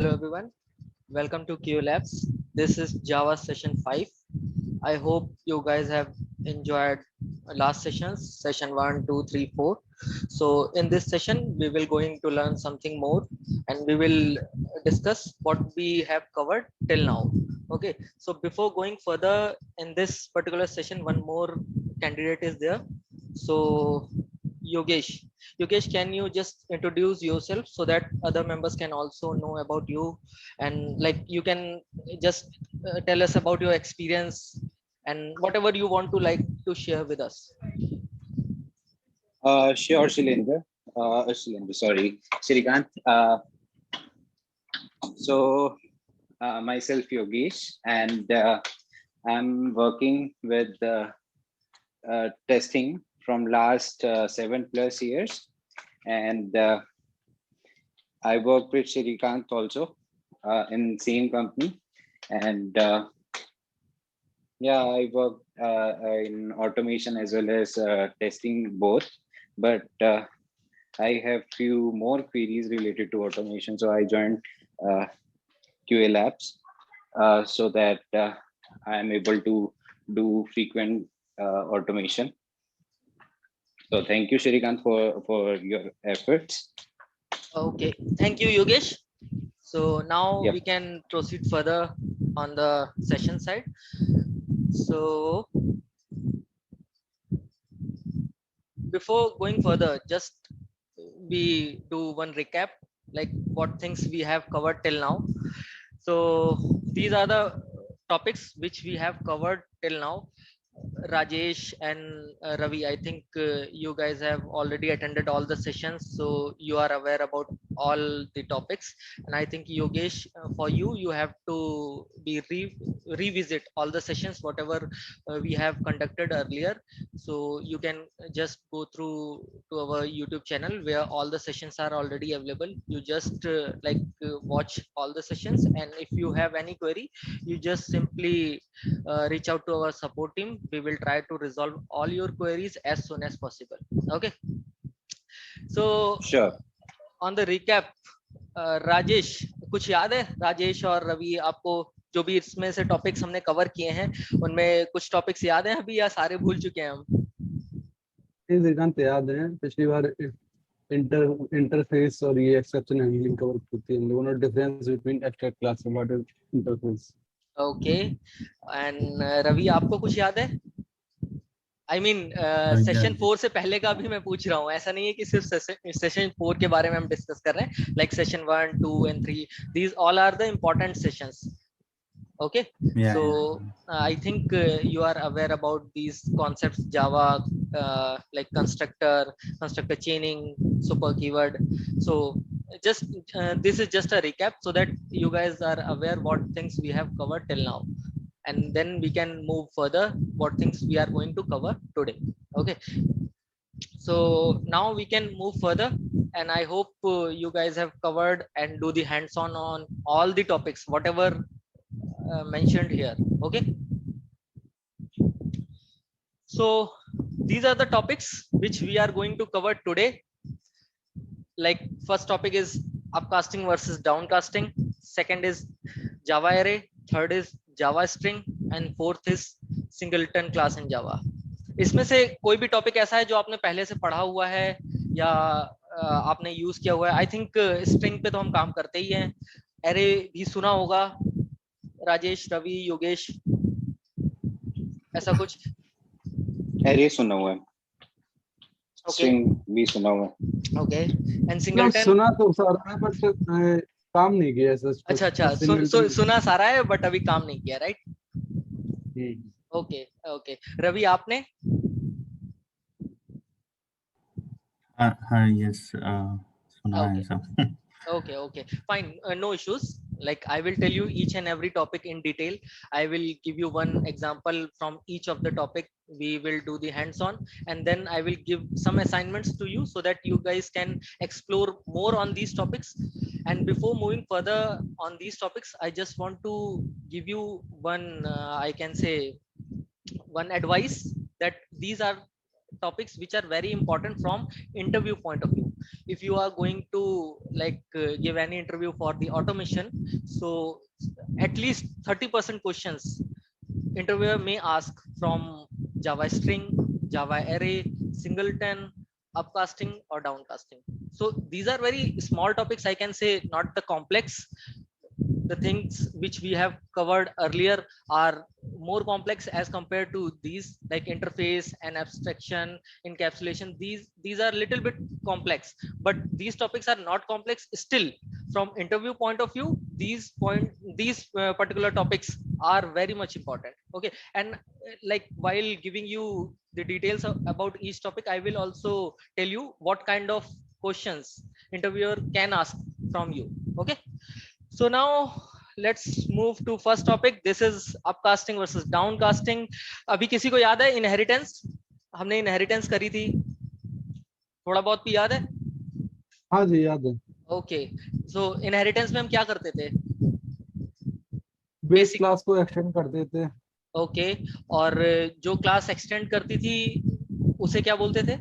Hello everyone, welcome to Q Labs. This is Java session 5. I hope you guys have enjoyed last sessions, session 1, 2, 3, 4. So in this session, we will going to learn something more and we will discuss what we have covered till now. Okay, so before going further in this particular session, one more candidate is there. So Yogesh, Yogesh, can you just introduce yourself so that other members can also know about you, and like you can just tell us about your experience and whatever you want to like to share with us. Sure, Shilendra, sorry, Shrikant. Myself Yogesh, and I'm working with testing from last 7+ years, and I work with Shrikant also in same company, and yeah, I work in automation as well as testing both, but I have few more queries related to automation, so I joined uh, QA Labs so that I am able to do frequent automation. So thank you, Shrikant, for your efforts. Okay, thank you, Yogesh. So now Yep. we can proceed further on the session side. So before going further, just we do one recap, like what things we have covered till now. So these are the topics which we have covered till now. Rajesh and Ravi, I think you guys have already attended all the sessions, so you are aware about all the topics. And I think Yogesh, for you, you have to be revisit all the sessions whatever we have conducted earlier. So you can just go through to our YouTube channel where all the sessions are already available. You just watch all the sessions, and if you have any query, you just simply reach out to our support team. We will try to resolve all your queries as soon as possible. Okay, so Sure. on the recap, Rajesh, कुछ याद है राजेश और रवि आपको? जो भी इसमें से topics हमने कवर किए हैं उनमें कुछ टॉपिक्स याद हैं अभी या सारे भूल चुके हैं हम? ये श्रीकांत याद है पिछली बार इंटरफेस और ये एक्सेप्शन हैंडलिंग कवर होती है दोनों डिफरेंस बिटवीन एब्स्ट्रैक्ट क्लास और what is interface okay, and Ravi आपको कुछ याद है? आई मीन सेशन 4 से पहले का भी मैं पूछ रहा हूँ, ऐसा नहीं है कि सिर्फ सेशन 4 के बारे में हम डिस्कस कर रहे हैं. Like session 1, 2 and 3, these all are the important sessions. Okay, Yeah, so yeah. I think you are aware about these concepts: Java, like constructor chaining, super keyword. So just this is just a recap so that you guys are aware what things we have covered till now, and then we can move further what things we are going to cover today. Okay, so now we can move further, and I hope you guys have covered and do the hands-on on all the topics whatever mentioned here. Okay, so these are the topics which we are going to cover today. Like first topic is upcasting versus downcasting, second is Java array, third is Java string, and fourth is singleton class in Java. इसमें से कोई भी topic ऐसा है जो आपने पहले से पढ़ा हुआ है या आपने यूज किया हुआ है? आई थिंक स्ट्रिंग पे तो हम काम करते ही हैं. एरे भी सुना होगा, राजेश, रवि, योगेश, ऐसा कुछ? अरे सुना हुआ है, ओके स्ट्रिंग भी सुना हुआ है. ओके, एंड ना सिंगलटन? सुना तो सारा है बट काम नहीं किया ऐसा अच्छा अच्छा, सुना सारा है बट अभी काम नहीं किया, राइट? ओके ओके, रवि आपने? Yes. सुना है Okay. सब. Okay, fine, no issues. Like I will tell you each and every topic in detail. I will give you one example from each of the topic. We will do the hands-on, and then I will give some assignments to you so that you guys can explore more on these topics. And before moving further on these topics, I just want to give you one I can say one advice, that these are topics which are very important from interview point of view. if you are going to like give any interview for the automation, so at least 30% questions interviewer may ask from Java string, Java array, singleton, upcasting or downcasting. So these are very small topics, I can say, not the complex. The things which we have covered earlier are more complex as compared to these, like interface and abstraction, encapsulation. These are little bit complex, but these topics are not complex still. From interview point of view, these particular topics are very much important. Okay, and like while giving you the details about each topic, I will also tell you what kind of questions interviewer can ask from you. Okay, so now let's move to first topic. This is upcasting versus downcasting. अभी किसी को याद है inheritance? हमने inheritance करी थी, थोड़ा बहुत भी याद है? हाँ जी याद है। ओके, सो इनहेरिटेंस में हम क्या करते थे? Base Basic. क्लास को एक्सटेंड कर देते। ओके, और जो क्लास एक्सटेंड करती थी उसे क्या बोलते थे?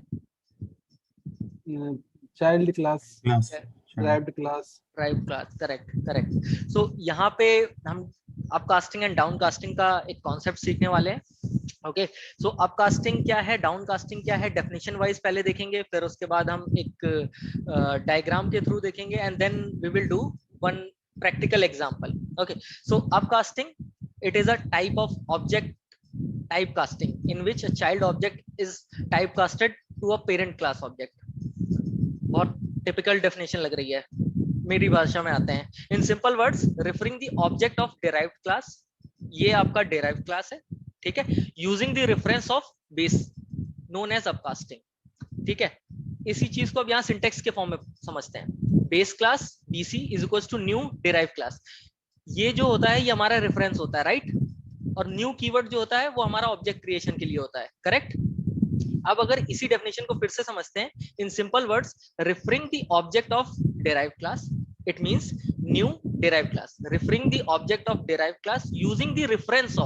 Child class, Class. Derived class. Drive class, correct correct. So यहाँ पे हम अपकास्टिंग एंड डाउनकास्टिंग का एक कॉन्सेप्ट सीखने वाले हैं। ओके, सो अपकास्टिंग क्या है, डाउनकास्टिंग क्या है, डेफिनेशन वाइज पहले देखेंगे, फिर उसके बाद हम एक डायग्राम के थ्रू देखेंगे, and then we will do one practical example. Okay, so upcasting, it is a type of object typecasting in which a child object is typecasted to a parent class object. बहुत typical definition लग रही है, मेरी भाषा में आते हैं। In simple words, referring the object of derived class, ये आपका डिराइव्ड क्लास है, ठीक है, using the reference of base known as upcasting. ठीक है, इसी चीज को अब यहाँ सिंटेक्स के फॉर्म में समझते हैं। Base class BC is equal to new derived class. ये जो होता है ये हमारा रेफरेंस होता है, राइट, और न्यू कीवर्ड जो होता है वो हमारा ऑब्जेक्ट क्रिएशन के लिए होता है, करेक्ट। अब अगर इसी डेफिनेशन को फिर से समझते हैं, in simple words, referring the object of derived class, it means new derived class, referring the object of derived class using the reference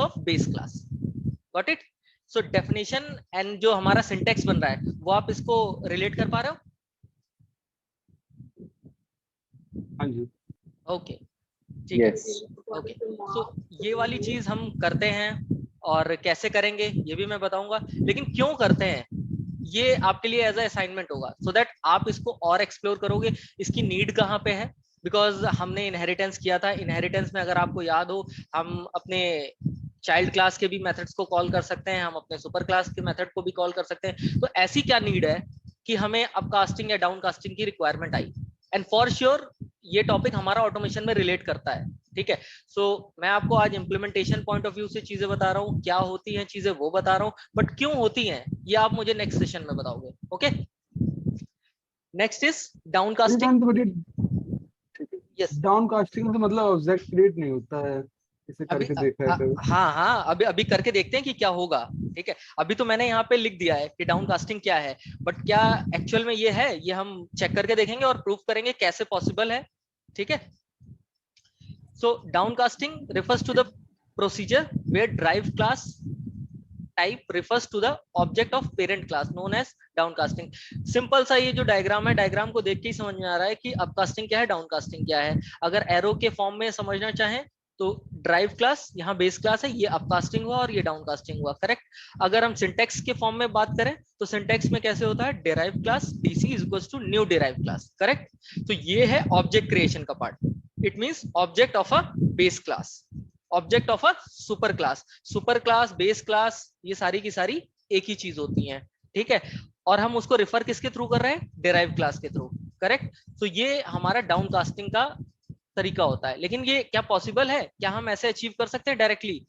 of base class. Got it? So definition and जो हमारा syntax बन रहा है वो आप इसको relate कर पा रहे हो? हाँ जी। ओके, ठीक है। ओके, सो ये वाली चीज हम करते हैं, और कैसे करेंगे ये भी मैं बताऊंगा, लेकिन क्यों करते हैं ये आपके लिए एज अ असाइनमेंट होगा, सो दैट आप इसको और एक्सप्लोर करोगे, इसकी नीड कहाँ पे है। बिकॉज हमने इनहेरिटेंस किया था, इनहेरिटेंस में अगर आपको याद हो, हम अपने चाइल्ड क्लास के भी मेथड्स को कॉल कर सकते हैं, हम अपने सुपर क्लास के मेथड को भी कॉल कर सकते हैं। तो ऐसी क्या नीड है कि हमें अपकास्टिंग या डाउनकास्टिंग की requirement I, and for sure ये टॉपिक हमारा ऑटोमेशन में रिलेट करता है। ठीक है, सो मैं आपको आज इम्प्लीमेंटेशन पॉइंट ऑफ व्यू से चीजें बता रहा हूँ, क्या होती हैं चीजें वो बता रहा हूँ, बट क्यों होती हैं ये आप मुझे नेक्स्ट सेशन में बताओगे। Okay, next is downcasting. Yes, downcasting का मतलब ऑब्जेक्ट क्रिएट नहीं होता है, इसे करके देखा है तो। हाँ हाँ, अभी करके देखते हैं कि क्या होगा। ठीक है, अभी तो मैंने यहाँ पे लिख दिया है कि डाउनकास्टिंग क्या है, बट क्या एक्चुअल में ये है, ये हम चेक करके देखेंगे और प्रूफ करेंगे कैसे पॉसिबल है। ठीक है, सो डाउनकास्टिंग refers to the procedure where derived class type refers to the object of parent class known as downcasting. Simple सा ये जो डायग्राम है, डायग्राम को देख के ही समझ में आ रहा है कि अपकास्टिंग क्या है, डाउनकास्टिंग क्या है। अगर एरो के फॉर्म में समझना चाहें तो ड्राइव क्लास यहाँ बेस क्लास है, ये अपकास्टिंग हुआ और ये डाउनकास्टिंग हुआ, करेक्ट। अगर हम सिंटेक्स के फॉर्म में बात करें तो सिंटेक्स में कैसे होता है, derive class DC is equal to new derive class, correct. तो ये है ऑब्जेक्ट क्रिएशन का part, it means object of a base class, object of a super class, base class, ये सारी की सारी एक ही चीज होती हैं। ठीक है, और हम उसको रिफर किसके थ्रू कर रहे हैं, डिराइव क्लास के थ्रू, करेक्ट। तो ये हमारा डाउनकास्टिंग का तरीका होता है। लेकिन ये क्या पॉसिबल है, क्या हम ऐसे अचीव कर सकते हैं डायरेक्टली,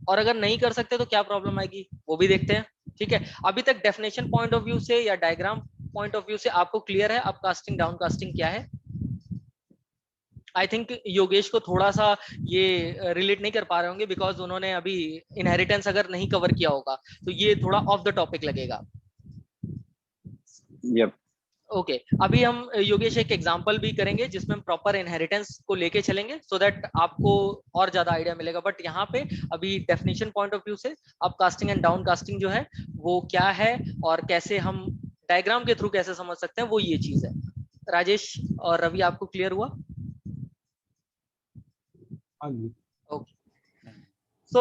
और अगर नहीं कर सकते तो क्या प्रॉब्लम आएगी वो भी देखते हैं। ठीक है, अभी तक डेफिनेशन पॉइंट ऑफ व्यू से या डायग्राम पॉइंट ऑफ व्यू से आपको क्लियर है अपकास्टिंग डाउनकास्टिंग क्या है? आई थिंक योगेश को थोड़ा सा ये रिलेट नहीं कर पा रहे होंगे, बिकॉज उन्होंने अभी इनहेरिटेंस अगर नहीं कवर किया होगा तो ये थोड़ा ऑफ द टॉपिक लगेगा। Yep. ओके, अभी हम योगेश एक एग्जांपल भी करेंगे जिसमें हम प्रॉपर इनहेरिटेंस को लेके चलेंगे, सो दैट आपको और ज्यादा आइडिया मिलेगा। बट यहाँ पे अभी डेफिनेशन पॉइंट ऑफ व्यू से अपकास्टिंग एंड डाउनकास्टिंग जो है वो क्या है और कैसे हम डायग्राम के थ्रू कैसे समझ सकते हैं वो ये चीज है। राजेश और रवि आपको क्लियर हुआ? हाँ जी। सो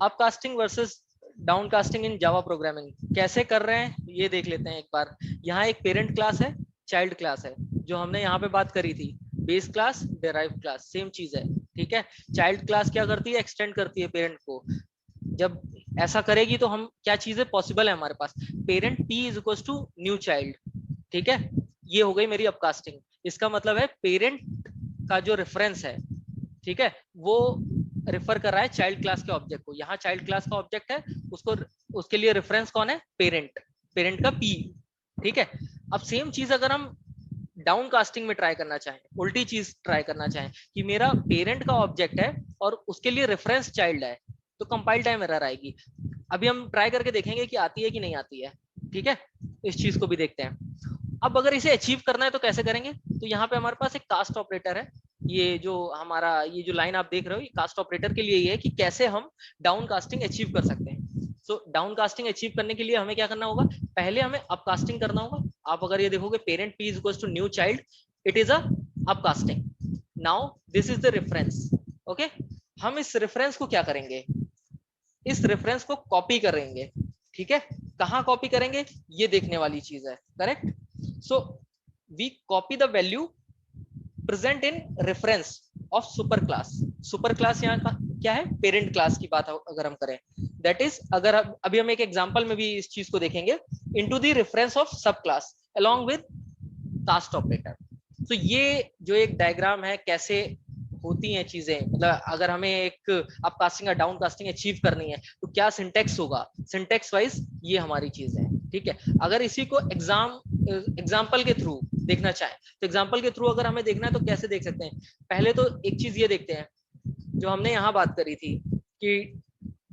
अपकास्टिंग वर्सेस डाउनकास्टिंग इन जावा प्रोग्रामिंग कैसे कर रहे हैं ये देख लेते हैं एक बार। यहाँ एक पेरेंट क्लास है, चाइल्ड क्लास है, जो हमने यहाँ पे बात करी थी, base class derive class same चीज है, ठीक है। चाइल्ड क्लास क्या करती है, एक्सटेंड करती है पेरेंट को। जब ऐसा करेगी तो हम क्या चीजें पॉसिबल है हमारे पास, parent p is equal to new child, ठीक है। ये हो गई मेरी अपकास्टिंग। इसका मतलब है पेरेंट का जो रेफरेंस है, ठीक है, वो रेफर कर रहा है चाइल्ड क्लास के ऑब्जेक्ट को। यहाँ चाइल्ड क्लास का ऑब्जेक्ट है, उसको उसके लिए रेफरेंस कौन है, पेरेंट, पेरेंट का p, ठीक है। अब सेम चीज अगर हम डाउन कास्टिंग में ट्राई करना चाहें, उल्टी चीज ट्राई करना चाहें कि मेरा पेरेंट का ऑब्जेक्ट है और उसके लिए रेफरेंस चाइल्ड है, तो कंपाइल टाइम एरर आएगी। अभी हम ट्राई करके देखेंगे कि आती है कि नहीं आती है, ठीक है। इस चीज को भी देखते हैं। अब अगर इसे अचीव करना है तो कैसे करेंगे, तो यहाँ पे हमारे पास एक कास्ट ऑपरेटर है। ये जो हमारा ये जो लाइन आप देख रहे हो, ये कास्ट ऑपरेटर के लिए ये है कि कैसे हम डाउन कास्टिंग अचीव कर सकते हैं। सो डाउन कास्टिंग अचीव करने के लिए हमें क्या करना होगा, पहले हमें अपकास्टिंग करना होगा। आप अगर ये देखोगे parent p is equal to new child, it is a upcasting. Now this is the reference, okay. हम इस रेफरेंस को क्या करेंगे, इस रेफरेंस को कॉपी करेंगे, ठीक है। कहाँ कॉपी करेंगे ये देखने वाली चीज है, correct. So we copy the value present in reference of super class. Super class यहाँ का क्या है, पेरेंट क्लास की बात अगर हम करें, दैट इज अगर अभी हम एक एग्जांपल में भी इस चीज को देखेंगे, into the reference of sub class along with cast operator. तो ये जो एक डायग्राम है कैसे होती हैं चीजें, मतलब अगर हमें एक अपकास्टिंग या डाउन कास्टिंग अचीव करनी है तो क्या सिंटेक्स होगा, सिंटेक्स वाइज ये हमारी चीज है, ठीक है। अगर इसी को एग्जाम्पल के थ्रू देखना चाहें तो एग्जाम्पल के थ्रू अगर हमें देखना है तो कैसे देख सकते हैं। पहले तो एक चीज ये देखते हैं जो हमने यहाँ बात करी थी कि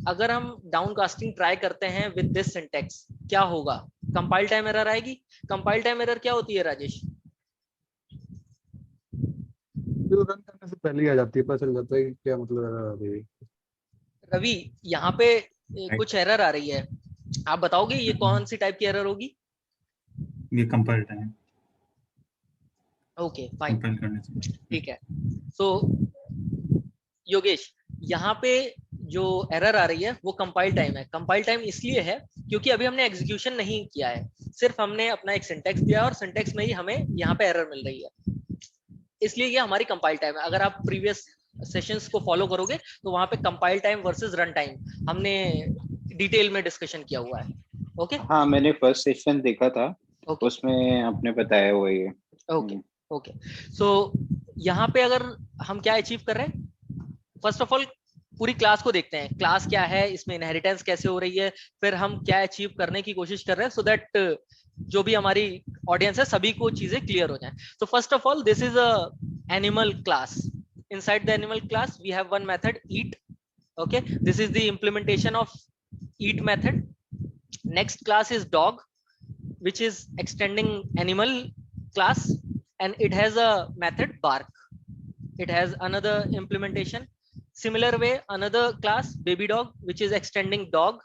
अगर हम डाउन कास्टिंग ट्राई करते हैं विद दिस सिंटेक्स क्या होगा, कंपाइल टाइम एरर आएगी। कंपाइल टाइम एरर क्या होती है राजेश? जो रन करने से पहले ही आ जाती है, पता चल जाता है कि क्या मतलब है। रवि यहाँ पे कुछ एरर आ रही है, आप बताओगे ये कौन सी टाइप की एरर होगी? ये compile time, okay fine, compile करने से ठीक है। सो योगेश, यहाँ पे जो एरर आ रही है वो कंपाइल टाइम है। कंपाइल टाइम इसलिए है क्योंकि अभी हमने एग्जीक्यूशन नहीं किया है, सिर्फ हमने अपना एक सिंटेक्स दिया और सिंटेक्स में ही हमें यहाँ पे एरर मिल रही है, इसलिए ये हमारी कंपाइल टाइम है। अगर आप प्रीवियस सेशंस को फॉलो करोगे तो वहां पे compile time versus run time हमने डिटेल में डिस्कशन किया हुआ है, ओके। हाँ, मैंने फर्स्ट सेशन देखा था, ओके उसमें आपने बताया हुआ ये। Okay okay. सो यहाँ पे अगर हम क्या अचीव कर रहे हैं, फर्स्ट ऑफ ऑल पूरी क्लास को देखते हैं, क्लास क्या है, इसमें इनहेरिटेंस कैसे हो रही है, फिर हम क्या अचीव करने की कोशिश कर रहे हैं, सो दैट जो भी हमारी ऑडियंस है सभी को चीजें क्लियर हो जाएं। तो first of all this is a animal class. Inside the animal class we have one method eat, okay, this is the implementation of eat method. Next class is dog, which is extending animal class, and it has a method bark. It has another implementation. Similar way, another class baby dog, which is extending dog,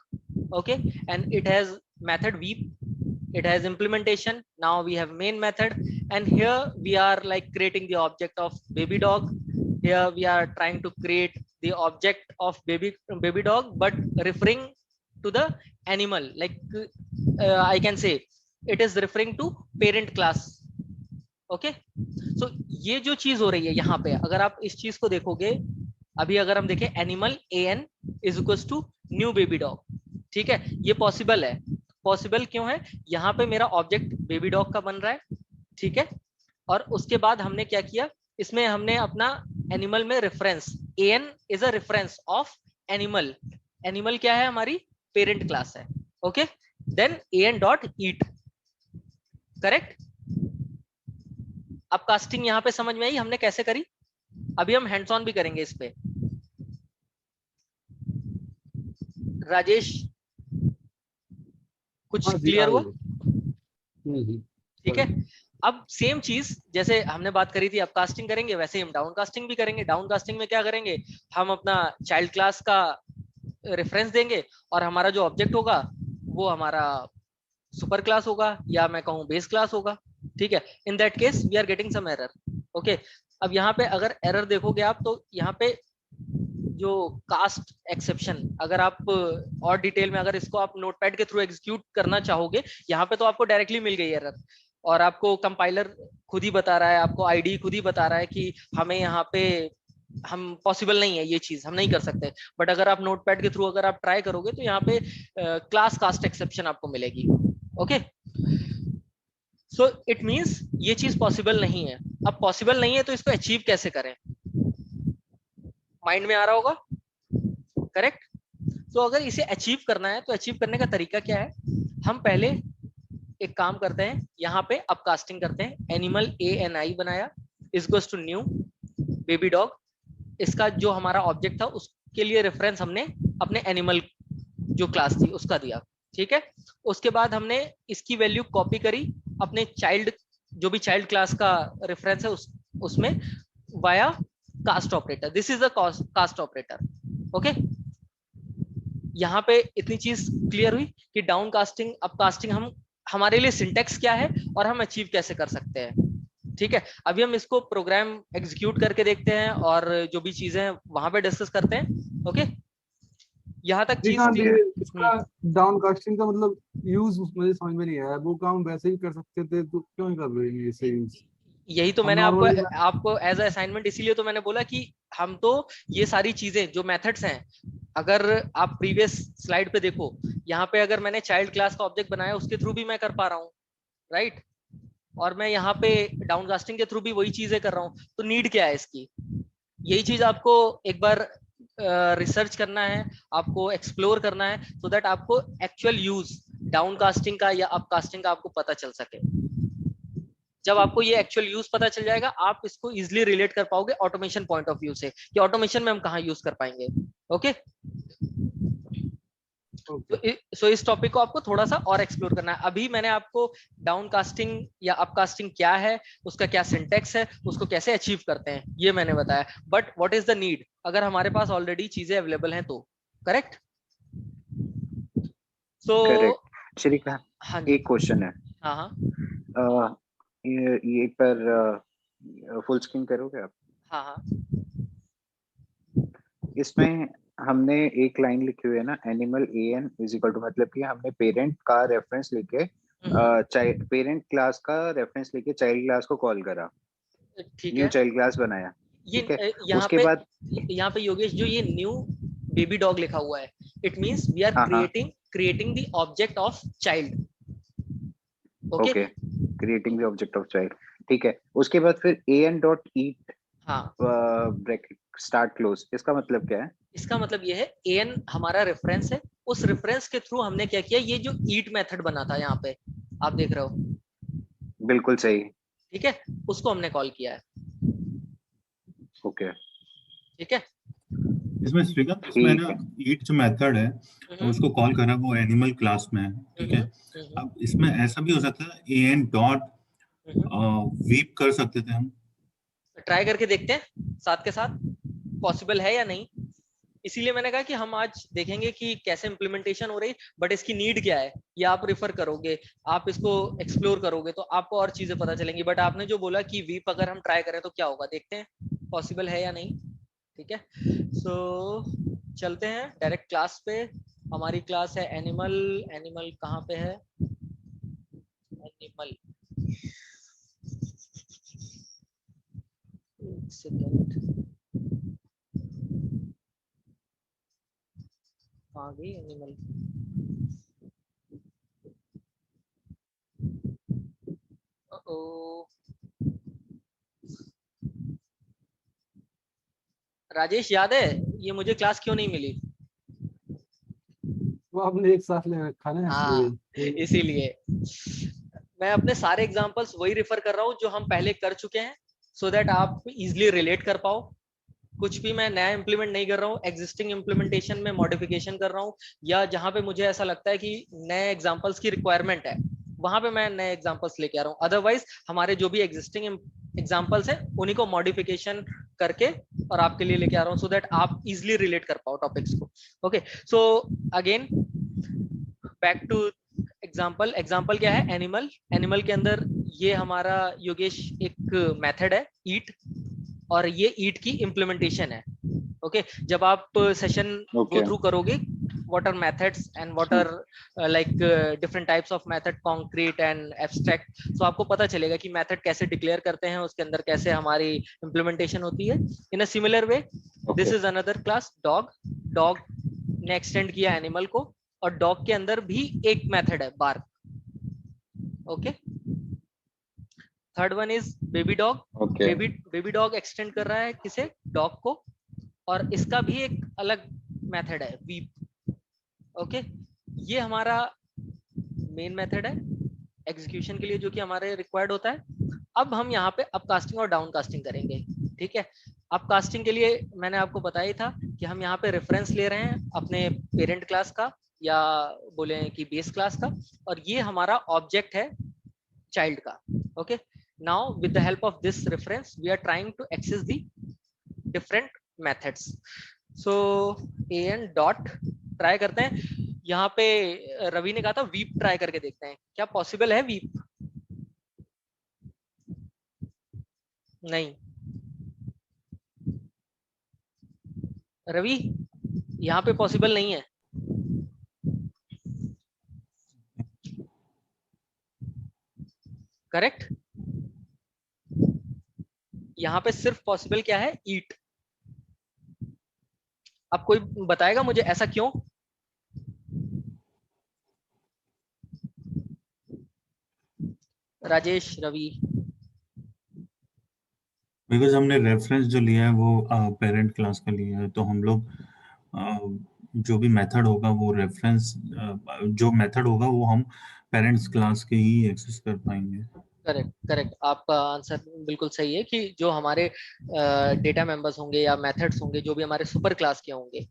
okay, and it has method weep. It has implementation. Now we have main method, and here we are like creating the object of baby dog. Here we are trying to create the object of baby dog, but referring to the animal, like I can say it is referring to parent class, okay. So ये जो चीज हो रही है यहाँ पे, अगर आप इस चीज को देखोगे, अभी अगर हम देखें animal an is equal to new baby dog, ठीक है, ये पॉसिबल है। पॉसिबल क्यों है, यहाँ पे मेरा ऑब्जेक्ट बेबी डॉग का बन रहा है, ठीक है। और उसके बाद हमने क्या किया, इसमें हमने अपना एनिमल में reference an is a reference of animal. Animal क्या है, हमारी पेरेंट क्लास है, okay. Then an dot eat, correct. अब कास्टिंग यहाँ पे समझ में आई हमने कैसे करी, अभी हम हैंड्स ऑन भी करेंगे इस पे। राजेश कुछ क्लियर हुआ? ठीक है। अब सेम चीज जैसे हमने बात करी थी, अब कास्टिंग करेंगे वैसे ही हम डाउन कास्टिंग भी करेंगे। डाउन कास्टिंग में क्या करेंगे, हम अपना चाइल्ड क्लास का रेफरेंस देंगे और हमारा जो ऑब्जेक्ट होगा वो हमारा सुपर क्लास होगा या मैं कहूँ बेस क्लास होगा, ठीक है। In that case we are getting some error, okay. अब यहाँ पे अगर एरर देखोगे आप तो यहाँ पे जो कास्ट एक्सेप्शन, अगर आप और डिटेल में अगर इसको आप नोटपैड के थ्रू एग्जीक्यूट करना चाहोगे, यहाँ पे तो आपको डायरेक्टली मिल गई एरर, और आपको कंपाइलर खुद ही बता रहा है, आपको आईडी खुद ही बता रहा है कि हमें यहाँ पे हम पॉसिबल नहीं है, ये चीज हम नहीं कर सकते। बट अगर आप नोटपैड के थ्रू अगर आप ट्राई करोगे तो यहाँ पे क्लास कास्ट एक्सेप्शन आपको मिलेगी, ओके। सो इट मींस ये चीज पॉसिबल नहीं है। अब पॉसिबल नहीं है तो इसको अचीव कैसे करें, माइंड में आ रहा होगा, करेक्ट। तो अगर इसे अचीव करना है तो अचीव करने का तरीका क्या है, हम पहले एक काम करते हैं, यहाँ पे अपकास्टिंग करते हैं। एनिमल ANI बनाया, is goes to new baby dog. इसका जो हमारा ऑब्जेक्ट था उसके लिए रेफरेंस हमने अपने एनिमल जो क्लास थी उसका दिया, ठीक है। उसके बाद हमने इसकी वैल्यू कॉपी करी अपने चाइल्ड, जो भी चाइल्ड क्लास का रेफरेंस है उसमें via cast operator. This is the cast operator, okay. यहाँ पे इतनी चीज क्लियर हुई कि डाउन कास्टिंग अप कास्टिंग हम हमारे लिए सिंटेक्स क्या है और हम अचीव कैसे कर सकते हैं, ठीक है। अभी हम इसको प्रोग्राम एग्जीक्यूट करके देखते हैं और जो भी चीजें हैं वहां पे डिस्कस करते हैं, ओके। यहाँ तक चीज हाँ, ठीक है। इसका डाउन कास्टिंग का मतलब यूज मुझे समझ में नहीं आया। वो काम वैसे ही कर सकते थे तो क्यों नहीं कर रहे हैं इसे यूज? यही तो हम मैंने नॉर्मली आपको एज असाइनमेंट इसीलिए तो मैंने बोला कि हम तो ये सारी चीजें जो मेथड्स हैं, अगर आप प्रीवियस स्लाइड पे देखो, यहाँ पे अगर मैंने चाइल्ड क्लास का ऑब्जेक्ट बनाया उसके थ्रू भी मैं कर पा रहा हूँ, राइट। और मैं यहाँ पे डाउनकास्टिंग के थ्रू भी वही चीजें कर रहा हूँ, तो नीड क्या है इसकी, यही चीज आपको एक बार रिसर्च करना है, आपको एक्सप्लोर करना है, सो दैट आपको एक्चुअल यूज डाउनकास्टिंग का या अपकास्टिंग का आपको पता चल सके। जब आपको ये एक्चुअल यूज पता चल जाएगा, आप इसको इजिली रिलेट कर पाओगे ऑटोमेशन पॉइंट ऑफ व्यू से कि ऑटोमेशन में हम कहाँ यूज कर पाएंगे, ओके। सो इस टॉपिक को आपको थोड़ा सा और एक्सप्लोर करना है। अभी मैंने आपको डाउनकास्टिंग या अपकास्टिंग क्या है, उसका क्या सिंटेक्स है, उसको कैसे अचीव करते हैं, ये मैंने बताया। But what is the need, अगर हमारे पास ऑलरेडी चीजें अवेलेबल हैं तो, करेक्ट। So correct. श्रीकांत, हाँ जी, एक क्वेश्चन है। हाँ हाँ ये एक बार फुल स्क्रीन करोगे आप? हाँ हाँ इसमें हमने एक लाइन लिखी हुई है ना, animal AN is equal to, मतलब कि हमने पेरेंट का रेफरेंस लेके पेरेंट क्लास का रेफरेंस लेके चाइल्ड क्लास को कॉल करा, ठीक न्यू है। चाइल्ड क्लास बनाया, ये ठीक है। यहाँ उसके पे बाद योगेश जो ये न्यू बेबी डॉग लिखा हुआ है, इट मींस वी आर हाँ हाँ creating the object of child, okay. Okay, creating the object of child, ठीक है। उसके बाद फिर AN डॉट ईट हाँ, ब्रैकेट स्टार्ट क्लोज, इसका मतलब क्या है? इसका मतलब ये है एन हमारा रेफरेंस है, उस रेफरेंस के थ्रू हमने क्या किया, ये जो ईट मेथड बना था यहाँ पे आप देख रहे हो, बिल्कुल सही, ठीक है, उसको हमने कॉल किया है, ओके ठीक है। इसमें श्रीकांत, इसमें ठीक ना है। ईट जो मेथड है उसको कॉल करा वो एनिमल क्लास में है, ठीक है। अब इसमें ऐसा भी हो सकता है AN डॉट वीप कर सकते थे हम। ट्राई करके देखते हैं साथ के साथ पॉसिबल है या नहीं। इसीलिए मैंने कहा कि हम आज देखेंगे कि कैसे इम्प्लीमेंटेशन हो रही, बट इसकी नीड क्या है ये आप रिफर करोगे, आप इसको एक्सप्लोर करोगे तो आपको और चीजें पता चलेंगी। बट आपने जो बोला कि वीप अगर हम ट्राई करें तो क्या होगा, देखते हैं पॉसिबल है या नहीं, ठीक है। सो चलते हैं डायरेक्ट क्लास पे। हमारी क्लास है एनिमल। एनिमल कहाँ पे है, एनिमल, सेकेंड, आ गई एनिमल। ओ राजेश, याद है ये मुझे क्लास क्यों नहीं मिली? वो आपने एक साथ ले रखा ना हाँ, इसलिए। इसीलिए मैं अपने सारे एग्जांपल्स वही रेफर कर रहा हूँ जो हम पहले कर चुके हैं, सो दैट आप इजिली रिलेट कर पाओ। कुछ भी मैं नया इंप्लीमेंट नहीं कर रहा हूँ, एग्जिस्टिंग इंप्लीमेंटेशन में मॉडिफिकेशन कर रहा हूँ, या जहां पे मुझे ऐसा लगता है कि नए एग्जांपल्स की रिक्वायरमेंट है वहां पे मैं नए एग्जांपल्स लेके आ रहा हूँ। अदरवाइज हमारे जो भी एग्जिस्टिंग एग्जांपल्स हैं उन्हीं को मॉडिफिकेशन करके और आपके लिए लेके आ रहा हूँ, सो दैट आप इजिली रिलेट कर पाओ टॉपिक्स को, okay. So again back to example क्या है, एनिमल। एनिमल के अंदर ये हमारा योगेश एक मेथड है ईट, और ये ईट की इम्प्लीमेंटेशन है। ओके जब आप सेशन गो Okay. थ्रू करोगे, what are methods and what are different types of method, concrete and abstract, so आपको पता चलेगा कि मेथड कैसे डिक्लेयर करते हैं, उसके अंदर कैसे हमारी इम्प्लीमेंटेशन होती है। In a similar way this is another class dog. Dog ने एक्सटेंड किया एनिमल को, और डॉग के अंदर भी एक मेथड है bark. Okay third one is baby dog. Okay. Baby dog extend कर रहा है किसे, डॉग को, और इसका भी एक अलग मेथड है वीप। ओके ये हमारा मेन मेथड है एग्जीक्यूशन के लिए जो कि हमारे रिक्वायर्ड होता है। अब हम यहाँ पे अपकास्टिंग और डाउनकास्टिंग करेंगे। ठीक है अपकास्टिंग के लिए मैंने आपको बताया था कि हम यहाँ पे रेफरेंस ले रहे हैं अपने पेरेंट क्लास का, या बोले कि बेस क्लास का, और ये हमारा ऑब्जेक्ट है चाइल्ड का। Okay now with the help of this reference we are trying to access the different methods. So an dot try करते हैं। यहाँ पे रवि ने कहा था वीप ट्राई करके देखते हैं, क्या पॉसिबल है वीप? नहीं रवि यहाँ पे पॉसिबल नहीं है। करेक्ट यहाँ पे सिर्फ पॉसिबल क्या है, ईट। अब कोई बताएगा मुझे ऐसा क्यों? राजेश, रवि। बिकॉज हमने रेफरेंस जो लिया है वो पेरेंट क्लास का लिया है, तो हम लोग जो भी मेथड होगा वो रेफरेंस जो मेथड होगा वो हम पेरेंट्स क्लास के ही एक्सेस कर पाएंगे। करेक्ट करेक्ट आपका आंसर बिल्कुल सही है कि जो हमारे डेटा मेंबर्स होंगे या मेथड्स होंगे जो भी हमारे सुपर क्लास के होंगे,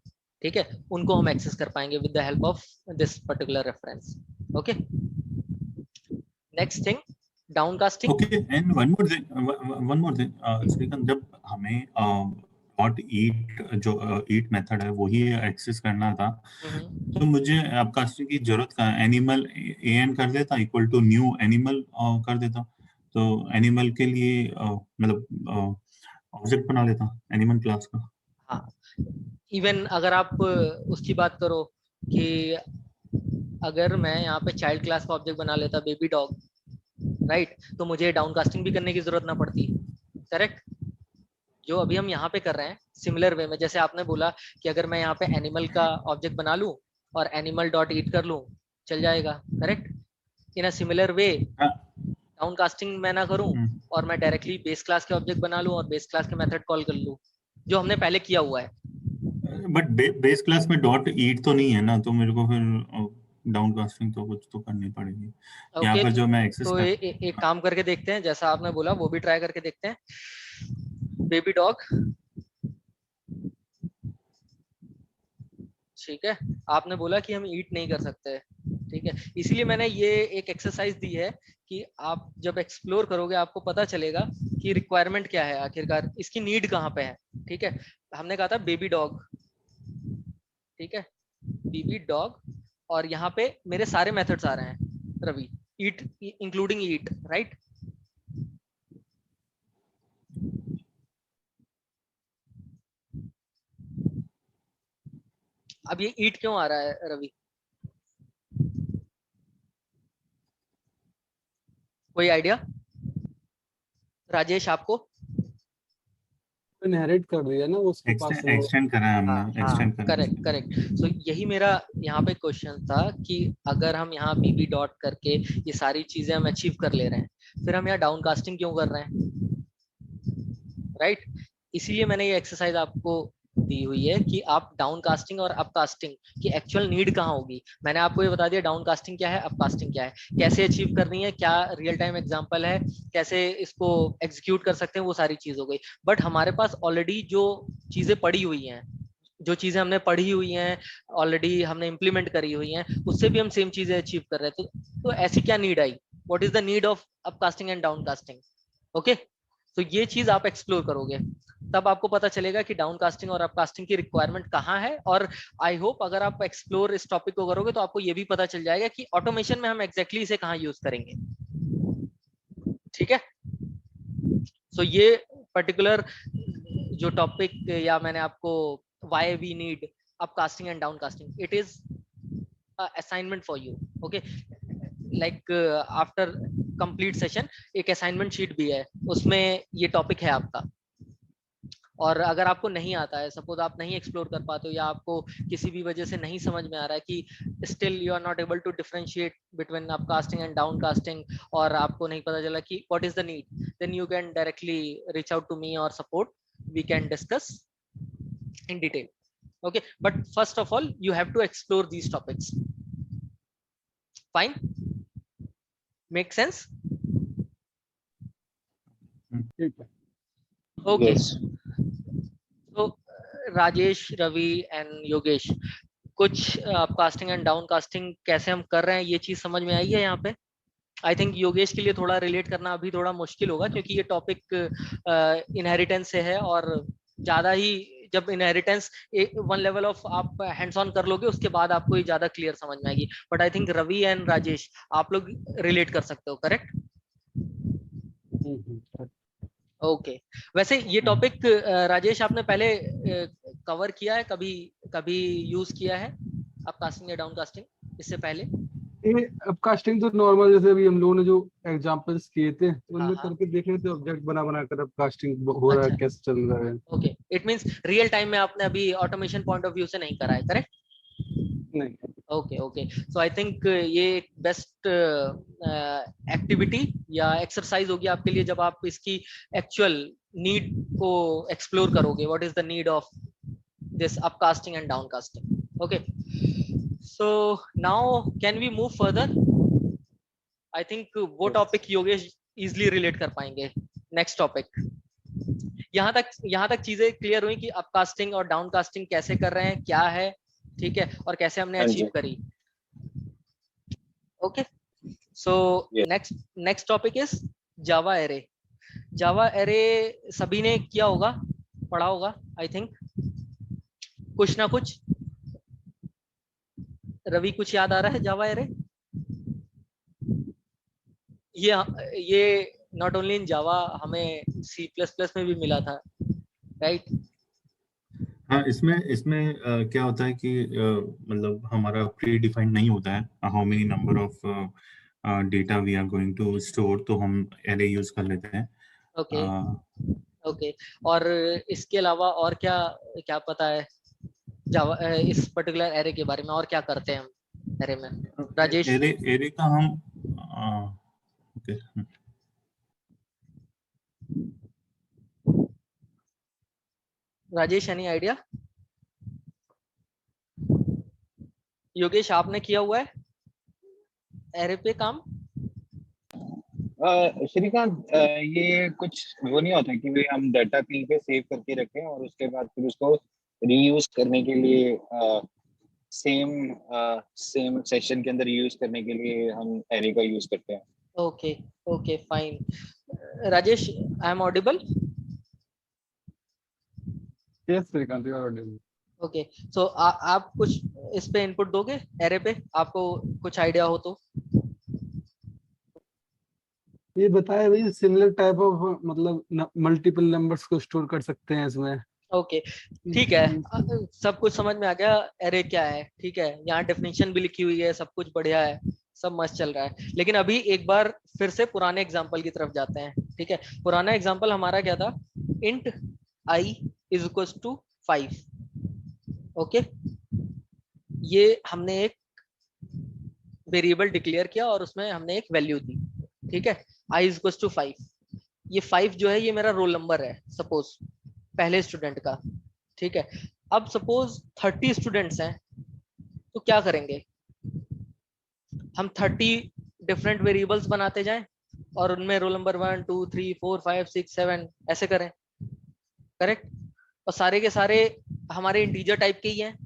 ठीक है, उनको हम एक्सेस कर पाएंगे with the help of this particular reference. Okay next thing downcasting. Okay and one more thing Shrikant, जब हमें डॉट ईट जो ईट मेथड है वही एक्सेस करना था, तो मुझे अपकास्टिंग की जरूरत का एनिमल an कर देता इक्वल टू न्यू एनिमल कर देता, तो एनिमल के लिए मतलब ऑब्जेक्ट बना लेता एनिमल क्लास का। हाँ इवन अगर आप उसकी बात करो कि अगर मैं यहाँ पे चाइल्ड क्लास का ऑब्जेक्ट बना लेता बेबी डॉग, राइट, तो मुझे डाउनकास्टिंग भी करने की जरूरत ना पड़ती। करेक्ट जो अभी हम यहाँ पे कर रहे हैं सिमिलर वे में, जैसे आपने बोला कि अगर मैं यहाँ पे एनिमल का ऑब्जेक्ट बना लूं और एनिमल डॉट ईट कर लूं, चल जाएगा। करेक्ट इन अ सिमिलर वे डाउनकास्टिंग मैं ना करूं और मैं डायरेक्टली बेस क्लास के ऑब्जेक्ट बना लूं और बेस क्लास के मेथड कॉल कर लूं, जो हमने पहले किया हुआ है। बट बेस क्लास में डॉट ईट तो नहीं है ना, तो मेरे को फिर डाउनकास्टिंग तो कुछ तो करनी पड़ेगी यहाँ ओके पर जो मैं एक्सेस तो कर। एक काम करके देखते हैं, जैसा आपने बोला वो भी ट्राई करके देखते हैं। बेबी डॉग, ठीक है, आपने बोला कि हम ईट नहीं कर सकते, ठीक है, इसीलिए मैंने ये एक एक्सरसाइज दी है कि आप जब एक्सप्लोर करोगे आपको पता चलेगा कि रिक्वायरमेंट क्या है, आखिरकार इसकी नीड कहाँ पे है। ठीक है हमने कहा था बेबी डॉग, ठीक है बेबी डॉग, और यहाँ पे मेरे सारे मेथड्स आ रहे हैं रवि, ईट इंक्लूडिंग ईट, राइट। अब ये ईट क्यों आ रहा है रवि, कोई आइडिया? राजेश आपको? इनहेरिट कर दिया ना वो उसके पास से वो। एक्सटेंड करा है हाँ हमने, हाँ एक्सटेंड करा करेक्ट है। करेक्ट सो यही मेरा यहाँ पे क्वेश्चन था कि अगर हम यहाँ बीबी डॉट करके ये सारी चीजें हम अचीव कर ले रहे हैं, फिर हम यहाँ डाउनकास्टिंग क्यों कर रहे हैं, राइट। इसीलिए मैंने ये एक्सरसाइज आपको दी हुई है कि आप डाउनकास्टिंग और अपकास्टिंग की एक्चुअल नीड कहाँ होगी। मैंने आपको ये बता दिया डाउनकास्टिंग क्या है, अपकास्टिंग क्या है, कैसे अचीव करनी है, क्या रियल टाइम एग्जांपल है, कैसे इसको एग्जीक्यूट कर सकते हैं, वो सारी चीज हो गई। बट हमारे पास ऑलरेडी जो चीजें पड़ी हुई हैं, जो चीजें हमने पढ़ी हुई हैं ऑलरेडी, हमने इम्प्लीमेंट करी हुई हैं, उससे भी हम सेम चीजें अचीव कर रहे थे, तो ऐसी क्या नीड आई, what is the need of upcasting and downcasting. Okay तो ये चीज आप एक्सप्लोर करोगे, तब आपको पता चलेगा कि डाउनकास्टिंग और अपकास्टिंग की रिक्वायरमेंट कहाँ है। और आई होप अगर आप एक्सप्लोर इस टॉपिक को करोगे तो आपको ये भी पता चल जाएगा कि ऑटोमेशन में हम एग्जैक्टली इसे कहाँ यूज करेंगे। ठीक है, सो ये पर्टिकुलर जो टॉपिक या मैंने आपको why we need upcasting and downcasting, it is assignment for you. Okay, like after complete session एक असाइनमेंट शीट भी है, उसमें ये टॉपिक है आपका। और अगर आपको नहीं आता है, सपोज आप नहीं एक्सप्लोर कर पाते हो या आपको किसी भी वजह से नहीं समझ में आ रहा है कि still you are not able to differentiate between upcasting and downcasting, और आपको नहीं पता चला कि what is the need, then you can directly reach out to me और support, we can discuss in detail. Okay, but first of all you have to explore these topics. Fine, make sense? ठीक है। Okay, Yes. so Rajesh, Ravi and Yogesh, कुछ upcasting and डाउनकास्टिंग कैसे हम कर रहे हैं ये चीज समझ में आई है यहाँ पे? आई थिंक योगेश के लिए थोड़ा रिलेट करना अभी थोड़ा मुश्किल होगा, क्योंकि ये टॉपिक इनहेरिटेंस से है, और ज्यादा ही जब इनहेरिटेंस वन लेवल ऑफ आप हैंड्स ऑन कर लोगे उसके बाद आपको ये ज्यादा क्लियर समझ में आएगी। But I think Ravi and Rajesh आप लोग रिलेट कर सकते हो, करेक्ट? ओके, वैसे ये टॉपिक राजेश आपने पहले कवर किया है, कभी कभी यूज किया है अपकास्टिंग या डाउनकास्टिंग इससे पहले? ये अपकास्टिंग तो नॉर्मल, जैसे अभी हम लोगों ने जो एग्जांपल्स किए थे उनमें हाँ। करके देख रहे थे, ऑब्जेक्ट बना बना कर अपकास्टिंग हो रहा है, अच्छा। कैसे चल रहा है। Okay, it means real time में आपने अभी ऑटोमेशन पॉइंट ऑफ व्यू से नहीं करा है, करेक्ट? नहीं, okay okay, so I think ये एक बेस्ट एक्टिविटी या एक्सरसाइज होगी आपके लिए जब आप इसकी एक्चुअल नीड को एक्सप्लोर करोगे, what is the need of this upcasting and downcasting. Okay, so now can we move further? I think वो टॉपिक योगेश इजिली रिलेट कर पाएंगे। नेक्स्ट टॉपिक, यहाँ तक चीजें क्लियर हुई कि अपकास्टिंग और डाउनकास्टिंग कैसे कर रहे हैं, क्या है, ठीक है, और कैसे हमने हाँ जी। अचीव करी। Okay, so Yeah. Next topic is Java array. Java array सभी ने किया होगा, पढ़ा होगा आई थिंक, कुछ ना कुछ। रवि कुछ याद आ रहा है जावा एरे? ये नॉट ओनली इन जावा, हमें C++ में भी मिला था, राइट? हाँ, इसमें इसमें क्या होता है कि मतलब हमारा प्री डिफाइंड नहीं होता है how many number of data we are going to store, तो हम एरे यूज कर लेते हैं। ओके ओके, और इसके अलावा और क्या क्या पता है जावा इस पर्टिकुलर एरे के बारे में, और क्या करते हैं हम एरे में? राजेश? एरे का हम okay, Rajesh any idea? Yogesh आपने किया हुआ है एरे पे काम? श्रीकांत, ये कुछ वो नहीं होता कि भाई हम डाटा कहीं पे सेव करके रखें और उसके बाद फिर उसको रीयूज करने के लिए सेम सेशन के अंदर यूज करने के लिए हम एरे का यूज करते हैं। Okay okay fine. Rajesh, I am audible? Yes Shrikant, you are audible. Okay, so आप कुछ इस पे इनपुट दोगे एरे पे, आपको कुछ आइडिया हो तो? ये बताया भाई, सिमिलर टाइप ऑफ मतलब मल्टीपल नंबर्स को स्टोर कर सकते हैं इसमें। ओके, ठीक है, सब कुछ समझ में आ गया एरे क्या है, ठीक है, यहाँ डेफिनेशन भी लिखी हुई है, सब कुछ बढ़िया है, सब मस्त चल रहा है। लेकिन अभी एक बार फिर से पुराने एग्जांपल की तरफ जाते हैं, ठीक है। पुराना एग्जांपल हमारा क्या था? Int i is equal to 5। Okay, ये हमने एक वेरिएबल डिक्लेयर किया और उसमें हमने एक वैल्यू दी, ठीक है, i इज इक्वल टू 5। ये 5 जो है ये मेरा रोल नंबर है सपोज, पहले स्टूडेंट का, ठीक है। अब सपोज 30 स्टूडेंट्स हैं, तो क्या करेंगे हम? 30 डिफरेंट वेरिएबल्स बनाते जाएं और उनमें रोल नंबर 1 2 3 4 5 6 7 ऐसे करें, करेक्ट? और सारे के सारे हमारे इंटीजर टाइप के ही हैं,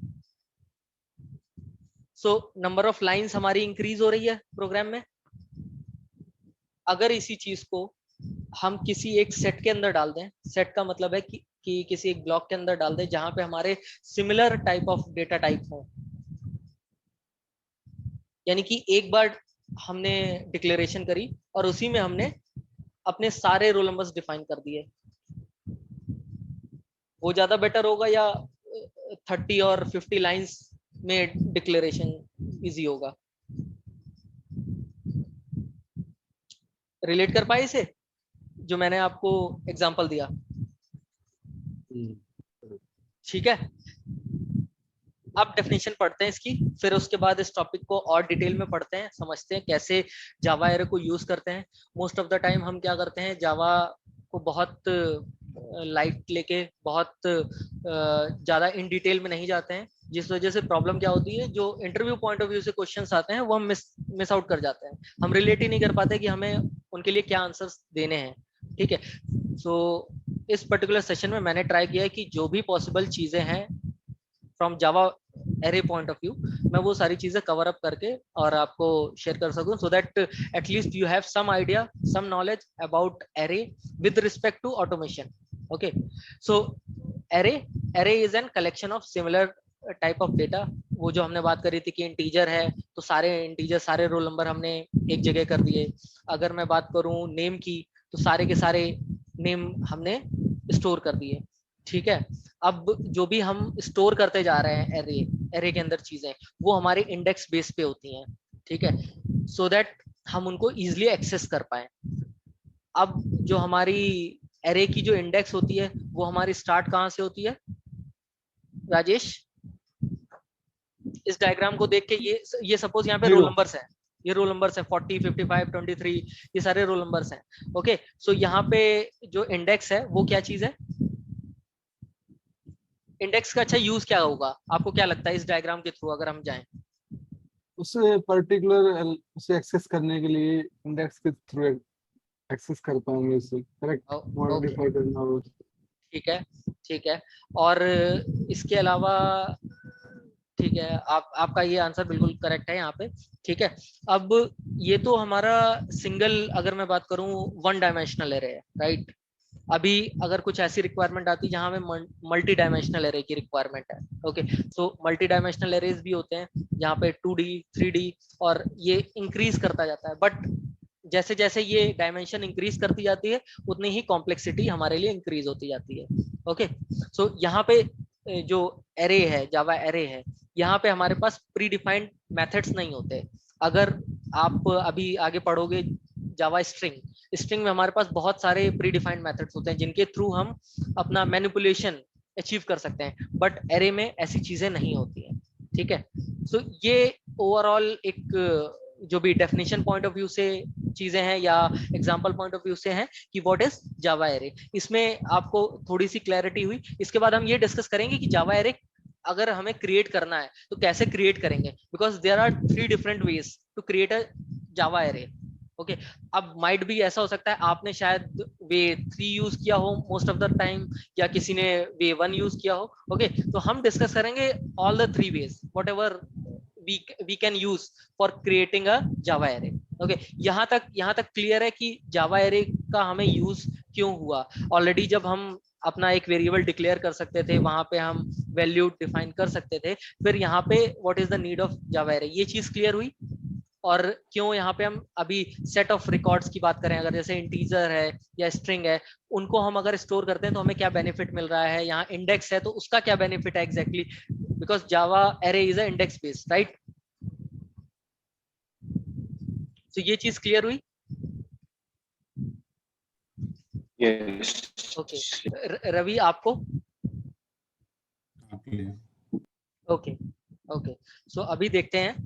सो नंबर ऑफ लाइंस हमारी इंक्रीज हो रही है प्रोग्राम में। अगर इसी चीज को हम किसी एक सेट के अंदर डाल दें, सेट का मतलब है कि किसी एक ब्लॉक के अंदर डाल दें जहां पे हमारे similar type of data type हो, यानी कि एक बार हमने डिक्लेरेशन करी और उसी में हमने अपने सारे रोल नंबर्स डिफाइन कर दिए, वो ज्यादा बेटर होगा या 30 और 50 लाइंस में डिक्लेरेशन इजी होगा? रिलेट कर पाए इसे जो मैंने आपको एग्जांपल दिया? ठीक है, अब डेफिनेशन पढ़ते हैं इसकी, फिर उसके बाद इस टॉपिक को और डिटेल में पढ़ते हैं, समझते हैं कैसे जावा एरे को यूज करते हैं। मोस्ट ऑफ द टाइम हम क्या करते हैं, जावा को बहुत लाइट लेके बहुत ज्यादा इन डिटेल में नहीं जाते हैं, जिस वजह से प्रॉब्लम क्या होती है, जो इंटरव्यू पॉइंट ऑफ व्यू से क्वेश्चंस आते हैं वो हम मिस आउट कर जाते हैं, हम रिलेट ही नहीं कर पाते कि हमें उनके लिए क्या आंसर्स देने हैं। ठीक है, सो इस पर्टिकुलर सेशन में मैंने ट्राई किया है कि जो भी पॉसिबल चीजें हैं from Java array point of view, मैं वो सारी चीजें कवर अप करके और आपको शेयर कर सकूं, so that at least you have some idea, some knowledge about array with respect to automation. Okay, so array is an collection of similar type of data. वो जो हमने बात करी थी कि इंटीजर है तो सारे इंटीजर, सारे रोल नंबर हमने एक जगह कर दिए। अगर मैं बात करूं नेम की तो सारे के सारे नेम हमने स्टोर कर दिए। ठीक है, अब जो भी हम स्टोर करते जा रहे हैं एरे के अंदर चीजें, वो हमारे इंडेक्स बेस पे होती हैं। ठीक है, सो दैट हम उनको इजिली एक्सेस कर पाए। अब जो हमारी एरे की जो इंडेक्स होती है वो हमारी स्टार्ट कहाँ से होती है राजेश? इस डायग्राम को देख के ये सपोज यहाँ पे रोल नंबर्स हैं, ये रोल नंबर्स हैं 40, 55, 23, ये सारे रोल नंबर्स हैं। ओके, सो यहाँ पे जो इंडेक्स है वो क्या चीज है? इंडेक्स का अच्छा यूज क्या होगा, आपको क्या लगता है इस डायग्राम के थ्रू अगर हम जाएं? उसे पर्टिकुलर उसे एक्सेस करने के लिए इंडेक्स के थ्रू एक्सेस कर पाएंगे उसे, करेक्ट, मॉडिफाई करना हो। ठीक है, ठीक है, और इसके अलावा ठीक है, आपका ये आंसर बिल्कुल करेक्ट है यहाँ पे। ठीक है, अब ये तो हमारा सिंगल, अगर मैं बात करूँ वन डायमेंशनल एरे है, राइट? अभी अगर कुछ ऐसी रिक्वायरमेंट आती है जहां में मल्टी डायमेंशनल एरे की रिक्वायरमेंट है, okay, so multi dimensional arrays भी होते हैं जहाँ पे 2D 3D और ये इंक्रीज करता जाता है, बट जैसे जैसे ये डायमेंशन इंक्रीज करती जाती है उतनी ही कॉम्प्लेक्सिटी हमारे लिए इंक्रीज होती जाती है। ओके, सो यहाँ पे जो एरे है, जावा एरे है, यहाँ पे हमारे पास प्री डिफाइंड मेथड्स नहीं होते। अगर आप अभी आगे पढ़ोगे जावा स्ट्रिंग में हमारे पास बहुत सारे प्री डिफाइंड मेथड्स होते हैं जिनके थ्रू हम अपना मैनिपुलेशन अचीव कर सकते हैं, बट एरे में ऐसी चीजें नहीं होती हैं। ठीक है, सो ये ओवरऑल एक जो भी डेफिनेशन पॉइंट ऑफ व्यू से चीजें हैं या एग्जांपल पॉइंट ऑफ व्यू से हैं कि व्हाट इज जावा एरे, इसमें आपको थोड़ी सी क्लैरिटी हुई। इसके बाद हम ये डिस्कस करेंगे कि जावा एरे अगर हमें क्रिएट करना है तो कैसे क्रिएट करेंगे, because there are 3 different ways to create a Java array. Okay, अब माइट भी ऐसा हो सकता है आपने शायद वे 3 यूज किया हो मोस्ट ऑफ द टाइम, या किसी ने वे 1 यूज किया हो। ओके, तो हम डिस्कस करेंगे all the 3 ways whatever we can use for creating a java array. Okay, यहाँ तक क्लियर है कि जावा एरे का हमें यूज क्यों हुआ। ऑलरेडी जब हम अपना एक वेरिएबल डिक्लेयर कर सकते थे, वहां पे हम वैल्यू डिफाइन कर सकते थे, फिर यहाँ पे what is the need of Java array, ये चीज क्लियर हुई। और क्यों यहाँ पे हम अभी सेट ऑफ रिकॉर्ड्स की बात करें, अगर जैसे इंटीजर है या स्ट्रिंग है, उनको हम अगर स्टोर करते हैं तो हमें क्या बेनिफिट मिल रहा है, यहाँ इंडेक्स है तो उसका क्या बेनिफिट है exactly, because Java array is a index based, right? तो ये चीज क्लियर हुई? Yes. ओके, रवि आपको? ओके, ओके, सो अभी देखते हैं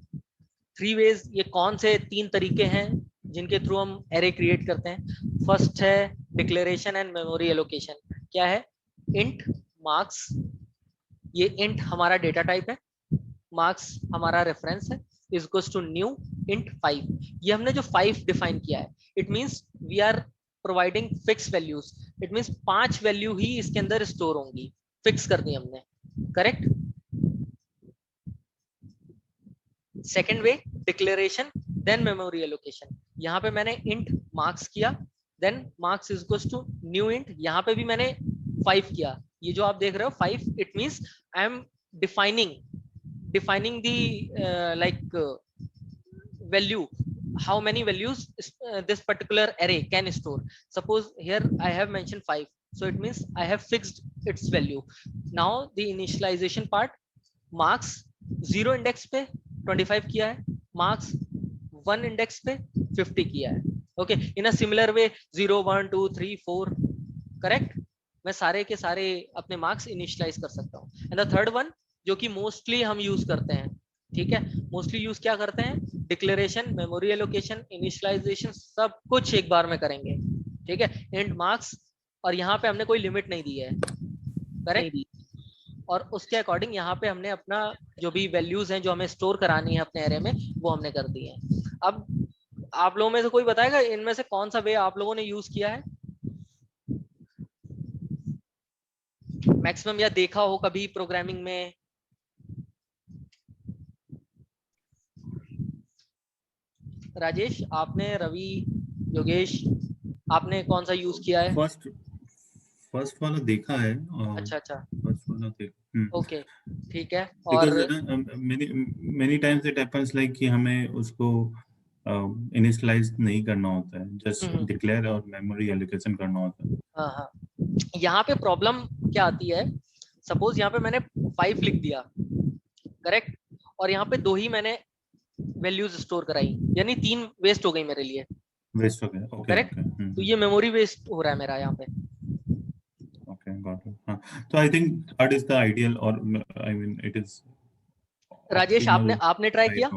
3 वेज, ये कौन से 3 तरीके हैं जिनके थ्रू हम एरे क्रिएट करते हैं। फर्स्ट है डिक्लेरेशन एंड मेमोरी एलोकेशन। क्या है? इंट मार्क्स, ये इंट हमारा डेटा टाइप है, मार्क्स हमारा रेफरेंस है, is equals to new int 5। ये हमने जो 5 डिफाइन किया है, it means we are providing fix values, it means 5 value ही इसके अंदर स्टोर होंगी, फिक्स कर दी हमने, correct? Second way declaration then memory allocation. यहाँ पे मैंने इंट मार्क्स किया then marks is equals to new int, यहाँ पे भी मैंने 5 किया, ये जो आप देख रहे हो 5, it means I am defining the value, how many values this particular array can store. Suppose here I have mentioned 5, so it means I have fixed its value. Now the initialization part, marks 0 index पे 25 किया है, marks 1 index पे 50 किया है. Okay, in a similar way 0 1 2 3 4, correct, मैं सारे के सारे अपने मार्क्स इनिशियलाइज कर सकता हूँ. एंड द थर्ड वन जो कि मोस्टली हम यूज करते हैं, ठीक है, मोस्टली यूज क्या करते हैं, डिक्लेरेशन, मेमोरी एलोकेशन, इनिशियलाइजेशन, सब कुछ एक बार में करेंगे, ठीक है, एंड मार्क्स, और यहाँ पे हमने कोई लिमिट नहीं दी है, करेक्ट, और उसके अकॉर्डिंग यहाँ पे हमने अपना जो भी वैल्यूज हैं जो हमें स्टोर करानी है अपने एरे में, वो हमने कर दी है. अब आप लोगों में से कोई बताएगा इनमें से कौन सा वे आप लोगों ने यूज किया है मैक्सिमम, या देखा हो कभी प्रोग्रामिंग में? राजेश आपने, रवि, योगेश आपने कौन सा यूज किया है? फर्स्ट वाला देखा है. अच्छा, फर्स्ट वाला देखा. ओके, ठीक है. और many times it happens like कि हमें उसको इनिशियलाइज नहीं करना होता है, जस्ट डिक्लेयर और मेमोरी एलोकेशन करना होता है. हाँ, यहाँ पे प्रॉब्लम क्या आती है, सपोज यहाँ पे मैंने 5 लिख दिया, करेक्ट, और यहाँ पे 2 ही मैंने वैल्यूज स्टोर कराई, यानी 3 वेस्ट हो गई मेरे लिए, वेस्ट हो गया. करेक्ट, तो ये मेमोरी वेस्ट हो रहा है मेरा यहाँ पे. Okay, got it. So I think that is the ideal, or I mean it is. Rajesh आपने ट्राई किया?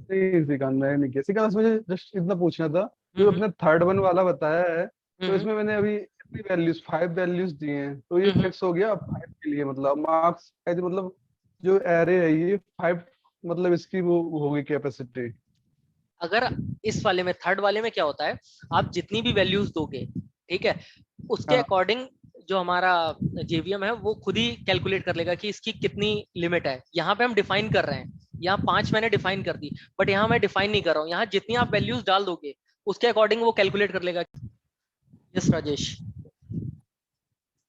नहीं श्रीकांत, मैंने नहीं किया. श्रीकांत मुझे जस्ट इतना पूछना था, जो अपने थर्ड वन वाला बताया है, तो इसमें मैंने अभी इतनी वैल्यूज 5 वैल्यूज दी हैं, तो ये फिक्स हो गया 5 के लिए, मतलब मार्क्स मतलब जो एरे है ये 5, मतलब इसकी वो होगी कैपेसिटी. अगर इस वाले में, थर्ड वाले में क्या होता है, आप जितनी भी वैल्यूज दोगे, ठीक है, उसके अकॉर्डिंग जो हमारा जेवीएम है वो खुद ही कैलकुलेट कर लेगा कि इसकी कितनी लिमिट है. यहाँ पे हम डिफाइन कर रहे हैं, यहाँ 5 मैंने डिफाइन कर दी, बट यहाँ मैं डिफाइन नहीं कर रहा हूँ, यहाँ जितनी आप वैल्यूज डाल दोगे उसके अकॉर्डिंग वो कैलकुलेट कर लेगा. यस राजेश.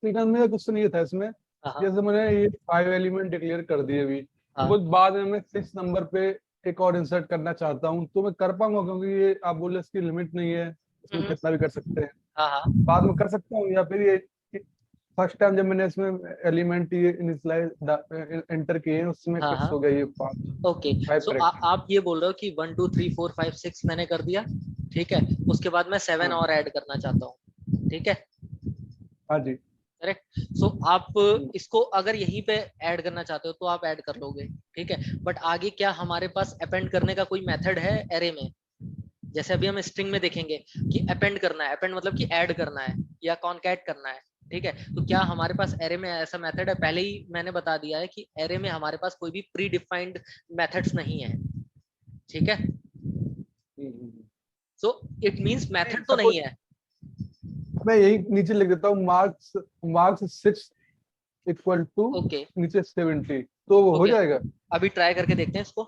मेरा क्वेश्चन ये था इसमें, जैसे मैंने ये 5 एलिमेंट डिक्लेयर कर दिए अभी, तो बाद में मैं 6 नंबर पे एक और इंसर्ट करना चाहता हूँ, तो मैं कर पाऊंगा? क्योंकि ये आप बोले इसकी लिमिट नहीं है, इसमें कितना भी कर सकते हैं. बाद में कर सकता हूँ, या फिर ये फर्स्ट टाइम जब मैंने इसमें एलिमेंट ये इनिशियलाइज एंटर किए हैं उसमें फिक्स हो गया ये 5. ओके, सो आप ये बोल रहे हो कि 1 2 3 4 5 6 मैंने कर दिया, ठीक है, उसके बाद मैं 7 और ऐड करना चाहता हूँ, ठीक है? हाँ जी, करेक्ट. सो आप इसको अगर यहीं पे ऐड करना चाहते हो तो आप ऐड कर लोगे, ठीक है, बट आगे क्या हमारे पास अपेंड करने का कोई मेथड है एरे में? जैसे अभी हम स्ट्रिंग में देखेंगे कि अपेंड करना है, अपेंड मतलब कि ऐड करना है या कॉन्कैट करना है, ठीक है, तो क्या हमारे पास एरे में ऐसा मेथड है? पहले ही मैंने बता दिया है कि एरे में हमारे पास कोई भी प्री डिफाइंड मेथड्स नहीं है, ठीक है, सो इट मींस मेथड तो नहीं है. मैं यही नीचे लिख देता हूँ, मार्क्स 6 इक्वल टू नीचे 70, तो वो हो जाएगा. अभी ट्राई करके देखते हैं इसको,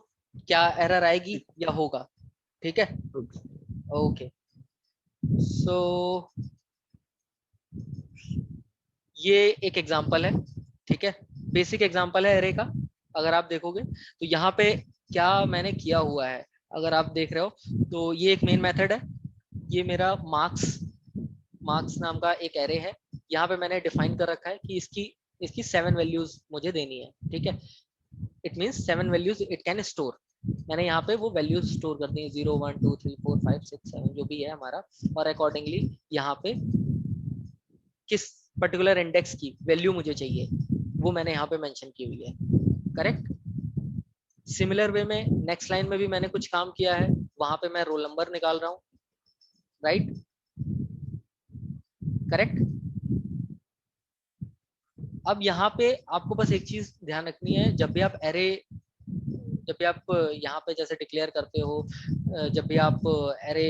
क्या एरर आएगी या होगा, ठीक है? ओके, सो ये एक एग्जांपल है, ठीक है, बेसिक एग्जांपल है एरे का. अगर आप देखोगे तो यहाँ पे क्या मैंने किया हुआ है, अगर आप देख रहे हो तो ये एक मेन मेथड है, ये मेरा मार्क्स नाम का एक एरे है, यहाँ पे मैंने डिफाइन कर रखा है कि इसकी 7 वैल्यूज मुझे देनी है, ठीक है, it means 7 values it can store. मैंने यहाँ पे वो वैल्यूज स्टोर कर दी है, 0 1 2 3 4 5 6 7 जो भी है हमारा, और अकॉर्डिंगली यहाँ पे किस पर्टिकुलर इंडेक्स की वैल्यू मुझे चाहिए वो मैंने यहाँ पे मेंशन की हुई है, करेक्ट. सिमिलर वे में नेक्स्ट लाइन में भी मैंने कुछ काम किया है, वहां पे मैं रोल नंबर निकाल रहा हूँ, राइट, करेक्ट. अब यहाँ पे आपको बस एक चीज ध्यान रखनी है, जब भी आप यहाँ पे जैसे डिक्लेयर करते हो, जब भी आप एरे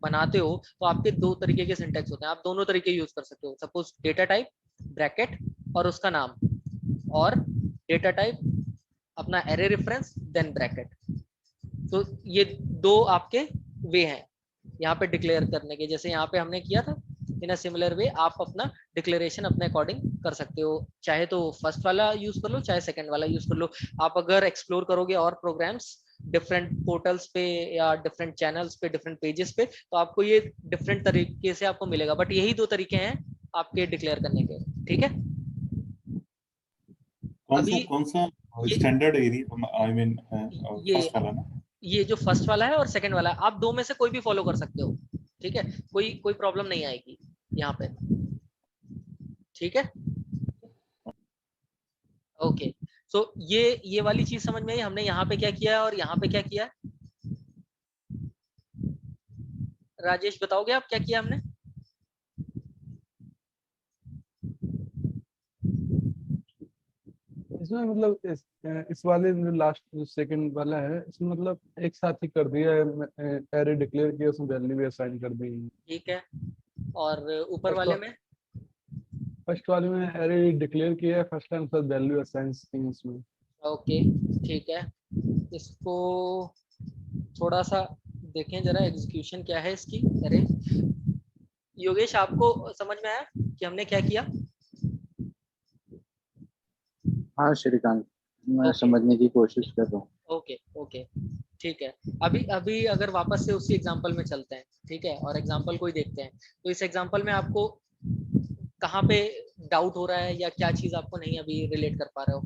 बनाते हो, तो आपके 2 तरीके के सिंटैक्स होते हैं, आप दोनों तरीके यूज कर सकते हो. सपोज डेटा टाइप ब्रैकेट और उसका नाम, और डेटा टाइप अपना एरे रेफरेंस देन ब्रैकेट. तो ये 2 आपके वे हैं, यहाँ पे डिक्लेयर करने के, जैसे यहाँ पे हमने किया था। इन अ सिमिलर वे आप अपना डिक्लेरेशन अपने अकॉर्डिंग कर सकते हो, चाहे तो फर्स्ट वाला यूज कर लो चाहे सेकंड वाला यूज कर लो। आप अगर एक्सप्लोर करोगे और प्रोग्राम्स डिफरेंट पोर्टल्स पे या डिफरेंट चैनल्स पे, डिफरेंट पेजेस पे, तो आपको ये डिफरेंट तरीके से आपको मिलेगा, बट यही दो तरीके हैं आपके डिक्लेयर करने के। ठीक है, अभी कौन सा ये स्टैंडर्ड एरिया, आई मीन ये फर्स्ट वाला ना? ये जो फर्स्ट वाला है और सेकंड वाला है, आप दो में से कोई भी फॉलो कर सकते हो। ठीक है, कोई कोई प्रॉब्लम नहीं आएगी यहाँ पे। ठीक है, ओके। सो ये वाली चीज समझ में आई, हमने यहाँ पे क्या किया है और यहाँ पे क्या किया है। राजेश बताओगे आप क्या किया हमने? इसमें मतलब इस वाले जो लास्ट जो सेकंड वाला है, इसमें मतलब एक साथ ही कर दिया है, एरे डिक्लेयर किया, उसमें वैल्यू भी असाइन कर दी है। ठीक है, और ऊपर फर्स्ट वाले में? फर्स्ट वाले में एरे डिक्लेयर किया है फर्स्ट टाइम, साथ वैल्यू असाइन की है इसमें। ओके, ठीक है। इसको थोड़ा सा देखें जरा, एग्जीक्यूशन क्या है इसकी। अरे योगेश, आपको समझ में आया कि हमने क्या किया? हाँ श्रीकांत, मैं ओके समझने की कोशिश कर रहा हूँ। ओके ओके, ठीक है। अभी अभी अगर वापस से उसी एग्जांपल में चलते हैं, ठीक है, और एग्जांपल को ही देखते हैं। तो इस एग्जांपल में आपको कहाँ पे डाउट हो रहा है या क्या चीज आपको नहीं अभी रिलेट कर पा रहे हो?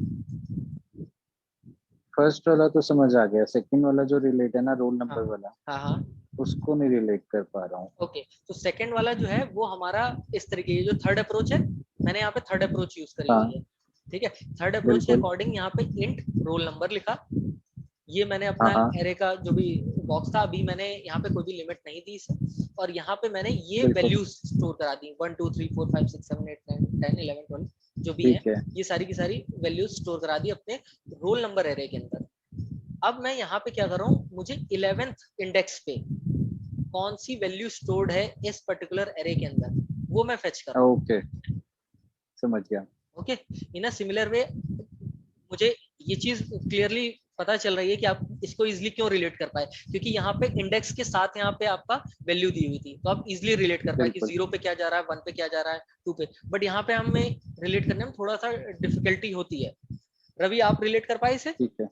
फर्स्ट वाला तो समझ आ गया, सेकंड वाला जो रिलेट है ना रोल हाँ नंबर वाला, हाँ हाँ, उसको नहीं रिलेट कर पा रहा हूँ। ओके। तो सेकंड वाला जो है वो हमारा इस तरीके, ये जो थर्ड अप्रोच है, मैंने यहाँ पे थर्ड अप्रोच यूज करी हुई हाँ है। ठीक है, थर्ड अप्रोच के बिल्कुल। अकॉर्डिंग यहाँ पे इंट रोल नंबर लिखा। ये मैंने हाँ अपना हाँ एरे का जो भी बॉक्स था, अभी मैंने यहाँ पे कोई भी लिमिट नहीं दी इसे, और यहाँ पे मैंने ये बिल्कुल। वैल्यूज स्टोर करा दी, 1 2 3 4 5 6 7 8 9 10 11 12 जो भी है, ठीक है। ये सारी की सारी वैल्यूज स्टोर करा दी अपने रोल नंबर एरे के अंदर। अब मैं यहाँ पे क्या कर रहा हूँ, मुझे 11th इंडेक्स पे कौन सी वैल्यू स्टोर्ड है इस पर्टिकुलर एरे के अंदर, वो मैं फेच कर रहा हूँ। ओके, समझ गया। ओके, इन अ सिमिलर वे मुझे ये चीज क्लियरली पता चल रही है कि आप इसको इजिली क्यों रिलेट कर पाए, क्योंकि यहाँ पे इंडेक्स के साथ यहाँ पे आपका वैल्यू दी हुई थी, तो आप इजिली रिलेट कर पाए कि बिल्कुल। 0 पे क्या जा रहा है, 1 पे क्या जा रहा है, 2 पे। बट यहाँ पे हमें रिलेट करने में थोड़ा सा डिफिकल्टी होती है। रवि, आप रिलेट कर पाए इसे? ठीक है।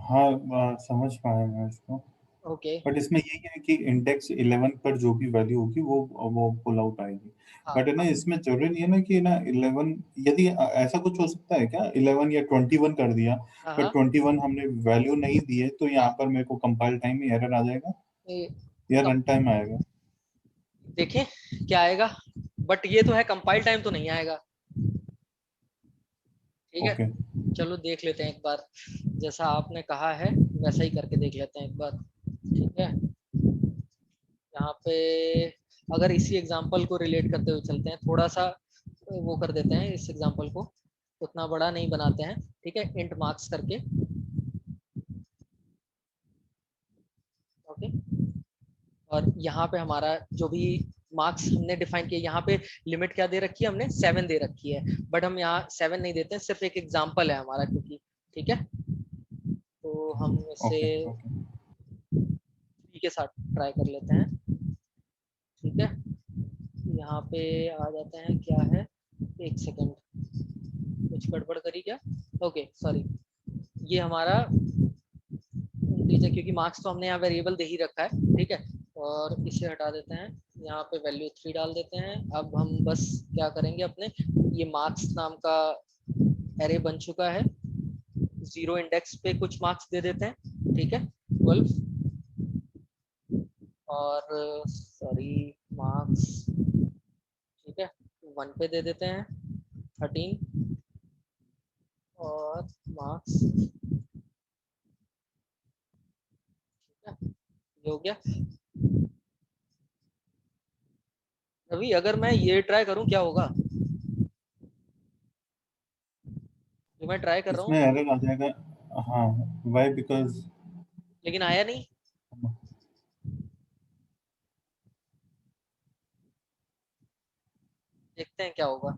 हाँ, समझ पाया मैं इसको। ओके, बट इसमें यही है कि इंडेक्स 11 पर जो भी वैल्यू होगी वो पुल आउट आएगी। हाँ बट है ना, हाँ इसमें जरूरी नहीं है ना कि ना 11, यदि ऐसा कुछ हो सकता है क्या 11 या 21 कर दिया, हाँ पर हाँ, 21 हमने वैल्यू नहीं दी है, तो यहाँ हाँ। पर मेरे को कंपाइल टाइम में एरर आ जाएगा ये या कम, रन टाइम आएगा? देखें क्या आएगा, बट ये तो है, कंपाइल टाइम तो नहीं आएगा। ठीक ओके। है, चलो देख लेते हैं एक बार, जैसा आपने कहा है वैसा ही करके देख लेते हैं एक बार। ठीक है, यहाँ पे अगर इसी एग्जांपल को रिलेट करते हुए चलते हैं, थोड़ा सा वो कर देते हैं इस एग्जांपल को, उतना बड़ा नहीं बनाते हैं। ठीक है, इंट मार्क्स करके। ओके, और यहाँ पे हमारा जो भी मार्क्स हमने डिफाइन किया, यहाँ पे लिमिट क्या दे रखी है हमने, 7 दे रखी है, बट हम यहाँ 7 नहीं देते हैं, सिर्फ एक एग्जांपल है हमारा क्योंकि। ठीक है, तो हम इसे ओके। ओके। 3 के साथ ट्राई कर लेते हैं। ठीक है, यहाँ पे आ जाते हैं, क्या है, एक सेकेंड, कुछ गड़बड़ करी क्या? ओके सॉरी, ये हमारा इंटीजर, क्योंकि मार्क्स तो हमने यहाँ वेरिएबल दे ही रखा है। ठीक है, और इसे हटा देते हैं, यहाँ पे वैल्यू 3 डाल देते हैं। अब हम बस क्या करेंगे, अपने ये मार्क्स नाम का एरे बन चुका है, 0 इंडेक्स पे कुछ मार्क्स दे देते हैं। ठीक है, 12, और सॉरी मार्क्स, ठीक है, 1 पे दे देते हैं 13, और मार्क्स, ठीक है, ये हो गया। रवि, अगर मैं ये ट्राई करूं क्या होगा, जो मैं ट्राई कर रहा इसमें हूँ, एरर आ जाएगा। हाँ, वाई? बिकॉज लेकिन आया नहीं। देखते हैं क्या होगा।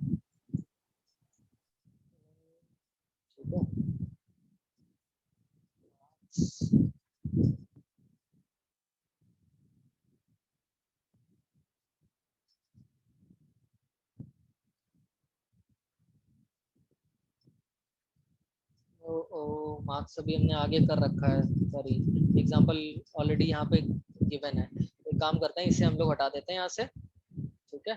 ठीक है, मार्क्स अभी हमने आगे कर रखा है, सॉरी एग्जांपल ऑलरेडी यहाँ पे गिवन है। एक काम करते हैं, इसे हम लोग हटा देते हैं यहाँ से, ठीक है।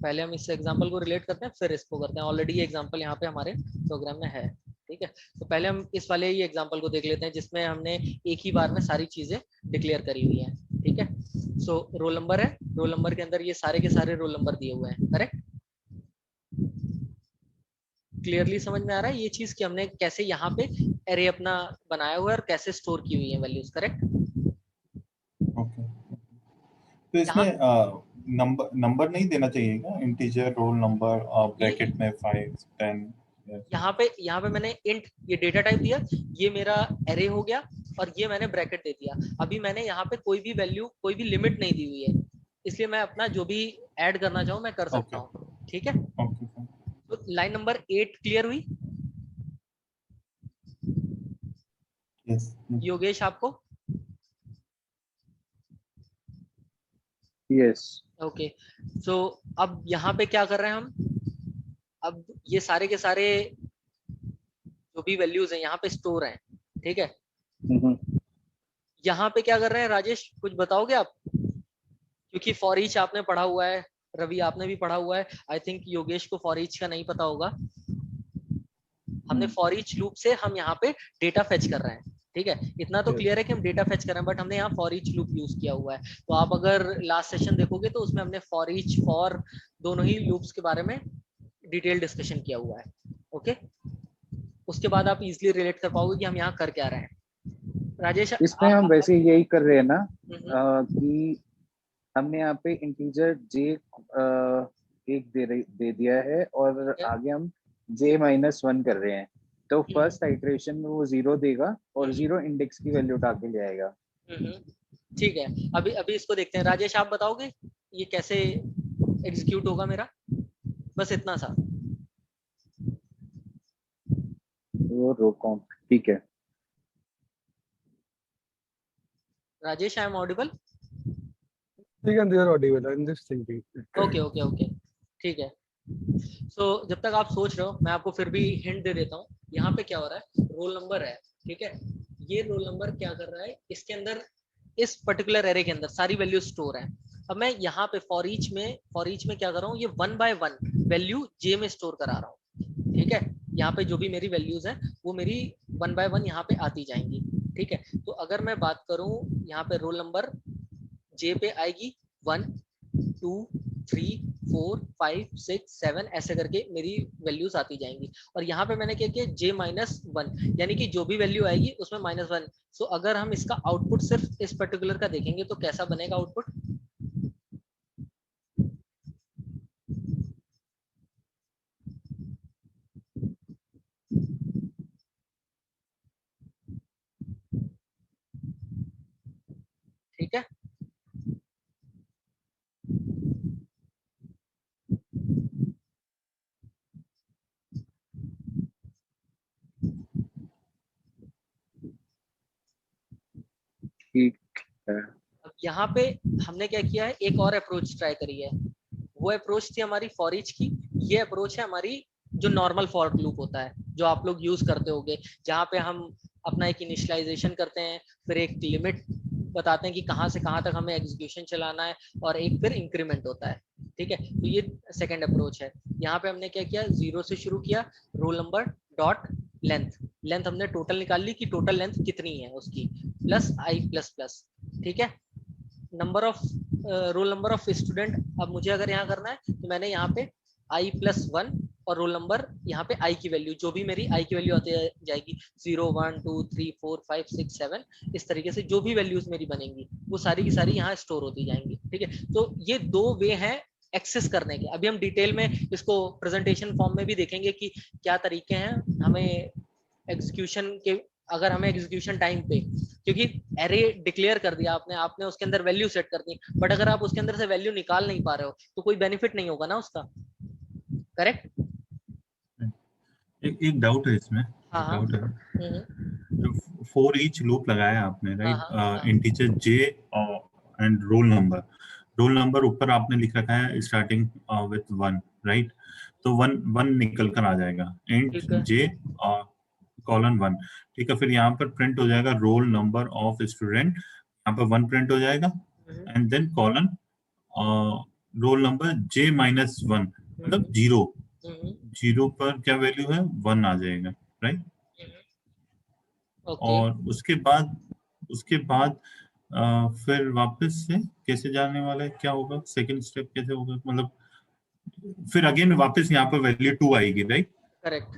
पहले हम इस एग्जांपल को रिलेट करते हैं, फिर इसको करते हैं। ऑलरेडी ये एग्जांपल यहाँ पे हमारे प्रोग्राम में है, ठीक है। तो पहले हम इस वाले ही एग्जांपल को देख लेते हैं जिसमें हमने एक ही बार में सारी चीजें डिक्लेयर करी हुई हैं, ठीक है। सो रोल नंबर है, रोल नंबर के अंदर ये सारे के सारे रोल नंबर दिए हुए हैं, करेक्ट। क्लियरली समझ में आ रहा है ये चीज कि हमने कैसे यहाँ पे एरे अपना बनाया हुआ है और कैसे स्टोर की हुई है वैल्यूज, करेक्ट। ओके, तो इसमें नंबर नहीं देना चाहिए क्या? इंटीजर, रोल नंबर और ब्रैकेट में 5 10। यहाँ पे मैंने इंट ये डेटा टाइप दिया, ये मेरा एरे हो गया, और ये मैंने ब्रैकेट दे दिया। अभी मैंने यहाँ पे कोई भी वैल्यू, कोई भी लिमिट नहीं दी हुई है, इसलिए मैं अपना जो भी ऐड करना चाहूँ मैं कर सकता हूँ, ठीक है। तो लाइन नंबर 8 क्लियर हुई? यस। योगेश आपको? यस। ओके, सो अब यहाँ पे क्या कर रहे हैं हम? अब ये सारे के सारे जो भी वैल्यूज हैं यहाँ पे स्टोर हैं, ठीक है। यहाँ पे क्या कर रहे हैं राजेश, कुछ बताओगे आप? क्योंकि फॉर ईच आपने पढ़ा हुआ है, रवि आपने भी पढ़ा हुआ है, आई थिंक योगेश को फॉर ईच का नहीं पता होगा। हमने फॉर ईच लूप से हम यहाँ पे डेटा फेच कर रहे हैं, ठीक है। इतना तो क्लियर है कि हम डेटा फेच कर रहे हैं, बट हमने यहाँ फॉर ईच लूप यूज किया हुआ है। तो आप अगर लास्ट सेशन देखोगे तो उसमें हमने फॉर ईच, फॉर दोनों ही लूप्स के बारे में डिटेल डिस्कशन किया हुआ है, ओके। उसके बाद आप इजिली रिलेट कर पाओगे कि हम यहाँ कर क्या रहे हैं। राजेश, इसमें हम वैसे यही कर रहे हैं ना, कि हमने यहाँ पे इंटीजर j एक दे दिया है, और आगे हम j-1 कर रहे हैं। तो फर्स्ट आइटरेशन में वो 0 देगा और 0 इंडेक्स की वैल्यू उठा के ले आएगा। ठीक है, अभी इसको देखते हैं। राजेश आप बताओगे ये कैसे एग्जीक्यूट होगा मेरा? बस इतना सा। वो रो काउंट, ठीक है। Rajesh, I am audible? ठीक है, there audible in this thinking. Okay, ठीक है। सो जब तक आप सोच रहे हो, मैं आपको फिर भी हिंट दे देता हूँ। यहाँ पे क्या हो रहा है, रोल नंबर है, ठीक है। ये रोल नंबर क्या कर रहा है, इसके अंदर, इस पर्टिकुलर एरे के अंदर सारी वैल्यू स्टोर है। अब मैं यहाँ पे फॉर ईच में क्या कर रहा हूँ, ये 1 by 1 वैल्यू जे में स्टोर करा रहा हूँ, ठीक है। यहाँ पे जो भी मेरी वैल्यूज हैं वो मेरी 1 by 1 यहाँ पे आती जाएंगी, ठीक है। तो अगर मैं बात करूँ यहाँ पे रोल नंबर जे पे आएगी 1 2 3 4 5 6 7 ऐसे करके मेरी वैल्यूज आती जाएंगी। और यहाँ पे मैंने क्या किया, j-1, यानी कि जो भी वैल्यू आएगी उसमें -1। सो अगर हम इसका आउटपुट सिर्फ इस पर्टिकुलर का देखेंगे तो कैसा बनेगा आउटपुट? ठीक है, ठीक है। अब यहाँ पे हमने क्या किया है, एक और अप्रोच ट्राई करी है। वो अप्रोच थी हमारी फॉर ईच की। ये अप्रोच है हमारी जो नॉर्मल फॉर लूप होता है, जो आप लोग यूज करते होंगे, जहाँ पे हम अपना एक इनिशियलाइजेशन करते हैं, फिर एक लिमिट बताते हैं कि कहाँ से कहाँ तक हमें एग्जीक्यूशन चलाना है, और एक फिर इंक्रीमेंट होता है, ठीक है। तो ये सेकंड अप्रोच है। यहाँ पे हमने क्या किया, 0 से शुरू किया, रोल नंबर डॉट लेंथ हमने टोटल निकाल ली कि टोटल लेंथ कितनी है उसकी, प्लस i++, ठीक है। Number of roll number of student, अब मुझे अगर यहाँ करना है तो मैंने यहाँ पे i+1 और रोल नंबर यहाँ पे i की वैल्यू, जो भी मेरी i की वैल्यू आती जाएगी 0 1 2 3 4 5 6 7, इस तरीके से जो भी वैल्यूज मेरी बनेंगी वो सारी की सारी यहाँ स्टोर होती जाएंगी, ठीक है। तो ये 2 वे हैं एक्सेस करने के। अभी हम डिटेल में इसको प्रेजेंटेशन फॉर्म में भी देखेंगे कि क्या तरीके हैं हमें एग्जीक्यूशन के, अगर हमें एग्जीक्यूशन टाइम पे, क्योंकि एरे डिक्लेयर कर दिया आपने उसके अंदर वैल्यू सेट कर दी, बट अगर आप उसके अंदर से वैल्यू निकाल नहीं पा रहे हो तो कोई बेनिफिट नहीं होगा ना उसका, करेक्ट। एक डाउट है इसमें। डाउट है, फॉर ईच लूप लगाया आपने, right? Integer j and roll number ऊपर आपने लिख रखा है स्टार्टिंग विथ 1, राइट? तो 1 निकल कर आ जाएगा, इंट j कॉलन 1, ठीक है। फिर यहाँ पर प्रिंट हो जाएगा रोल नंबर ऑफ स्टूडेंट, यहाँ पर 1 प्रिंट हो जाएगा, and then colon roll number J-1, मतलब 0 पर क्या वैल्यू है, 1 आ जाएगा, राइट। ओके और उसके बाद फिर वापस से कैसे जाने वाला है, क्या होगा, सेकंड स्टेप कैसे होगा, मतलब फिर अगेन वापस यहाँ पर वैल्यू 2 आएगी, राइट। करेक्ट।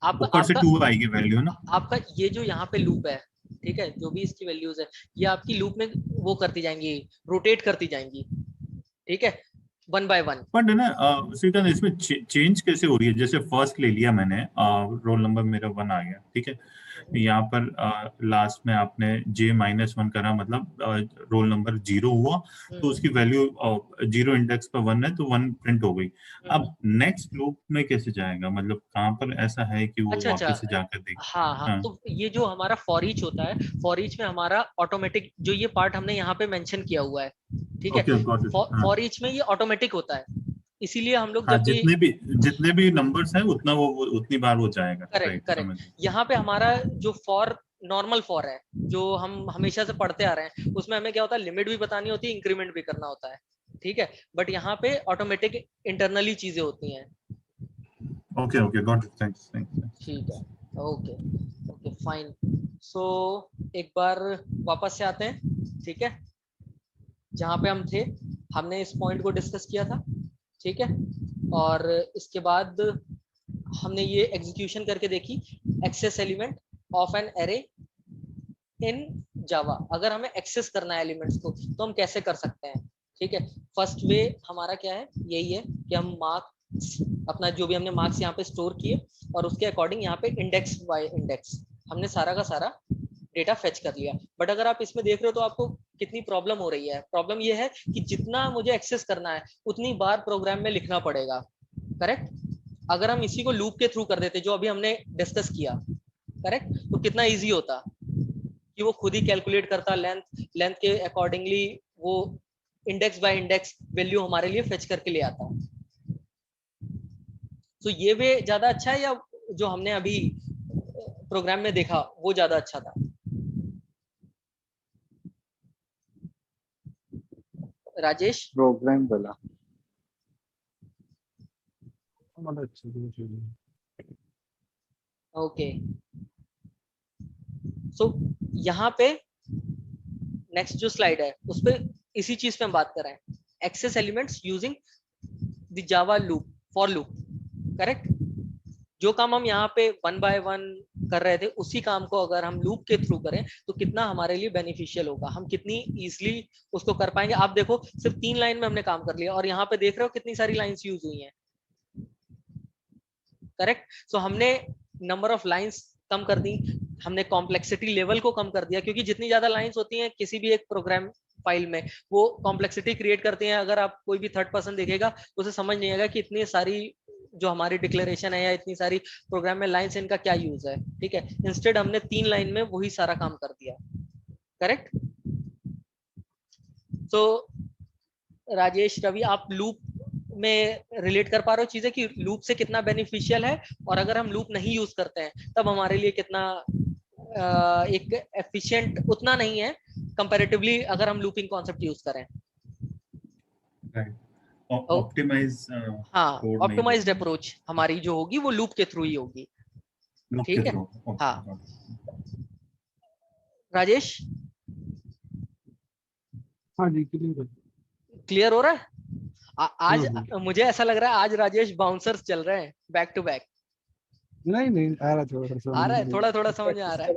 ऊपर से आपका 2 आएगी वैल्यू ना। आपका ये जो यहाँ पे लूप है, ठीक है, जो भी इसकी वैल्यूज है ये आपकी लूप में वो करती जाएंगी, रोटेट करती जाएंगी, ठीक है, 1 by 1। बट है ना श्रीकांत, इसमें चेंज कैसे हो रही है, जैसे फर्स्ट ले लिया मैंने, रोल नंबर मेरा 1 आ गया, ठीक है। यहाँ पर लास्ट में आपने J-1 करा, मतलब रोल नंबर 0 हुआ, तो उसकी वैल्यू 0 इंडेक्स पर 1 है, तो 1 प्रिंट हो गई। अब नेक्स्ट लूप में कैसे जाएगा, मतलब कहाँ पर ऐसा है कि वो अच्छा वापस से जाकर देख। हाँ, तो ये जो हमारा फॉर ईच होता है, फॉर ईच में हमारा ऑटोमेटिक जो ये पार्ट हमने यहाँ पे मेंशन किया हुआ है, ठीक है, फॉर ईच में ये ऑटोमेटिक होता है, इसीलिए हम लोग हाँ, जब जितने भी नंबर्स हैं उतना वो उतनी बार वो जाएगा। Correct correct. यहाँ पे हमारा जो फॉर नॉर्मल फॉर है जो हम हमेशा से पढ़ते आ रहे हैं, उसमें हमें क्या होता है, लिमिट भी बतानी होती है, इंक्रीमेंट भी करना होता है, ठीक है, बट यहाँ पे ऑटोमेटिक इंटरनली चीजें होती हैं। Okay okay, got it, thanks. ठीक है, ओके ओके फाइन। सो एक बार वापस से आते हैं, ठीक है, जहाँ पे हम थे, हमने इस पॉइंट को डिस्कस किया था, ठीक है, और इसके बाद हमने ये एग्जीक्यूशन करके देखी, access element of an array in Java. अगर हमें एक्सेस करना है एलिमेंट्स को तो हम कैसे कर सकते हैं, ठीक है। फर्स्ट वे हमारा क्या है, यही है कि हम मार्क्स, अपना जो भी हमने मार्क्स यहाँ पे स्टोर किए और उसके अकॉर्डिंग यहाँ पे इंडेक्स बाय इंडेक्स हमने सारा का सारा डेटा फेच कर लिया। बट अगर आप इसमें देख रहे हो तो आपको कितनी प्रॉब्लम हो रही है, प्रॉब्लम ये है कि जितना मुझे एक्सेस करना है उतनी बार प्रोग्राम में लिखना पड़ेगा, करेक्ट। अगर हम इसी को लूप के थ्रू कर देते जो अभी हमने डिस्कस किया, करेक्ट, तो कितना इजी होता कि वो खुद ही कैलकुलेट करता, लेंथ के अकॉर्डिंगली वो इंडेक्स बाय इंडेक्स वैल्यू हमारे लिए फेच करके ले आता। तो ये वे ज्यादा अच्छा है या जो हमने अभी प्रोग्राम में देखा वो ज्यादा अच्छा था? राजेश, प्रोग्राम वाला ओके। सो यहाँ पे नेक्स्ट जो स्लाइड है उस पे इसी चीज पे हम बात कर रहे हैं, access elements using the Java loop, for loop, correct. जो काम हम यहाँ पे 1 by 1 कर रहे थे उसी काम को अगर हम लूप के थ्रू करें तो कितना हमारे लिए बेनिफिशियल होगा, हम कितनी इजीली उसको कर पाएंगे। आप देखो सिर्फ 3 लाइन में हमने काम कर लिया और यहाँ पे देख रहे हो कितनी सारी लाइंस यूज हुई हैं, करेक्ट। सो हमने नंबर ऑफ लाइंस कम कर दी, हमने कॉम्प्लेक्सिटी लेवल को कम कर दिया, क्योंकि जितनी ज्यादा लाइंस होती हैं किसी भी एक प्रोग्राम फाइल में वो कॉम्प्लेक्सिटी क्रिएट करती हैं। अगर आप कोई भी थर्ड पर्सन देखेगा तो उसे समझ नहीं आएगा कि इतनी सारी जो हमारी डिक्लेरेशन है या इतनी सारी प्रोग्राम में लाइंस, इनका क्या यूज है, ठीक है। इंस्टेड हमने 3 लाइन में वही सारा काम कर दिया, करेक्ट। तो राजेश, रवि, आप लूप में रिलेट कर पा रहे हो चीजें कि लूप से कितना बेनिफिशियल है, और अगर हम लूप नहीं यूज करते हैं तब हमारे लिए कितना एक एफिशिएंट उतना नहीं है कंपैरेटिवली अगर हम लूपिंग कॉन्सेप्ट यूज करें। ऑप्टिमाइज, हाँ, ऑप्टिमाइज्ड अप्रोच हमारी जो होगी वो लूप के थ्रू ही होगी, ठीक है। हाँ राजेश, हाँ जी, क्लियर हो रहा है? आज मुझे ऐसा लग रहा है आज राजेश बाउंसर्स चल रहे हैं बैक टू बैक। नहीं आ रहा थोड़ा समझ आ रहा है।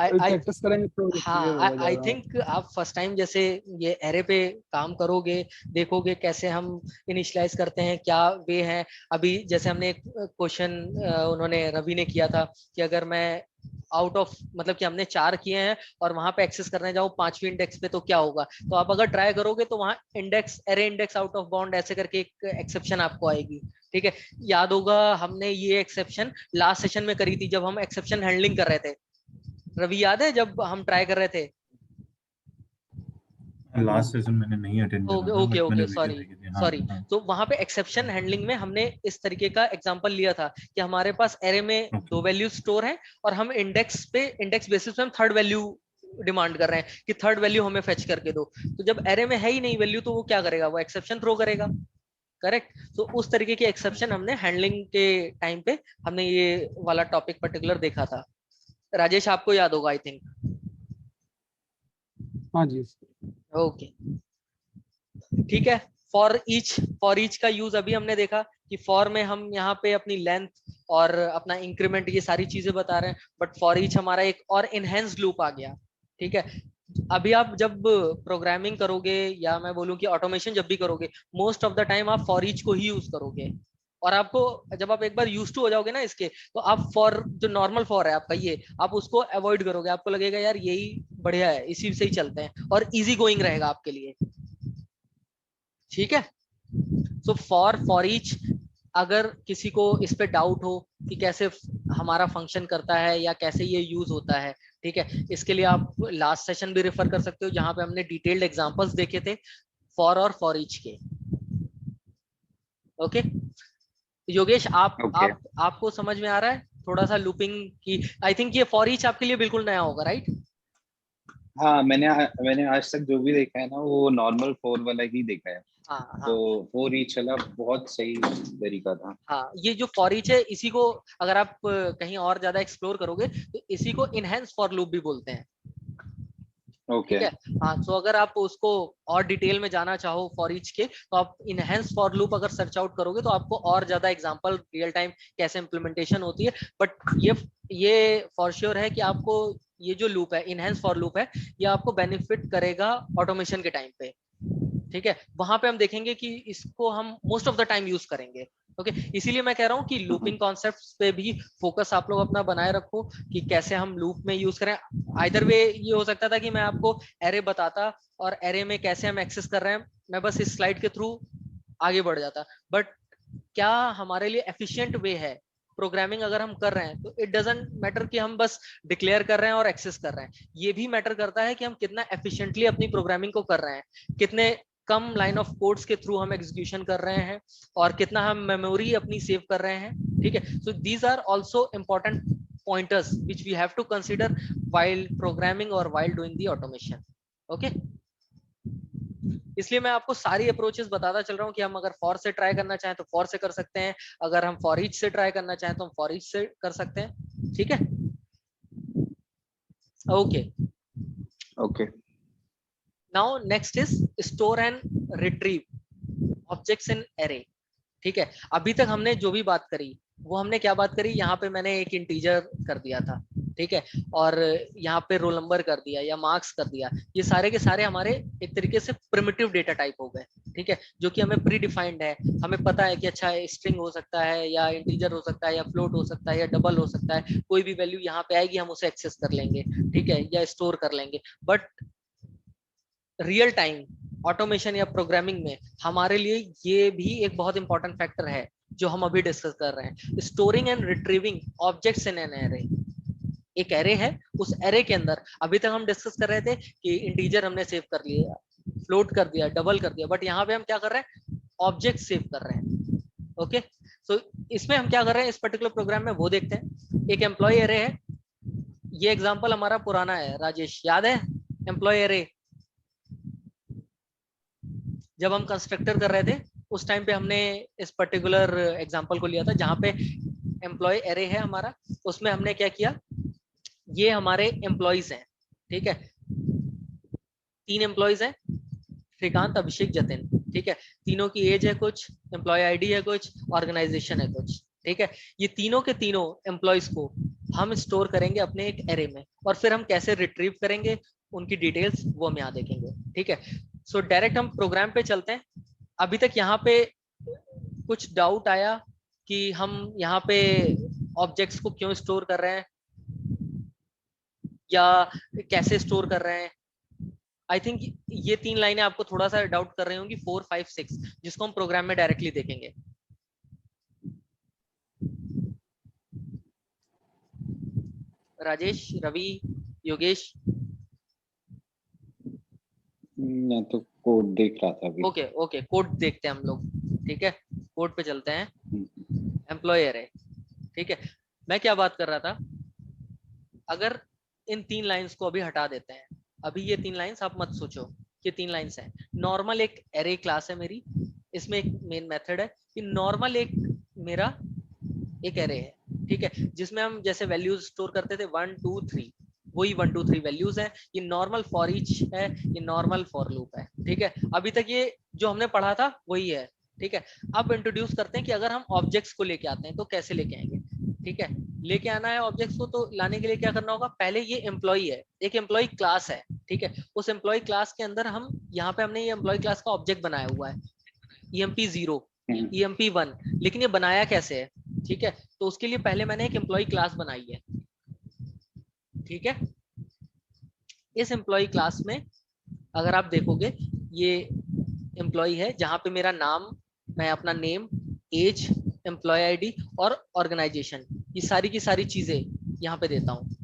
प्रैक्टिस करेंगे तो हाँ, आई थिंक आप फर्स्ट टाइम जैसे ये एरे पे काम करोगे, देखोगे कैसे हम इनिशियलाइज करते हैं, क्या वे है। अभी जैसे हमने एक क्वेश्चन उन्होंने रवि ने किया था कि अगर मैं आउट ऑफ, मतलब कि हमने 4 किए हैं और वहां पे एक्सेस करने जाऊं 5वीं इंडेक्स पे तो क्या होगा। तो आप अगर ट्राई करोगे तो वहां index, array index out of bound ऐसे करके एक एक्सेप्शन आपको आएगी, ठीक है। याद होगा हमने ये एक्सेप्शन लास्ट सेशन में करी थी जब हम एक्सेप्शन हैंडलिंग कर रहे थे। रवि, याद है जब हम ट्राई कर रहे थे? लास्ट सेशन मैंने नहीं अटेंड करा ओके था, ओके बट मैंने ओके, वीडियो सॉरी देखी थी। हाँ सॉरी। हाँ। तो वहां पे एक्सेप्शन हैंडलिंग में हमने इस तरीके का एग्जांपल लिया था कि हमारे पास एरे में ओके 2 वैल्यू स्टोर है और हम इंडेक्स बेसिस पे हम थर्ड वैल्यू डिमांड कर रहे हैं कि थर्ड वैल्यू हमें फेच करके दो। तो जब एरे में है ही नहीं वैल्यू तो वो क्या करेगा, वो एक्सेप्शन थ्रो करेगा। करेक्ट। तो उस तरीके की एक्सेप्शन हमने हैंडलिंग के टाइम पे हमने ये वाला टॉपिक पर्टिकुलर देखा था। राजेश आपको याद होगा आई थिंक। हाँ जी। ओके ठीक है। फॉर ईच का यूज अभी हमने देखा कि फॉर में हम यहाँ पे अपनी लेंथ और अपना इंक्रीमेंट ये सारी चीजें बता रहे हैं, बट फॉर ईच हमारा एक और इनहेंस्ड लूप आ गया। ठीक है। अभी आप जब प्रोग्रामिंग करोगे या मैं बोलूं कि ऑटोमेशन जब भी करोगे, मोस्ट ऑफ द टाइम आप फॉर ईच को ही यूज करोगे। और आपको जब आप एक बार यूज टू हो जाओगे ना इसके, तो आप फॉर जो नॉर्मल फॉर है आपका ये, आप उसको अवॉइड करोगे। आपको लगेगा यार यही बढ़िया है, इसी से ही चलते हैं और इजी गोइंग रहेगा आपके लिए। ठीक है। सो फॉर ईच, अगर किसी को इस पे डाउट हो कि कैसे हमारा फंक्शन करता है या कैसे ये यूज होता है, ठीक है, इसके लिए आप लास्ट सेशन भी रेफर कर सकते हो जहां पे हमने डिटेल्ड एग्जांपल्स देखे थे फॉर और फॉर ईच के। Okay Yogesh, okay. आपको समझ में आ रहा है थोड़ा सा लूपिंग की? आई थिंक ये फॉर ईच आपके लिए बिल्कुल नया होगा, राइट? हाँ, मैंने आज तक जो भी देखा है ना, वो नॉर्मल फोर वाला ही देखा है। हाँ तो हाँ फोर ईच वाला बहुत सही तरीका था। हाँ। ये जो फॉर ईच है इसी को अगर आप कहीं और ज्यादा एक्सप्लोर करोगे तो इसी को इनहेंस फॉर लूप भी बोलते हैं। ओके। ठीक है। हाँ, तो अगर आप उसको और डिटेल में जाना चाहो फॉर ईच के, तो आप इनहेंस फॉर लूप अगर सर्च आउट करोगे तो आपको और ज्यादा एग्जांपल रियल टाइम कैसे इंप्लीमेंटेशन होती है। बट ये फॉर श्योर है कि आपको ये जो लूप है, इनहेंस फॉर लूप है, ये आपको बेनिफिट करेगा ऑटोमेशन के टाइम पे। ठीक है। वहां पे हम देखेंगे कि इसको हम most of the time use करेंगे। ओके इसीलिए मैं कह रहा हूँ कि लूपिंग कॉन्सेप्ट्स पे भी फोकस आप लोग अपना बनाए रखो कि कैसे हम लूप में यूज करें। आइदर वे ये हो सकता था कि मैं आपको एरे बताता और एरे में कैसे हम एक्सेस कर रहे हैं, मैं बस इस स्लाइड के थ्रू आगे बढ़ जाता। बट क्या हमारे लिए एफिशिएंट वे है प्रोग्रामिंग अगर हम कर रहे हैं, तो इट डजंट मैटर कि हम बस डिक्लेयर कर रहे हैं और एक्सेस कर रहे हैं। ये भी मैटर करता है कि हम कितना एफिशिएंटली अपनी प्रोग्रामिंग को कर रहे हैं, कितने कम लाइन ऑफ कोड्स के थ्रू हम एग्जीक्यूशन कर रहे हैं और कितना हम मेमोरी अपनी सेव कर रहे हैं। ठीक है। So these are also important pointers which we have to consider while programming or while doing the automation. Okay, इसलिए मैं आपको सारी अप्रोचेस बताता चल रहा हूँ कि हम अगर फॉर से ट्राई करना चाहें तो फॉर से कर सकते हैं, अगर हम फॉर ईच से ट्राई करना चाहें तो हम फॉर ईच से कर सकते हैं। ठीक है। Okay okay. Now next is store and retrieve objects in array. ठीक है। अभी तक हमने जो भी बात करी वो हमने क्या बात करी, यहाँ पे मैंने एक इंटीजर कर दिया था। ठीक है। और यहाँ पे रोल नंबर कर दिया या मार्क्स कर दिया, ये सारे के सारे हमारे एक तरीके से प्रिमिटिव डेटा टाइप हो गए। ठीक है। जो कि हमें प्री डिफाइंड है, हमें पता है कि अच्छा स्ट्रिंग हो सकता है या इंटीजर हो सकता है या फ्लोट हो सकता है या डबल हो सकता है, कोई भी वैल्यू यहाँ पे आएगी हम उसे एक्सेस कर लेंगे। ठीक है, या स्टोर कर लेंगे। बट रियल टाइम ऑटोमेशन या प्रोग्रामिंग में हमारे लिए ये भी एक बहुत इंपॉर्टेंट फैक्टर है जो हम अभी डिस्कस कर रहे हैं, storing and retrieving objects in an array. एक एरे है, उस एरे के अंदर अभी तक हम डिस्कस कर रहे थे कि इंटीजर हमने सेव कर लिया, फ्लोट कर दिया, डबल कर दिया, बट यहाँ पे हम क्या कर रहे हैं, ऑब्जेक्ट सेव कर रहे हैं। ओके सो इसमें हम क्या कर रहे हैं इस पर्टिकुलर प्रोग्राम में वो देखते हैं। एक एम्प्लॉय एरे है, ये एग्जांपल हमारा पुराना है, राजेश याद है एम्प्लॉय एरे? जब हम कंस्ट्रक्टर कर रहे थे उस टाइम पे हमने इस पर्टिकुलर एग्जांपल को लिया था जहां पे एम्प्लॉय एरे है हमारा, उसमें हमने क्या किया, ये हमारे एम्प्लॉयज हैं। ठीक है, 3 एम्प्लॉयज हैं, श्रीकांत, अभिषेक, जतिन। ठीक है, तीनों की एज है कुछ, एम्प्लॉय आईडी है कुछ, ऑर्गेनाइजेशन है कुछ। ठीक है, ये तीनों के तीनों एम्प्लॉयज को हम स्टोर करेंगे अपने एक एरे में, और फिर हम कैसे रिट्रीव करेंगे उनकी डिटेल्स वो हम यहाँ देखेंगे। ठीक है, सो डायरेक्ट हम प्रोग्राम पे चलते हैं। अभी तक यहाँ पे कुछ डाउट आया कि हम यहाँ पे ऑब्जेक्ट्स को क्यों स्टोर कर रहे हैं या कैसे स्टोर कर रहे हैं? आई थिंक ये 3 लाइनें आपको थोड़ा सा डाउट कर रही होंगी, 4, 5, 6, जिसको हम प्रोग्राम में डायरेक्टली देखेंगे। राजेश, रवि, योगेश। मैं तो कोड देख रहा था अभी। ओके ओके, कोड देखते हैं हम लोग, ठीक है, कोड पे चलते हैं। एम्प्लॉयर है, ठीक है। मैं क्या बात कर रहा था, अगर इन 3 लाइंस को अभी हटा देते हैं, अभी ये 3 लाइंस आप मत सोचो, ये 3 लाइंस है। नॉर्मल एक एरे क्लास है मेरी, इसमें एक मेन मेथड है। ये नॉर्मल एक मेरा एक एरे है, ठीक है, जिसमें हम जैसे वैल्यूज स्टोर करते थे 1 2 3, वही 1 2 3 वैल्यूज है। ये नॉर्मल फॉर ईच है, ये नॉर्मल फॉर लूप है, ठीक है। अभी तक ये जो हमने पढ़ा था वही है, ठीक है। अब इंट्रोड्यूस करते हैं कि अगर हम ऑब्जेक्ट्स को लेके आते हैं तो कैसे लेके आएंगे, ठीक है। लेके आना है ऑब्जेक्ट्स को, तो लाने के लिए क्या करना होगा, पहले ये एम्प्लॉय है, एक एम्प्लॉय क्लास है, ठीक है। उस एम्प्लॉय क्लास के अंदर हम यहाँ पे हमने ये एम्प्लॉय क्लास का ऑब्जेक्ट बनाया हुआ है emp0 emp1, लेकिन ये बनाया कैसे है, ठीक है। तो उसके लिए पहले मैंने एक एम्प्लॉय क्लास बनाई है, ठीक है। इस एम्प्लॉय क्लास में अगर आप देखोगे, ये एम्प्लॉय है जहां पे मेरा नाम, मैं अपना नेम, एज, एम्प्लॉय आईडी और ऑर्गेनाइजेशन, ये सारी की सारी चीजें यहाँ पे देता हूँ,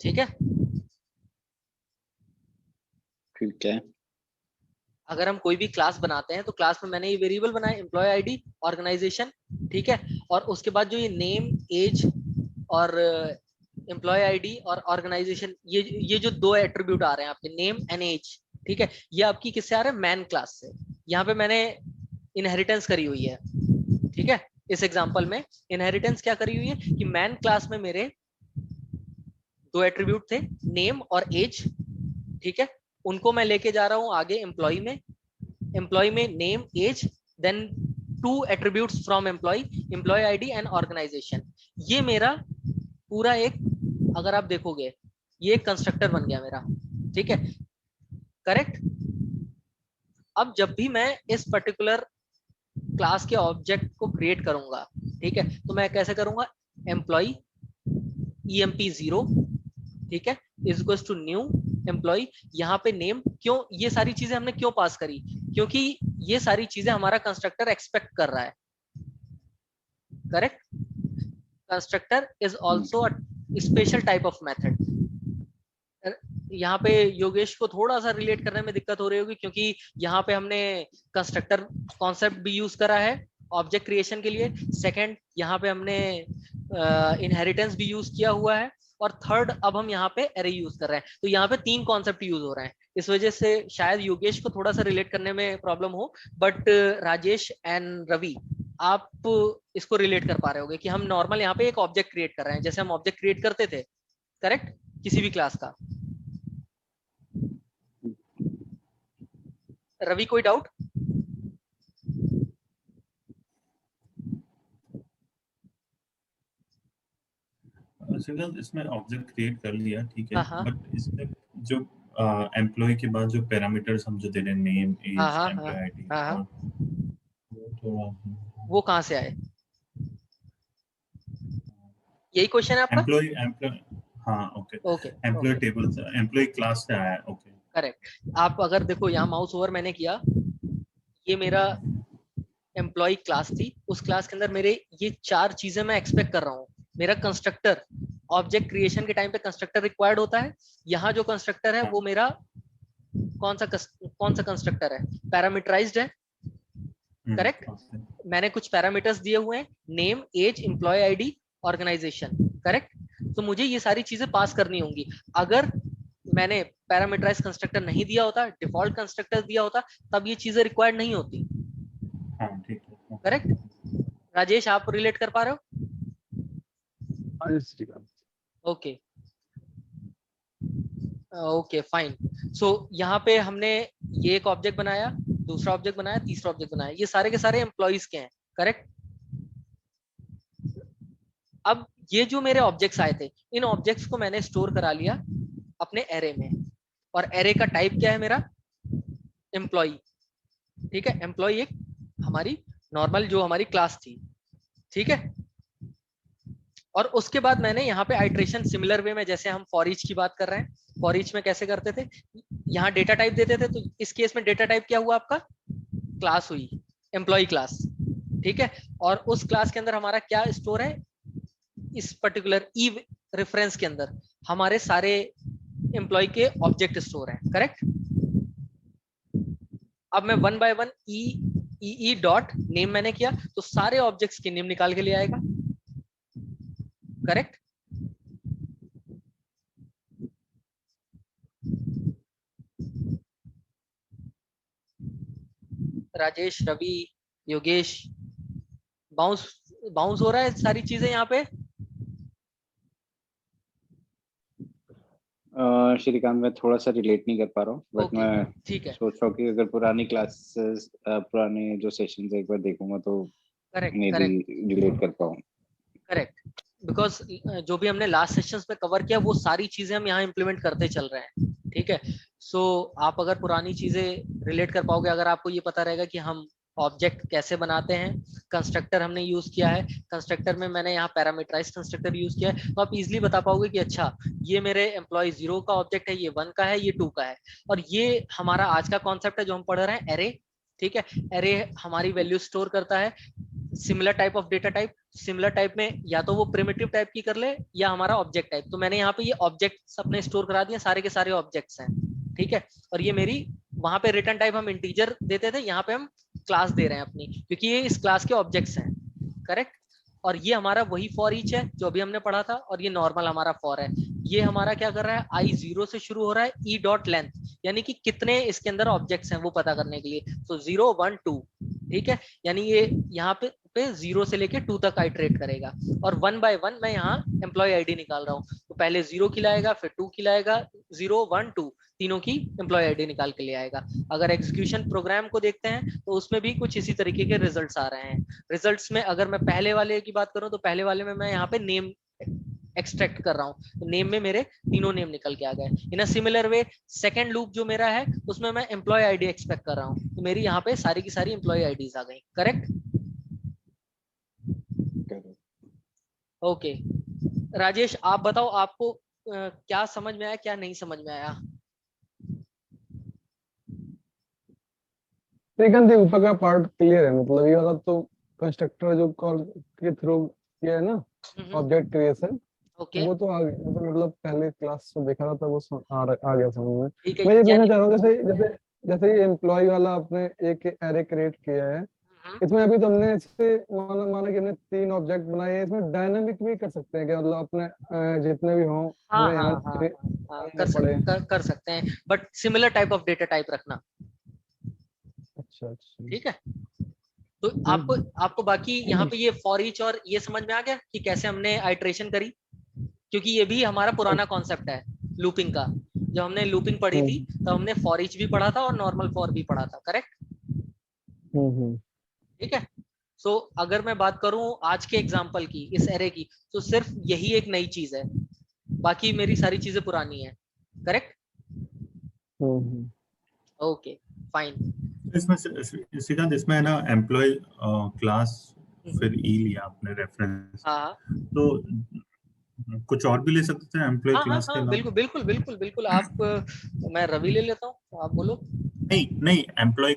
ठीक है। ठीक है। अगर हम कोई भी क्लास बनाते हैं तो क्लास में मैंने ये वेरिएबल बनाए, एम्प्लॉय आईडी, ऑर्गेनाइजेशन, ठीक है। और उसके बाद जो ये नेम, एज और एम्प्लॉय आईडी और ऑर्गेनाइजेशन, ये जो 2 एट्रीब्यूट आ रहे हैं आपके, नेम एंड एज, ठीक है, ये आपकी किससे आ रहे हैं, मैन क्लास से। यहाँ पे मैंने इनहेरिटेंस करी हुई है, ठीक है। इस एग्जांपल में इनहेरिटेंस क्या करी हुई है कि मैन क्लास में मेरे 2 एट्रीब्यूट थे, नेम और एज, ठीक है। उनको मैं लेके जा रहा हूं आगे एम्प्लॉय में, एम्प्लॉय में name, age, then 2 attributes from employ, employ ID and organisation. ये मेरा पूरा एक, अगर आप देखोगे, ये एक कंस्ट्रक्टर बन गया मेरा, ठीक है, करेक्ट। अब जब भी मैं इस पर्टिकुलर क्लास के ऑब्जेक्ट को क्रिएट करूंगा, ठीक है, तो मैं कैसे करूंगा, एम्प्लॉय emp0, ठीक है, is equal to new employ, यहाँ पे नेम। क्यों ये सारी चीजें हमने क्यों पास करी, क्योंकि ये सारी चीजें हमारा कंस्ट्रक्टर एक्सपेक्ट कर रहा है, correct. Constructor is also a special type of method. यहाँ पे योगेश को थोड़ा सा रिलेट करने में दिक्कत हो रही होगी, क्योंकि यहाँ पे हमने कंस्ट्रक्टर कॉन्सेप्ट भी यूज करा है ऑब्जेक्ट क्रिएशन के लिए, सेकंड यहाँ पे हमने इनहेरिटेंस भी यूज किया हुआ है, और थर्ड अब हम यहाँ पे एरे यूज कर रहे हैं। तो यहाँ पे 3 कॉन्सेप्ट यूज हो रहे हैं, इस वजह से शायद योगेश को थोड़ा सा रिलेट करने में प्रॉब्लम हो, बट राजेश एंड रवि आप इसको रिलेट कर पा रहे होगे कि हम नॉर्मल यहाँ पे एक ऑब्जेक्ट क्रिएट कर रहे हैं, जैसे हम ऑब्जेक्ट क्रिएट करते थे, करेक्ट, किसी भी क्लास का। रवि कोई डाउट? इसमें ऑब्जेक्ट क्रिएट कर लिया, ठीक है, हाँ, बट इसमें जो एम्प्लॉय के बाद जो पैरामीटर्स हम जो दे रहे हैं, नेम, एज, एम्प्लॉय आईडी, हाँ, तो वो कहाँ से आए, यही क्वेश्चन है आपका? एम्प्लॉय हाँ, ओके, ओके एम्प्लॉय टेबल से, एम्प्लॉय क्लास से आया है, ओके, करेक्ट। आप अगर देखो यहाँ माउस ओवर मैंने किया, ये मेरा एम्प्लॉय क्लास थी, उस क्लास के अंदर मेरे ये 4 चीजें मैं एक्सपेक्ट कर रहा हूँ। मेरा कंस्ट्रक्टर, ऑब्जेक्ट क्रिएशन के टाइम पे कंस्ट्रक्टर रिक्वायर्ड होता है, यहाँ जो कंस्ट्रक्टर है वो मेरा कौन सा कंस्ट्रक्टर है, पैरामीटराइज्ड है, करेक्ट। मैंने कुछ पैरामीटर्स दिए हुए हैं, name, age, employ ID, organisation, correct. तो मुझे ये सारी चीजें पास करनी होंगी। अगर मैंने पैरामीटराइज कंस्ट्रक्टर नहीं दिया होता, डिफॉल्ट कंस्ट्रक्टर दिया होता, तब ये चीजें रिक्वायर्ड नहीं होती, करेक्ट। राजेश आप रिलेट कर पा रहे हो? Okay okay fine. सो यहाँ पे हमने ये एक ऑब्जेक्ट बनाया, दूसरा ऑब्जेक्ट बनाया, तीसरा ऑब्जेक्ट बनाया, ये सारे के सारे एम्प्लॉइज के हैं, करेक्ट। अब ये जो मेरे ऑब्जेक्ट्स आए थे, इन ऑब्जेक्ट्स को मैंने स्टोर करा लिया अपने एरे में, और एरे का टाइप क्या है मेरा, एम्प्लॉय, ठीक है। एम्प्लॉय एक हमारी नॉर्मल जो हमारी क्लास थी, ठीक है। और उसके बाद मैंने यहाँ पे आइट्रेशन सिमिलर वे में, जैसे हम फॉर ईच की बात कर रहे हैं, फॉर ईच में कैसे करते थे, यहाँ डेटा टाइप देते थे, तो इस केस में डेटा टाइप क्या हुआ आपका, क्लास हुई, एम्प्लॉय क्लास, ठीक है। और उस क्लास के अंदर हमारा क्या स्टोर है, इस पर्टिकुलर ई रेफरेंस के अंदर हमारे सारे एम्प्लॉय के ऑब्जेक्ट स्टोर है, करेक्ट। अब मैं one by one E dot name मैंने किया तो सारे ऑब्जेक्ट्स के नेम निकाल के ले आएगा, correct. Rajesh, Ravi, Yogesh, bounce bounce हो रहा है सारी चीजें यहाँ पे। श्रीकांत मैं थोड़ा सा रिलेट नहीं कर पा रहा हूँ, बट मैं ठीक है, सोच रहा हूँ कि अगर पुरानी क्लासेस पुराने जो सेशंस एक बार देखूंगा तो मे बी रिलेट कर पाऊँ। करेक्ट, बिकॉज जो भी हमने लास्ट सेशंस में कवर किया वो सारी चीजें हम यहाँ इम्प्लीमेंट करते चल रहे हैं, ठीक है। सो आप अगर पुरानी चीजें रिलेट कर पाओगे, अगर आपको ये पता रहेगा कि हम ऑब्जेक्ट कैसे बनाते हैं, कंस्ट्रक्टर हमने यूज किया है, कंस्ट्रक्टर में मैंने यहाँ पैरामीटराइज्ड कंस्ट्रक्टर यूज किया है, तो आप इजीली बता पाओगे कि अच्छा ये मेरे एम्प्लॉय 0 का ऑब्जेक्ट है, ये 1 का है, ये 2 का है। और ये हमारा आज का कॉन्सेप्ट है जो हम पढ़ रहे हैं, एरे, ठीक है। एरे हमारी वैल्यू स्टोर करता है, similar type of data type, similar type में या तो वो प्रिमिटिव टाइप की कर ले या हमारा ऑब्जेक्ट टाइप। तो मैंने यहाँ पे ये ऑब्जेक्ट्स अपने स्टोर करा दिए, सारे के सारे ऑब्जेक्ट्स हैं, ठीक है। और ये मेरी वहां पे रिटर्न टाइप हम इंटीजर देते थे, यहाँ पे हम क्लास दे रहे हैं अपनी, क्योंकि ये इस क्लास के ऑब्जेक्ट्स हैं, करेक्ट। और ये हमारा वही फॉर ईच है जो अभी हमने पढ़ा था, और ये नॉर्मल हमारा फॉर है। ये हमारा क्या कर रहा है, आई 0 से शुरू हो रहा है, ई डॉट लेंथ, यानी कि कितने इसके अंदर ऑब्जेक्ट्स हैं वो पता करने के लिए। तो 0 1 2, ठीक है, यानी ये यहाँ पे 0 से लेके 2 तक आइटरेट करेगा। और 1 बाय 1 मैं यहाँ एम्प्लॉय आईडी निकाल रहा हूँ, तो पहले 0 की लाएगा, फिर 2 की लाएगा, 0 1 2 तीनों की एम्प्लॉय आईडी निकाल के ले आएगा। अगर एग्जीक्यूशन प्रोग्राम को देखते हैं तो उसमें भी कुछ इसी तरीके के रिजल्ट्स आ रहे हैं। रिजल्ट्स में अगर मैं पहले वाले की बात करूं तो पहले वाले में मैं यहाँ पे नेम एक्सट्रैक्ट कर रहा हूँ, तो नेम में मेरे तीनों नेम निकल के आ गए। In a similar way second loop जो मेरा है उसमें मैं एम्प्लॉय आईडी एक्सपेक्ट कर रहा हूँ, तो मेरी यहाँ पे सारी की सारी एम्प्लॉय आईडीज आ गई, करेक्ट। ओके राजेश, आप बताओ आपको क्या समझ में आया, क्या नहीं समझ में आया। सेकंड से ऊपर का पार्ट क्लियर है, मतलब ये वाला तो कंस्ट्रक्टर जो कॉल के थ्रू किया है ना, ऑब्जेक्ट क्रिएशन, वो तो मतलब पहले क्लास में देखा था वो आ गया समझ में। मैं ये पूछना चाह रहा हूँ, जैसे जैसे जैसे ये एम्प्लॉय वाला आपने एक एरे क्रिएट किया है, इसमें अभी तो हमने इससे माना कि हमने 3 ऑब्जेक्ट बनाए हैं, इसमें डायनामिक भी कर सकते हैं क्या, मतलब अपने जितने भी हों कर सकते हैं, but similar type of data type रखना। अच्छा अच्छा, ठीक है। तो आपको बाकी यहाँ पे ये फॉर ईच और ये समझ में आ गया कि कैसे हमने आइट्रेशन करी, क्योंकि ये भी हमारा पुराना कॉन्सेप्ट है लूपिंग का। जब हमने लूपिंग पढ़ी थी तो हमने फॉर ईच भी पढ़ा था और नॉर्मल फॉर भी पढ़ा था, करेक्ट। ठीक है। सो अगर मैं बात करूं आज के एग्जांपल की, इस एरे की, तो सिर्फ यही एक नई चीज है, बाकी मेरी सारी चीजें पुरानी है, करेक्ट। Okay fine. इसमें सिद्धांत इसमें है ना एम्प्लॉय क्लास फिर ई लिया आपने रेफरेंस, तो कुछ और भी ले सकते हैं एम्प्लॉय क्लास के अलावा? बिल्कुल बिल्कुल बिल्कुल बिल्कुल। आप मैं रवि ले लेता हूँ, आप बोलो। नहीं एम्प्लॉय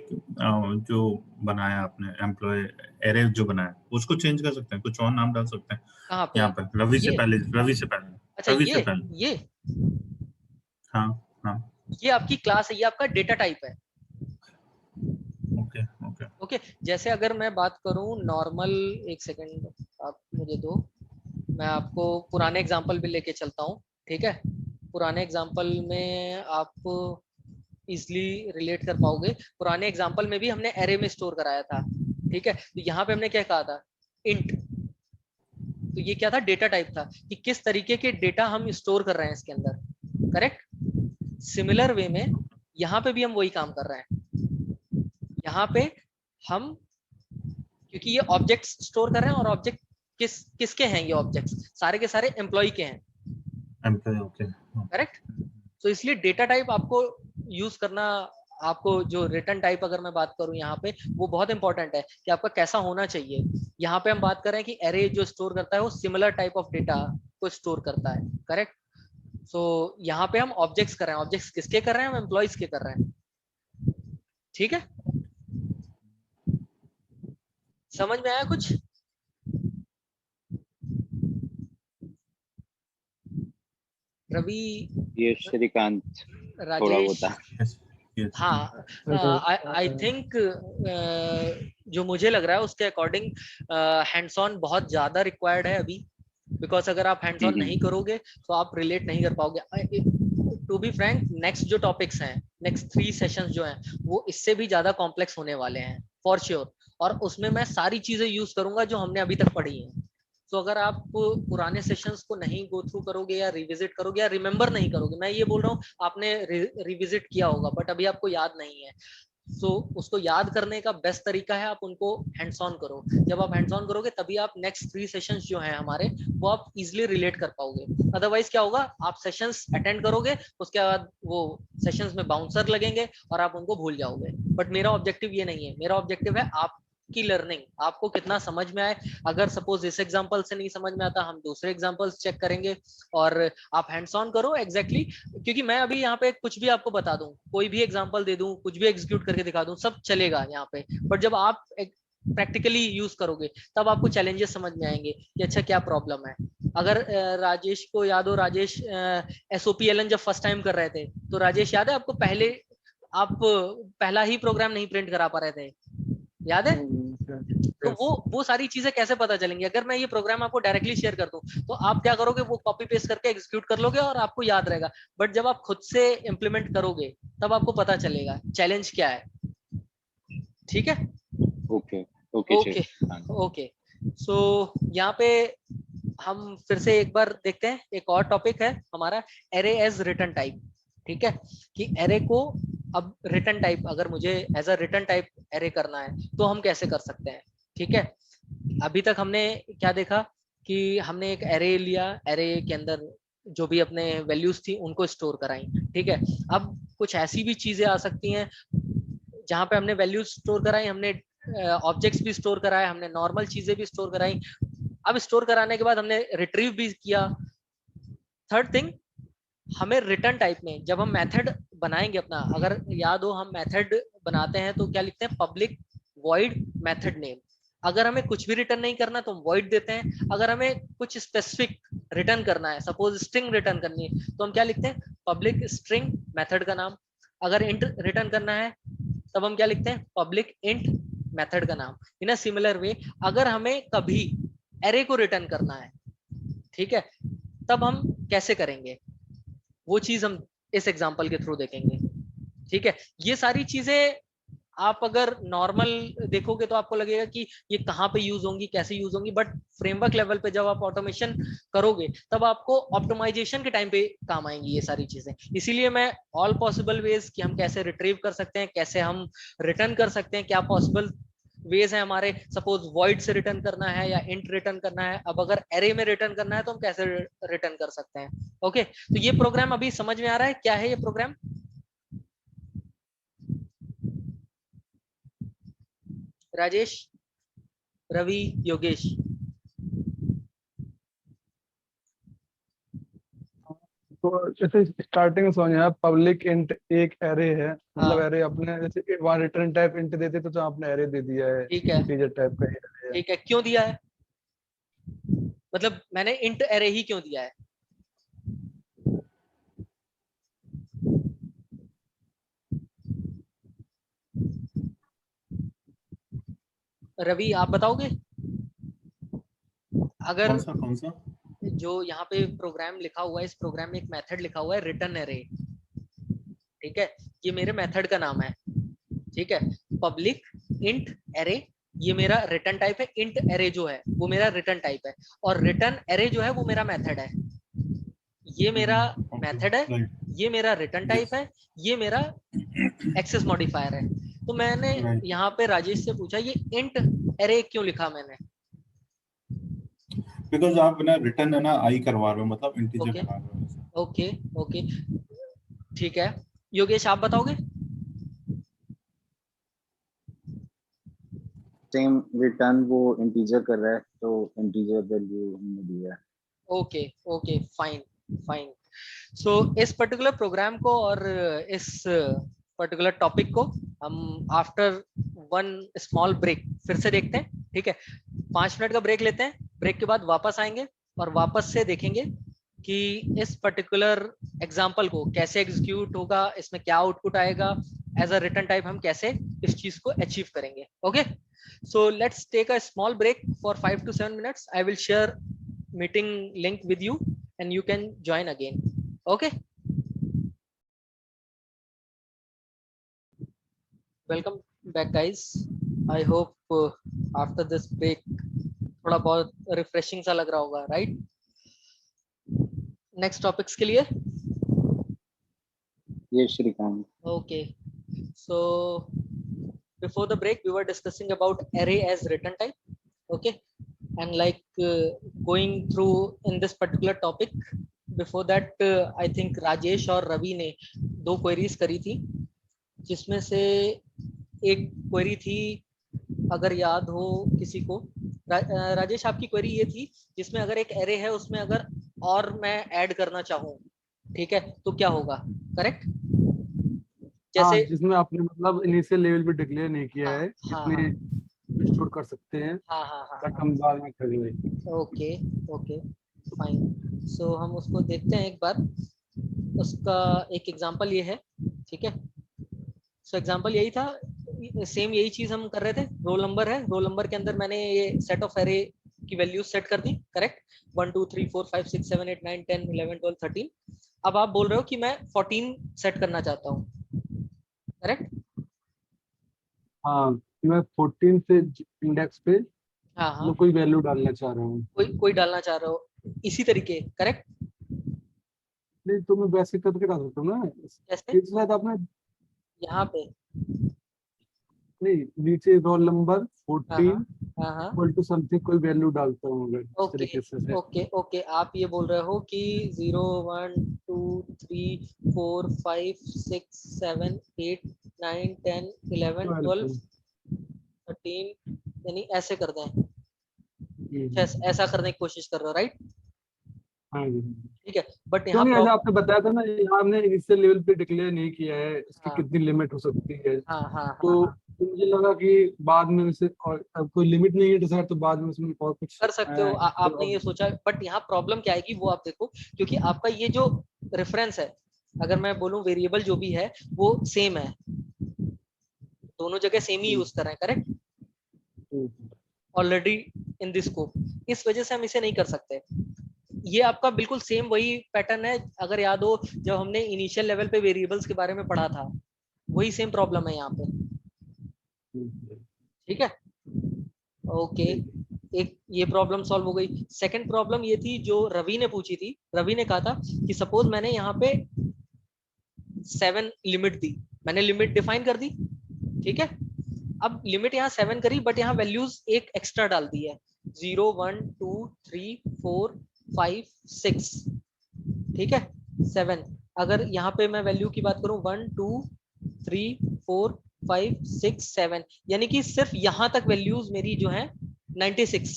जो बनाया आपने, एम्प्लॉय एरे जो बनाया उसको चेंज कर सकते हैं, कुछ और नाम डाल सकते हैं। कहाँ पे? यहाँ पर रवि से पहले अच्छा ये हाँ हाँ, ये आपकी क्लास है, ये आपका डेटा टाइप है। Okay okay okay. जैसे अगर मैं बात करूं नॉर्मल, एक सेकंड आप मुझे दो, मैं आपको पुराने एग्जांपल भी लेके चलता हूं, ठीक है। पुराने एग्जांपल में आप इजिली रिलेट कर पाओगे। पुराने एग्जांपल में भी हमने एरे में स्टोर कराया था, ठीक है। तो यहाँ पे हमने क्या कहा था, इंट। तो ये क्या था, डेटा टाइप था कि किस तरीके के डेटा हम स्टोर कर रहे हैं इसके अंदर, करेक्ट। सिमिलर वे में यहाँ पे भी हम वही काम कर रहे हैं। यहाँ पे हम, क्योंकि ये ऑब्जेक्ट्स स्टोर कर रहे हैं, और ऑब्जेक्ट किसके हैं, ये ऑब्जेक्ट्स सारे के सारे एम्प्लॉय के हैं, एम्प्लॉय, ओके करेक्ट। तो इसलिए डेटा टाइप आपको यूज करना, आपको जो रिटर्न टाइप अगर मैं बात करूं यहाँ पे, वो बहुत इंपॉर्टेंट है कि आपका कैसा होना चाहिए। यहाँ पे हम बात कर रहे हैं कि एरे जो स्टोर करता है वो सिमिलर टाइप ऑफ डेटा को स्टोर करता है, करेक्ट। सो यहाँ पे हम ऑब्जेक्ट्स कर रहे हैं, ऑब्जेक्ट्स किसके कर रहे हैं, हम एम्प्लॉयज के कर रहे हैं, ठीक है। समझ में आया कुछ? रवि, ये श्रीकांत थोड़ा राजेश, होता। हाँ, आई थिंक जो मुझे लग रहा है उसके अकॉर्डिंग हैंड्स ऑन बहुत ज्यादा रिक्वायर्ड है अभी, बिकॉज अगर आप हैंड्स ऑन नहीं करोगे तो आप रिलेट नहीं कर पाओगे। टू बी फ्रैंक, नेक्स्ट जो टॉपिक्स हैं, नेक्स्ट 3 सेशंस जो हैं, वो इससे भी ज्यादा कॉम्प्लेक्स होने वाले हैं फॉर श्योर, और उसमें मैं सारी चीजें यूज करूंगा जो हमने अभी तक पढ़ी हैं। तो अगर आप पुराने सेशंस को नहीं गो थ्रू करोगे या रिविजिट करोगे या रिमेंबर नहीं करोगे, मैं ये बोल रहा हूँ आपने रिविजिट किया होगा बट अभी आपको याद नहीं है, तो उसको याद करने का बेस्ट तरीका है आप उनको हैंड्स ऑन करो। जब आप हैंड्स ऑन करोगे तभी आप नेक्स्ट 3 सेशंस जो हैं हमारे, वो आप इजीली रिलेट कर पाओगे। अदरवाइज क्या होगा, आप सेशंस अटेंड करोगे, उसके बाद वो सेशंस में बाउंसर लगेंगे और आप उनको भूल जाओगे। बट मेरा ऑब्जेक्टिव ये नहीं है, मेरा ऑब्जेक्टिव है आपकी लर्निंग, आपको कितना समझ में आए। अगर सपोज इस एग्जांपल से नहीं समझ में आता, हम दूसरे एग्जांपल्स चेक करेंगे और आप हैंड्स ऑन करो एग्जैक्टली क्योंकि मैं अभी यहाँ पे कुछ भी आपको बता दूं, कोई भी एग्जांपल दे दूं, कुछ भी एग्जीक्यूट करके दिखा दूं, सब चलेगा यहाँ पे। बट जब आप प्रैक्टिकली यूज करोगे तब आपको चैलेंजेस समझ में आएंगे कि अच्छा क्या प्रॉब्लम है। अगर राजेश को याद हो, राजेश SOPLN जब फर्स्ट टाइम कर रहे थे, तो राजेश याद है आपको, पहले आप पहला ही प्रोग्राम नहीं प्रिंट करा पा रहे थे, याद है? तो वो सारी चीजें कैसे पता चलेंगी? अगर मैं ये प्रोग्राम आपको डायरेक्टली शेयर कर दूं तो आप क्या करोगे, वो कॉपी पेस्ट करके एग्जीक्यूट कर लोगे और आपको याद रहेगा। बट जब आप खुद से इम्प्लीमेंट करोगे तब आपको पता चलेगा चैलेंज क्या है। ठीक है? Okay okay okay. सो यहाँ पे हम फिर से एक बार देखते हैं, एक और टॉपिक है हमारा, एरे एज रिटर्न टाइप। ठीक है, कि एरे को अब रिटर्न टाइप, अगर मुझे as a return type array करना है तो हम कैसे कर सकते हैं। ठीक है, अभी तक हमने क्या देखा कि हमने एक एरे लिया, एरे के अंदर जो भी अपने वैल्यूज थी उनको स्टोर कराई। ठीक है, अब कुछ ऐसी भी चीजें आ सकती हैं जहां पे हमने वैल्यूज स्टोर कराई, हमने ऑब्जेक्ट्स भी स्टोर कराए, हमने नॉर्मल चीजें भी स्टोर कराई। अब स्टोर कराने के बाद हमने रिट्रीव भी किया। थर्ड थिंग, हमें रिटर्न टाइप में जब हम मेथड बनाएंगे अपना, अगर याद हो हम मेथड बनाते हैं तो क्या लिखते हैं, पब्लिक वॉइड मेथड नेम। अगर हमें कुछ भी रिटर्न नहीं करना तो हम वॉइड देते हैं। अगर हमें कुछ स्पेसिफिक रिटर्न करना है, सपोज स्ट्रिंग रिटर्न करनी है, तो हम क्या लिखते हैं, पब्लिक स्ट्रिंग मेथड का नाम। अगर इंट रिटर्न करना है तब हम क्या लिखते हैं, पब्लिक इंट मेथड का नाम। इन अ सिमिलर वे अगर हमें कभी एरे को रिटर्न करना है, ठीक है, तब हम कैसे करेंगे वो चीज हम इस एग्जांपल के थ्रू देखेंगे। ठीक है, ये सारी चीजें आप अगर नॉर्मल देखोगे तो आपको लगेगा कि ये कहाँ पे यूज होंगी, कैसे यूज होंगी, बट फ्रेमवर्क लेवल पे जब आप ऑटोमेशन करोगे तब आपको ऑप्टिमाइजेशन के टाइम पे काम आएंगी ये सारी चीजें। इसीलिए मैं ऑल पॉसिबल वेज कि हम कैसे रिट्रीव कर सकते हैं, कैसे हम रिटर्न कर सकते हैं, क्या पॉसिबल वेज है हमारे, सपोज वॉइड से रिटर्न करना है या इंट रिटर्न करना है, अब अगर एरे में रिटर्न करना है तो हम कैसे रिटर्न कर सकते हैं। ओके, तो ये प्रोग्राम अभी समझ में आ रहा है क्या है ये प्रोग्राम? राजेश, रवि, योगेश, तो जैसे स्टार्टिंग में समझ आया, पब्लिक इंट एक एरे है, मतलब एरे अपने जैसे वहाँ रिटर्न टाइप इंट देते तो आपने एरे दे दिया है, ठीक है, इंटीजर टाइप का एरे है। ठीक है, क्यों दिया है, मतलब मैंने इंट एरे ही क्यों दिया है? रवि आप बताओगे? अगर कौन सा? जो यहाँ पे प्रोग्राम लिखा हुआ है, इस प्रोग्राम में एक मेथड लिखा हुआ है रिटर्न एरे। ठीक है, ये मेरे मेथड का नाम है। ठीक है, पब्लिक इंट एरे ये मेरा रिटर्न टाइप है, इंट एरे जो है वो मेरा रिटर्न टाइप है, और रिटर्न एरे जो है वो मेरा मेथड है। ये मेरा मेथड है, ये मेरा रिटर्न टाइप है, ये मेरा एक्सेस मॉडिफायर है। तो मैंने यहाँ पे राजेश से पूछा ये इंट एरे क्यों लिखा मैंने? बिकॉज आप ना रिटर्न है ना आई करवा रहे हो, मतलब इंटीजर ओके करा रहे हो। ओके ओके, ठीक है। योगेश आप बताओगे? सेम रिटर्न वो इंटीजर कर रहा है तो इंटीजर वैल्यू हमने दिया है। Okay okay, fine fine. So इस पर्टिकुलर प्रोग्राम को और इस पर्टिकुलर टॉपिक को हम आफ्टर वन स्मॉल ब्रेक फिर से देखते हैं। ठीक है, 5 मिनट का ब्रेक लेते हैं, ब्रेक के बाद वापस आएंगे और वापस से देखेंगे कि इस पर्टिकुलर एग्जाम्पल को कैसे एग्जीक्यूट होगा, इसमें क्या आउटपुट आएगा, एज अ रिटर्न टाइप हम कैसे इस चीज को अचीव करेंगे. Okay, so let's take a small break for 5 to 7 minutes. I will share meeting link with you and you can join again. Okay, welcome back guys. I hope after this break थोड़ा बहुत refreshing सा लग रहा होगा, right? Next topics के लिए. Yes, Shrikant. Okay, so before the break we were discussing about array as return type. Okay, and like going through in this particular topic, before that I think Rajesh और रवि ने 2 queries करी थी, जिसमें से एक query थी, अगर याद हो किसी को, राजेश आपकी क्वेरी ये थी जिसमें अगर एक एरे है उसमें अगर और मैं ऐड करना चाहूँ, ठीक है, तो क्या होगा, करेक्ट? जैसे जिसमें आपने मतलब इनिशियल लेवल पे डिक्लेयर नहीं किया है, हाँ, इसमें स्टोर कर सकते हैं. हाँ, बट हम बाद में करेंगे. Okay, fine. सो हम उसको देखते हैं एक बार. उसका एक एग्जांपल ये है, ठीक है. सो एग्जांपल यही था, सेम यही चीज हम कर रहे थे. रोल नंबर है, रोल नंबर के अंदर मैंने ये सेट ऑफ एरे की वैल्यूज सेट कर दी, करेक्ट? 1 2 3 4 5 6 7 8 9 10 11 12 13. अब आप बोल रहे हो कि मैं 14 सेट करना चाहता हूँ, करेक्ट? हाँ, मैं 14 से इंडेक्स पे हाँ, कोई वैल्यू डालना चाह रहा हूँ. कोई डालना चाह रहे हो इसी तरीके, करेक्ट? नहीं तो मैं वैसे करके डाल सकता हूँ ना. कैसे? इसमें तो आपने यहाँ पे नहीं, नीचे रोल नंबर 14 हाँ, इक्वल टू समथिंग कोई वैल्यू डालता हूँ अगर इस तरीके से. ओके, आप ये बोल रहे हो कि 0 1 2 3 4 5 6 7 8 9 10 11 12 13, यानी ऐसे कर दें, ऐसा करने की कोशिश कर रहे हो, राइट? ठीक है, बट यहाँ जैसे आपने बताया था ना, यहाँ हमने इनिशियल लेवल पे डिक्लेयर नहीं किया है इसकी कितनी लिमिट हो सकती है. तो मुझे लगा कि बाद में इसे और अब कोई लिमिट नहीं है डिसाइड, तो बाद में उसमें और कुछ कर सकते हो. आपने ये सोचा, बट यहाँ प्रॉब्लम क्या आएगी वो आप देखो, क्योंकि आपका ये जो रेफरेंस है, अगर मैं बोलूं वेरिएबल जो भी है वो सेम है, दोनों जगह सेम ही यूज कर रहे हैं, correct? Already in this scope, इस वजह से हम इसे नहीं कर सकते. ये आपका बिल्कुल सेम वही पैटर्न है, अगर याद हो जब हमने इनिशियल लेवल पे वेरिएबल्स के बारे में पढ़ा था, वही सेम प्रॉब्लम है यहाँ पे. ठीक है, ओके. एक ये प्रॉब्लम सॉल्व हो गई. सेकंड प्रॉब्लम ये थी जो रवि ने पूछी थी. रवि ने कहा था कि सपोज मैंने यहाँ पे 7 लिमिट दी, मैंने लिमिट डिफाइन कर दी, ठीक है. अब लिमिट यहाँ 7 करी, बट यहाँ वैल्यूज एक एक्स्ट्रा डाल दी है, 0 1 2 3 4 5 6, ठीक है, 7. अगर यहाँ पे मैं वैल्यू की बात करूं 1 2 3 4 5 6 7, यानी कि सिर्फ यहाँ तक वैल्यूज मेरी जो है 96,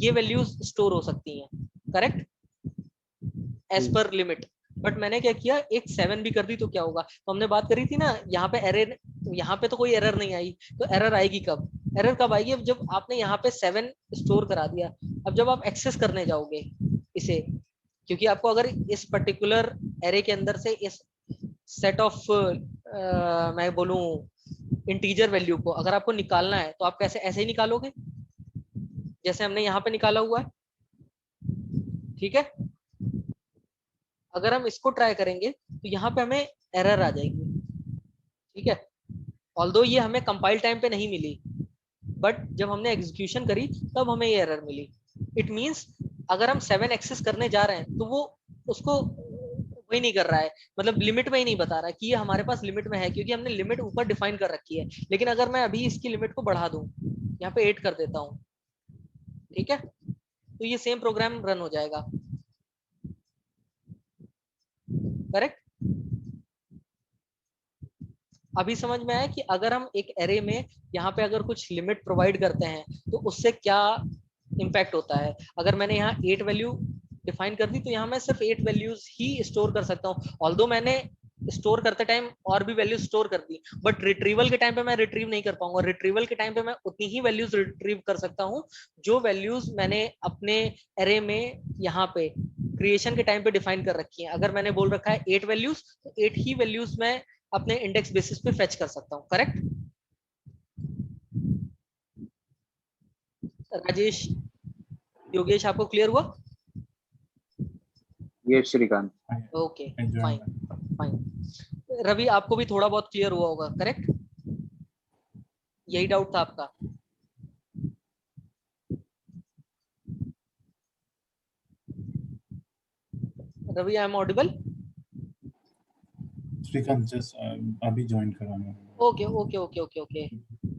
ये वैल्यूज स्टोर हो सकती हैं, correct, as per limit. But मैंने क्या किया, एक 7 भी कर दी तो क्या होगा. तो हमने बात करी थी ना, यहाँ पे एरर, यहाँ पे तो कोई एरर नहीं आई, तो एरर आएगी कब? एरर कब आएगी? अब जब आपने यहाँ पे 7 स्टोर करा दिया, अब जब आप एक्सेस करने जाओगे इसे, क्योंकि आपको अगर इस पर्टिकुलर एरे के अंदर से इस सेट ऑफ मैं बोलूं इंटीजर वैल्यू को अगर आपको निकालना है, तो आप कैसे, ऐसे ही निकालोगे जैसे हमने यहाँ पे निकाला हुआ है, ठीक है. अगर हम इसको ट्राई करेंगे तो यहाँ पे हमें एरर आ जाएगी, ठीक है. ऑल्दो ये हमें कंपाइल टाइम पे नहीं मिली, बट जब हमने एग्जीक्यूशन करी तब हमें ये एरर मिली. इट मींस अगर हम 7 एक्सेस करने जा रहे हैं तो वो उसको वही नहीं कर रहा है, मतलब लिमिट में ही नहीं बता रहा कि ये हमारे पास लिमिट में है, क्योंकि हमने लिमिट ऊपर डिफाइन कर रखी है. लेकिन अगर मैं अभी इसकी लिमिट को बढ़ा दूं, यहाँ पे 8 कर देता हूँ, ठीक है, तो ये सेम प्रोग्राम रन हो जाएगा, करेक्ट. अभी समझ में आया कि अगर हम एक एरे में यहाँ पे अगर कुछ लिमिट प्रोवाइड करते हैं तो उससे क्या इम्पैक्ट होता है. अगर मैंने यहाँ 8 वैल्यू डिफाइन कर दी, तो यहाँ मैं सिर्फ 8 वैल्यूज ही स्टोर कर सकता हूँ. ऑल्दो मैंने स्टोर करते टाइम और भी वैल्यूज स्टोर कर दी, बट रिट्रीवल के टाइम पे मैं रिट्रीव नहीं कर पाऊंगा. रिट्रीवल के टाइम पे मैं उतनी ही वैल्यूज रिट्रीव कर सकता हूँ जो वैल्यूज मैंने अपने एरे में यहाँ पे क्रिएशन के टाइम पे डिफाइन कर रखी है. अगर मैंने बोल रखा है 8 वैल्यूज, तो 8 ही वैल्यूज मैं अपने इंडेक्स बेसिस पे फेच कर सकता हूँ, करेक्ट? राजेश, योगेश, आपको क्लियर हुआ? ये Shrikant. Okay, fine fine. Ravi, आपको भी थोड़ा बहुत क्लियर हुआ होगा, करेक्ट? यही डाउट था आपका? Ravi, I am audible? Shrikant just अभी ज्वाइन करा मैं। Okay okay okay okay okay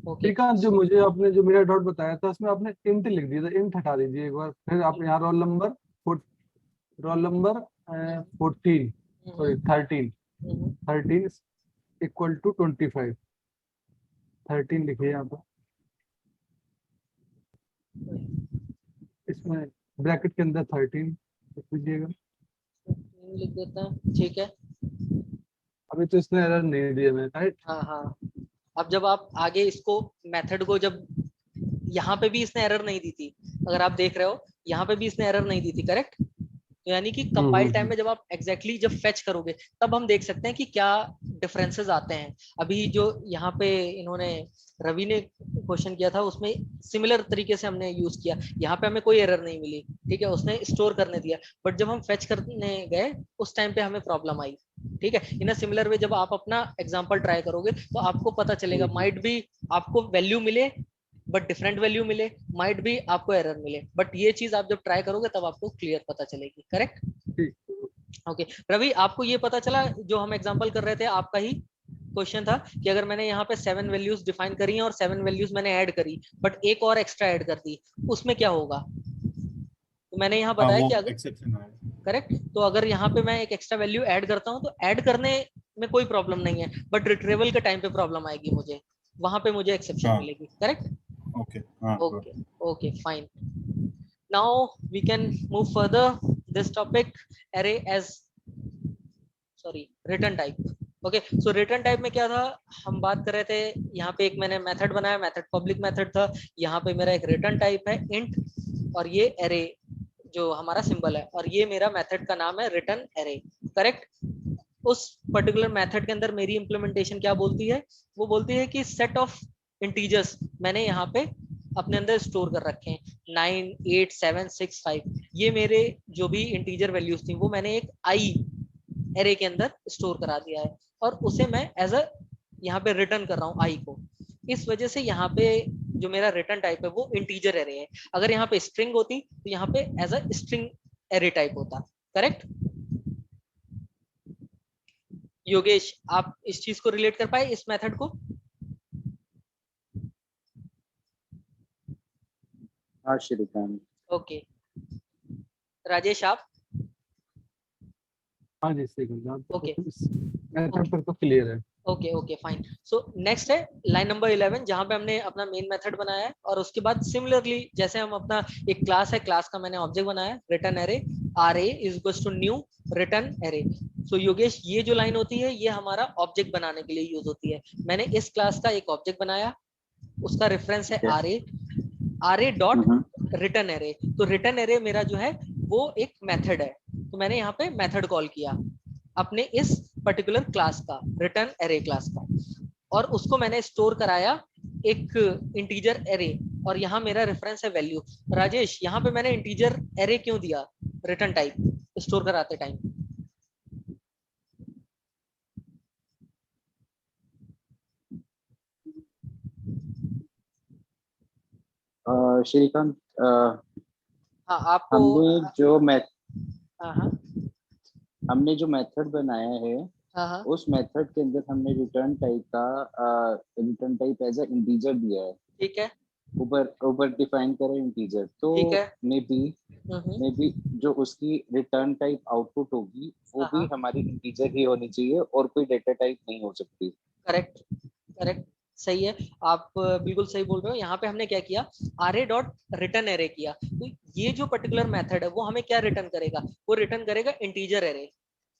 okay. Shrikant, जो मुझे आपने जो मेरा डाउट बताया था उसमें आपने इंट लिख दिया था, इंट हटा दीजिए एक बार। फिर आप यहाँ roll number 14 sorry 13 equal to 25 13 लिखिए यहाँ पर, इसमें ब्रैकेट के अंदर 13 लिख दीजिएगा। लिख देता है, ठीक है। अभी तो इसने एरर नहीं दिया मैं, राइट? हाँ हाँ, अब जब आप आगे इसको मेथड को, जब यहाँ पे भी इसने एरर नहीं दी थी, अगर आप देख रहे हो यहाँ पे भी इसने एरर नहीं दी थी, करेक्ट? तो यानी कि कंपाइल टाइम में जब आप एग्जैक्टली जब फेच करोगे तब हम देख सकते हैं कि क्या डिफरेंसेस आते हैं। अभी जो यहाँ पे इन्होंने रवि ने क्वेश्चन किया था उसमें सिमिलर तरीके से हमने यूज किया, यहाँ पे हमें कोई एरर नहीं मिली, ठीक है, उसने स्टोर करने दिया। बट जब हम फेच करने गए उस टाइम पे हमें प्रॉब्लम आई, ठीक है। इन अ सिमिलर वे जब आप अपना एग्जांपल ट्राई करोगे तो आपको पता चलेगा, माइट भी आपको वैल्यू मिले बट डिफरेंट वैल्यू मिले, माइट भी आपको एरर मिले, बट ये चीज आप जब ट्राई करोगे तब आपको क्लियर पता चलेगी, करेक्ट? ओके रवि, आपको ये पता चला जो हम एग्जांपल कर रहे थे, आपका ही क्वेश्चन था कि अगर मैंने यहाँ पे 7 वैल्यूज डिफाइन करी हैं और 7 वैल्यूज मैंने ऐड करी बट एक और एक्स्ट्रा ऐड कर दी, उसमें क्या होगा? तो मैंने यहाँ बताया कि अगर करेक्ट, तो अगर यहाँ पे मैं एक एक्स्ट्रा वैल्यू ऐड करता हूँ तो ऐड करने में कोई प्रॉब्लम नहीं है, बट रिट्रीवल के टाइम पे प्रॉब्लम आएगी मुझे, वहां पे मुझे एक्सेप्शन मिलेगी, correct? Okay. Okay, okay, fine. Now we can move further this topic, array as return type. Okay, so return type में क्या था, हम बात कर रहे थे, यहाँ पे एक मैंने मेथड बनाया, मेथड पब्लिक मेथड था, यहाँ पे मेरा एक रिटर्न टाइप है int, और ये array जो हमारा सिंबल है, और ये मेरा मेथड का नाम है रिटर्न array, करेक्ट? उस पर्टिकुलर मेथड के अंदर मेरी इंप्लीमेंटेशन क्या बोलती है, वो बोलती है कि सेट ऑफ इंटीजर्स मैंने यहाँ पे अपने अंदर स्टोर कर रखे हैं, 9 8 7 6 5, ये मेरे जो भी इंटीजर वैल्यूज थी वो मैंने एक आई एरे के अंदर स्टोर करा दिया है, और उसे मैं एज अ यहाँ पे रिटर्न कर रहा हूँ आई को। इस वजह से यहाँ पे जो मेरा रिटर्न टाइप है वो इंटीजर एरे है। अगर यहाँ पे स्ट्रिंग होती तो यहाँ पे as a string array type होता, करेक्ट? योगेश, आप इस चीज को रिलेट कर पाए, इस मेथड को? हाँ श्रीकांत। ओके, राजेश आप? हाँ जी श्रीकांत, ओके, मेथड पर तो क्लियर है। Okay okay fine. So next है लाइन नंबर 11, जहां पे हमने अपना मेन मेथड बनाया है, और उसके बाद सिमिलरली जैसे हम अपना एक क्लास है, क्लास का मैंने ऑब्जेक्ट बनाया return array, array is equals to new return array. So Yogesh, ये जो लाइन होती है ये हमारा ऑब्जेक्ट बनाने के लिए यूज होती है। मैंने इस क्लास का एक ऑब्जेक्ट बनाया, उसका रेफरेंस है array डॉट रिटर्न एरे। तो रिटर्न एरे मेरा जो है वो एक मेथड है, तो मैंने यहाँ पे मेथड कॉल किया अपने इस पर्टिकुलर क्लास का, रिटर्न एरे क्लास का, और उसको मैंने स्टोर कराया एक इंटीजर एरे, और यहाँ मेरा रेफरेंस है वैल्यू। राजेश, यहाँ पे मैंने इंटीजर एरे क्यों दिया रिटर्न टाइप स्टोर कराते टाइम? श्रीकांत, हाँ आपको हमने जो हाँ हमने जो मेथड बनाया है हाँ उस मेथड के अंदर हमने return type as a integer दिया है, ठीक है, ऊपर डिफाइन करें इंटीजर, तो ठीक है, मे बी जो उसकी रिटर्न टाइप आउटपुट होगी वो भी हमारी इंटीजर ही होनी चाहिए और कोई डेटा टाइप नहीं हो सकती। करेक्ट करेक्ट, सही है, आप बिल्कुल सही बोल रहे हो। यहाँ पे हमने क्या किया, array डॉट रिटर्न एरे किया, तो ये जो पर्टिकुलर मेथड है वो हमें क्या रिटर्न करेगा, वो रिटर्न करेगा इंटीजर एरे।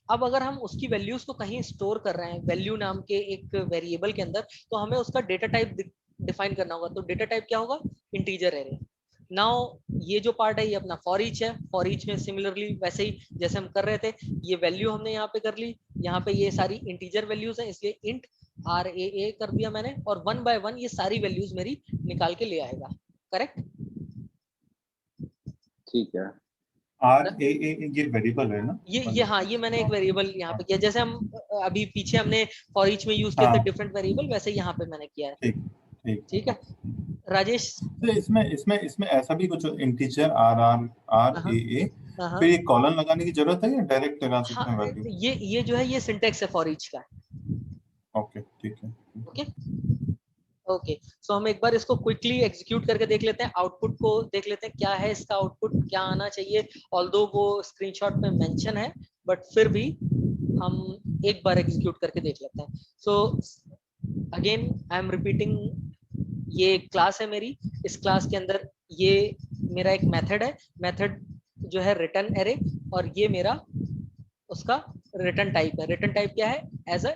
अब अगर हम उसकी वैल्यूज को कहीं स्टोर कर रहे हैं वैल्यू नाम के एक वेरिएबल के अंदर, तो हमें उसका डेटा टाइप डिफाइन करना होगा, तो डेटा टाइप क्या होगा, इंटीजर एरे। नाउ ये जो पार्ट है ये अपना फॉर ईच है, फॉर ईच में सिमिलरली वैसे ही जैसे हम कर रहे थे, ये वैल्यू हमने यहाँ पे कर ली, यहाँ पे ये सारी इंटीजर वैल्यूज हैं, इसलिए इंट RAA कर दिया मैंने, और 1 by 1 ये सारी वैल्यूज मेरी निकाल के ले आएगा। करेक्ट? ठीक है। RAA ये वेरिएबल है ना? ये हाँ, ये मैंने एक वेरिएबल यहाँ पे किया, जैसे हम अभी पीछे हमने फॉर ईच में यूज किया था डिफरेंट वेरिएबल, वैसे यहाँ पे मैंने किया है। ठीक है राजेश? तो इसमें ऐसा भी कुछ इंटीजर RAA फिर ये कॉलन लगाने की जरूरत है या डायरेक्ट लगा सकते हैं वैल्यू? ये जो है ये सिंटेक्स है फॉर ईच का। ओके ठीक है। ओके सो हम एक बार इसको क्विकली एग्जीक्यूट करके देख लेते हैं, आउटपुट को देख लेते हैं क्या है इसका आउटपुट, क्या आना चाहिए। ऑल्दो वो स्क्रीनशॉट में मेंशन है बट फिर भी हम एक बार एग्जीक्यूट करके देख लेते हैं। So again I am repeating, ये क्लास है मेरी, इस क्लास के अंदर ये मेरा एक मेथड है, मेथड जो है रिटर्न एरे, और ये मेरा उसका रिटर्न टाइप है। रिटर्न टाइप क्या है? As a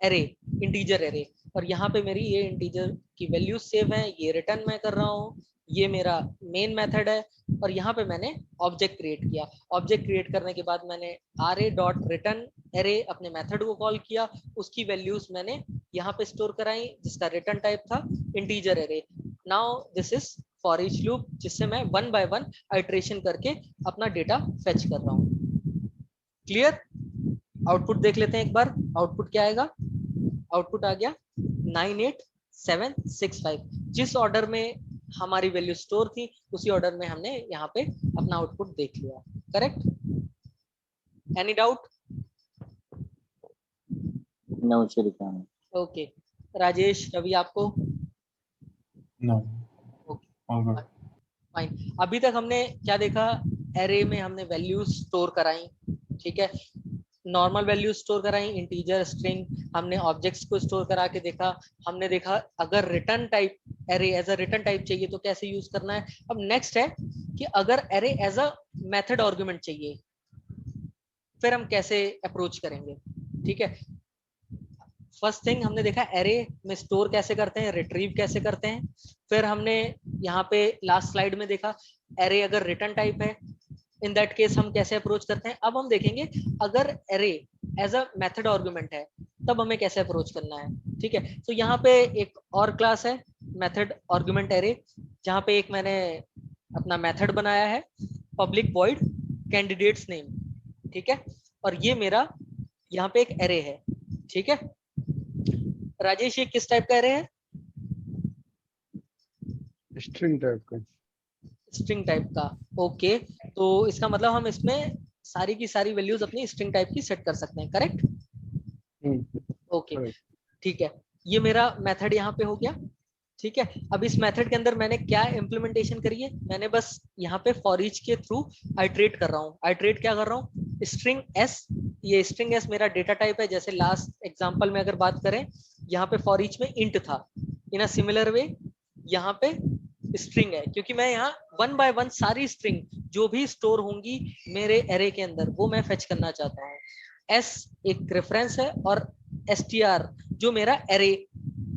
array, integer array, और यहाँ पे मेरी ये इंटीजर की वैल्यूज सेव हैं, ये रिटर्न मैं कर रहा हूँ, ये मेरा मेन मेथड है, और यहाँ पे मैंने ऑब्जेक्ट क्रिएट किया। ऑब्जेक्ट क्रिएट करने के बाद मैंने RA.return एरे अपने मेथड को कॉल किया, उसकी वैल्यूज मैंने यहाँ पे स्टोर कराई जिसका रिटर्न टाइप था integer array. Now this is for each loop, जिससे मैं 1 by 1 आइटरेशन करके अपना डेटा फेच कर रहा हूँ। क्लियर? आउटपुट देख लेते हैं एक बार, आउटपुट क्या आएगा? आउटपुट आ गया 98765। जिस ऑर्डर में हमारी वैल्यू स्टोर थी उसी ऑर्डर में हमने यहाँ पे अपना आउटपुट देख लिया। Correct? Any doubt? No Shrikant. Okay Rajesh, Ravi, आपको? नो। Okay fine. अभी तक हमने क्या देखा? एरे में हमने वैल्यूज स्टोर कराई, ठीक है, नॉर्मल वैल्यू स्टोर कराई, इंटीजर, स्ट्रिंग, हमने ऑब्जेक्ट्स को स्टोर करा के देखा। हमने देखा अगर return type array as a return type चाहिए तो कैसे यूज करना है। अब नेक्स्ट है कि अगर array as a method argument चाहिए फिर हम कैसे अप्रोच करेंगे। ठीक है, फर्स्ट थिंग हमने देखा एरे में स्टोर कैसे करते हैं, रिट्रीव कैसे करते हैं। फिर हमने यहाँ पे लास्ट स्लाइड में देखा एरे अगर रिटर्न टाइप है इन दैट केस हम कैसे अप्रोच करते हैं। अब हम देखेंगे अगर array as a method argument है तब हमें कैसे अप्रोच करना है। ठीक है, तो यहाँ पे एक और क्लास है मेथड आर्गुमेंट एरे, जहाँ पे एक मैंने अपना मेथड बनाया है पब्लिक वॉइड कैंडिडेट्स नेम। ठीक है, और ये मेरा यहाँ पे एक एरे है। ठीक है राजेश, ये किस टाइप का एरे है? स्ट्रिंग टाइप का। स्ट्रिंग टाइप का। ओके, तो इसका मतलब हम इसमें सारी की सारी वैल्यूज अपनी स्ट्रिंग टाइप की सेट कर सकते हैं। करेक्ट? ओके ठीक है, ये मेरा मेथड यहाँ पे हो गया। ठीक है, अब इस मेथड के अंदर मैंने क्या इम्प्लीमेंटेशन करी है? मैंने बस यहाँ पे फॉर ईच के थ्रू आइटरेट कर रहा हूँ। आइटरेट क्या कर रहा हूँ? स्ट्रिंग एस, ये स्ट्रिंग एस मेरा डेटा टाइप है। जैसे लास्ट एग्जांपल में अगर बात करें, यहाँ पे फॉर ईच में इंट था, इन अ सिमिलर वे यहाँ पे स्ट्रिंग है, क्योंकि मैं यहाँ 1 by 1 सारी स्ट्रिंग जो भी स्टोर होंगी मेरे एरे के अंदर वो मैं फेच करना चाहता हूँ। एस एक रेफरेंस है और str जो मेरा एरे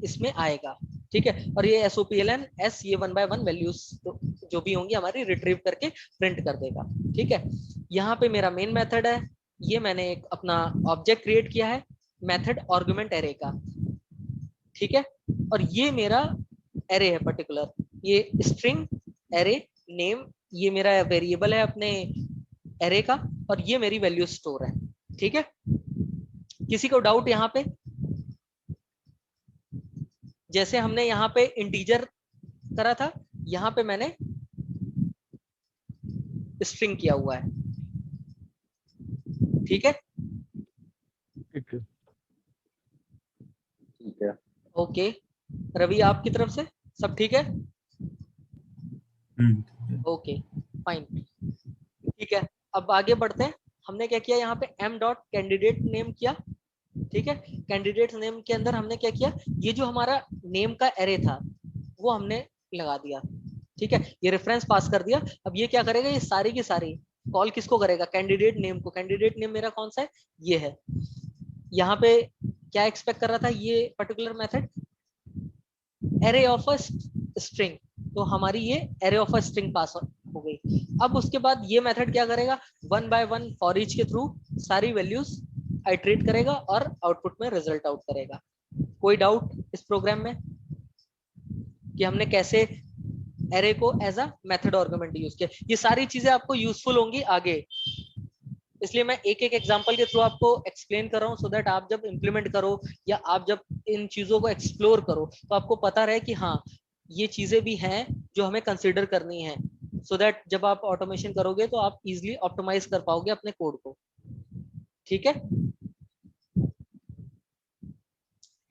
इसमें आएगा। ठीक है, और ये SOPLN S ये 1 by 1 वैल्यूज जो भी होंगी हमारी रिट्रीव करके प्रिंट कर देगा। ठीक है, यहाँ पे मेरा मेन मेथड है, ये मैंने एक अपना ऑब्जेक्ट क्रिएट किया है मेथड आर्गुमेंट एरे का। ठीक है, और ये मेरा एरे है पर्टिकुलर, ये स्ट्रिंग एरे नेम ये मेरा वेरिएबल है अपने एरे का, और ये मेरी वैल्यू स्टोर है। ठीक है, किसी को डाउट यहाँ पे? जैसे हमने यहाँ पे इंटीजर करा था, यहाँ पे मैंने स्ट्रिंग किया हुआ है। ठीक है, ठीक है, ठीक है। ओके रवि, आपकी तरफ से सब ठीक है? ओके फाइन, ठीक है, अब आगे बढ़ते हैं। हमने क्या किया यहाँ पे m डॉट कैंडिडेट नेम किया। ठीक है, कैंडिडेट नेम के अंदर हमने क्या किया, ये जो हमारा नेम का एरे था वो हमने लगा दिया। ठीक है, ये रेफरेंस पास कर दिया। अब ये क्या करेगा, ये सारी की सारी कॉल किसको करेगा? कैंडिडेट नेम को। कैंडिडेट नेम मेरा कौन सा है? ये है। यहाँ पे क्या एक्सपेक्ट कर रहा था ये particular method? Array of a string, तो हमारी ये array of a string pass हो गई। अब उसके बाद ये मेथड क्या करेगा? 1 by 1 फॉर ईच के थ्रू सारी वैल्यूज आइटरेट करेगा और आउटपुट में रिजल्ट आउट करेगा। कोई डाउट इस प्रोग्राम में कि हमने कैसे एरे को as a method argument use किया? ये सारी चीजें आपको यूजफुल होंगी आगे, इसलिए मैं एक एक एग्जांपल के थ्रू आपको एक्सप्लेन कर रहा हूँ, सो दैट आप जब इम्प्लीमेंट करो या आप जब इन चीजों को एक्सप्लोर करो तो आपको पता रहे कि हाँ ये चीजें भी हैं जो हमें कंसीडर करनी है, सो दैट जब आप ऑटोमेशन करोगे तो आप इजिली ऑप्टिमाइज कर पाओगे अपने कोड को। ठीक है,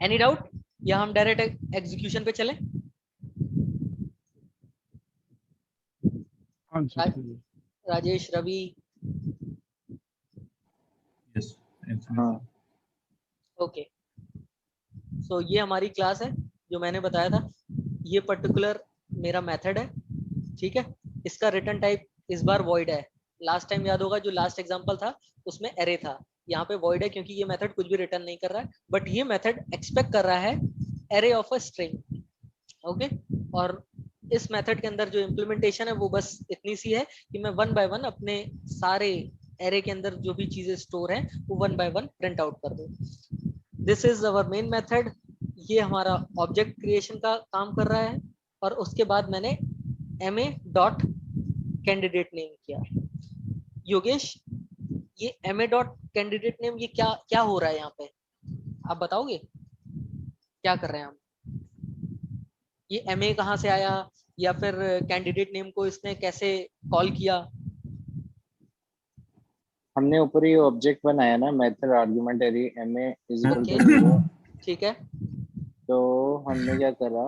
एनी डाउट या हम डायरेक्ट एग्जीक्यूशन पे चले? राजेश, रवि? यस, हाँ ओके, सो ये हमारी क्लास है जो मैंने बताया था, ये पर्टिकुलर मेरा मेथड है। ठीक है, इसका रिटर्न टाइप इस बार वॉइड है। लास्ट टाइम याद होगा जो लास्ट एग्जांपल था उसमें एरे था, यहाँ पे वॉइड है क्योंकि ये मेथड कुछ भी रिटर्न नहीं कर रहा है, बट ये मेथड एक्सपेक्ट कर रहा है array of a string. Okay, और इस मेथड के अंदर जो इम्प्लीमेंटेशन है वो बस इतनी सी है कि मैं वन बाय वन अपने सारे एरे के अंदर जो भी चीजें स्टोर हैं वो one by one print out कर दूं। This is our main method. ये हमारा ऑब्जेक्ट क्रिएशन का काम कर रहा है, और उसके बाद मैंने ma डॉट कैंडिडेट नेम किया। योगेश, ये ma डॉट कैंडिडेट नेम ये क्या क्या हो रहा है यहाँ पे, आप बताओगे क्या कर रहे हैं हम? ये ma कहाँ से आया, या फिर कैंडिडेट नेम को इसने कैसे कॉल किया? हमने ऊपर ही ऑब्जेक्ट बनाया ना, method argument array ma is equal okay, to 0। ठीक है। तो हमने क्या करा,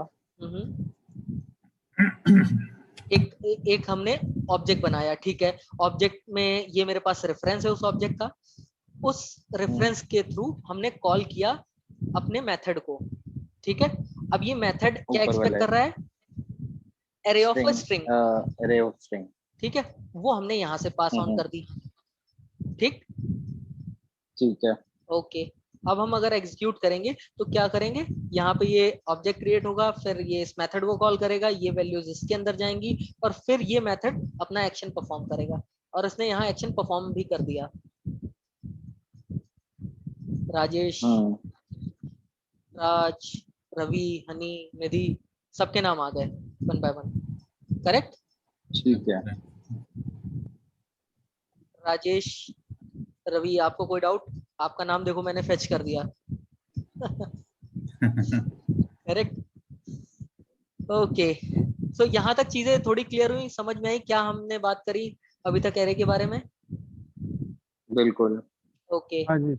एक हमने ऑब्जेक्ट बनाया, ठीक है। ऑब्जेक्ट में ये मेरे पास रेफरेंस है उस ऑब्जेक्ट का, उस रेफरेंस के थ्रू हमने कॉल किया अपने मेथड को। ठीक है, अब ये मेथड क्या एक्सपेक्ट कर रहा है? Array of a string, array of string. ठीक है, वो हमने यहाँ से पास ऑन कर दी। ठीक ठीक है, ओके। अब हम अगर एग्जीक्यूट करेंगे तो क्या करेंगे, यहाँ पे ये ऑब्जेक्ट क्रिएट होगा, फिर ये इस मेथड को कॉल करेगा, ये वैल्यूज इसके अंदर जाएंगी, और फिर ये मेथड अपना एक्शन परफॉर्म करेगा, और इसने यहाँ एक्शन परफॉर्म भी कर दिया। राजेश, राज, रवि, हनी, निधि, सबके नाम आ गए वन बाय वन, करेक्ट? ठीक है। राजेश, रवि, आपको कोई डाउट? आपका नाम देखो मैंने फेच कर दिया। Correct, okay. सो यहाँ तक चीजें थोड़ी क्लियर हुई, समझ में आई क्या हमने बात करी अभी तक एरे के बारे में? बिल्कुल। ओके, हाँ जी।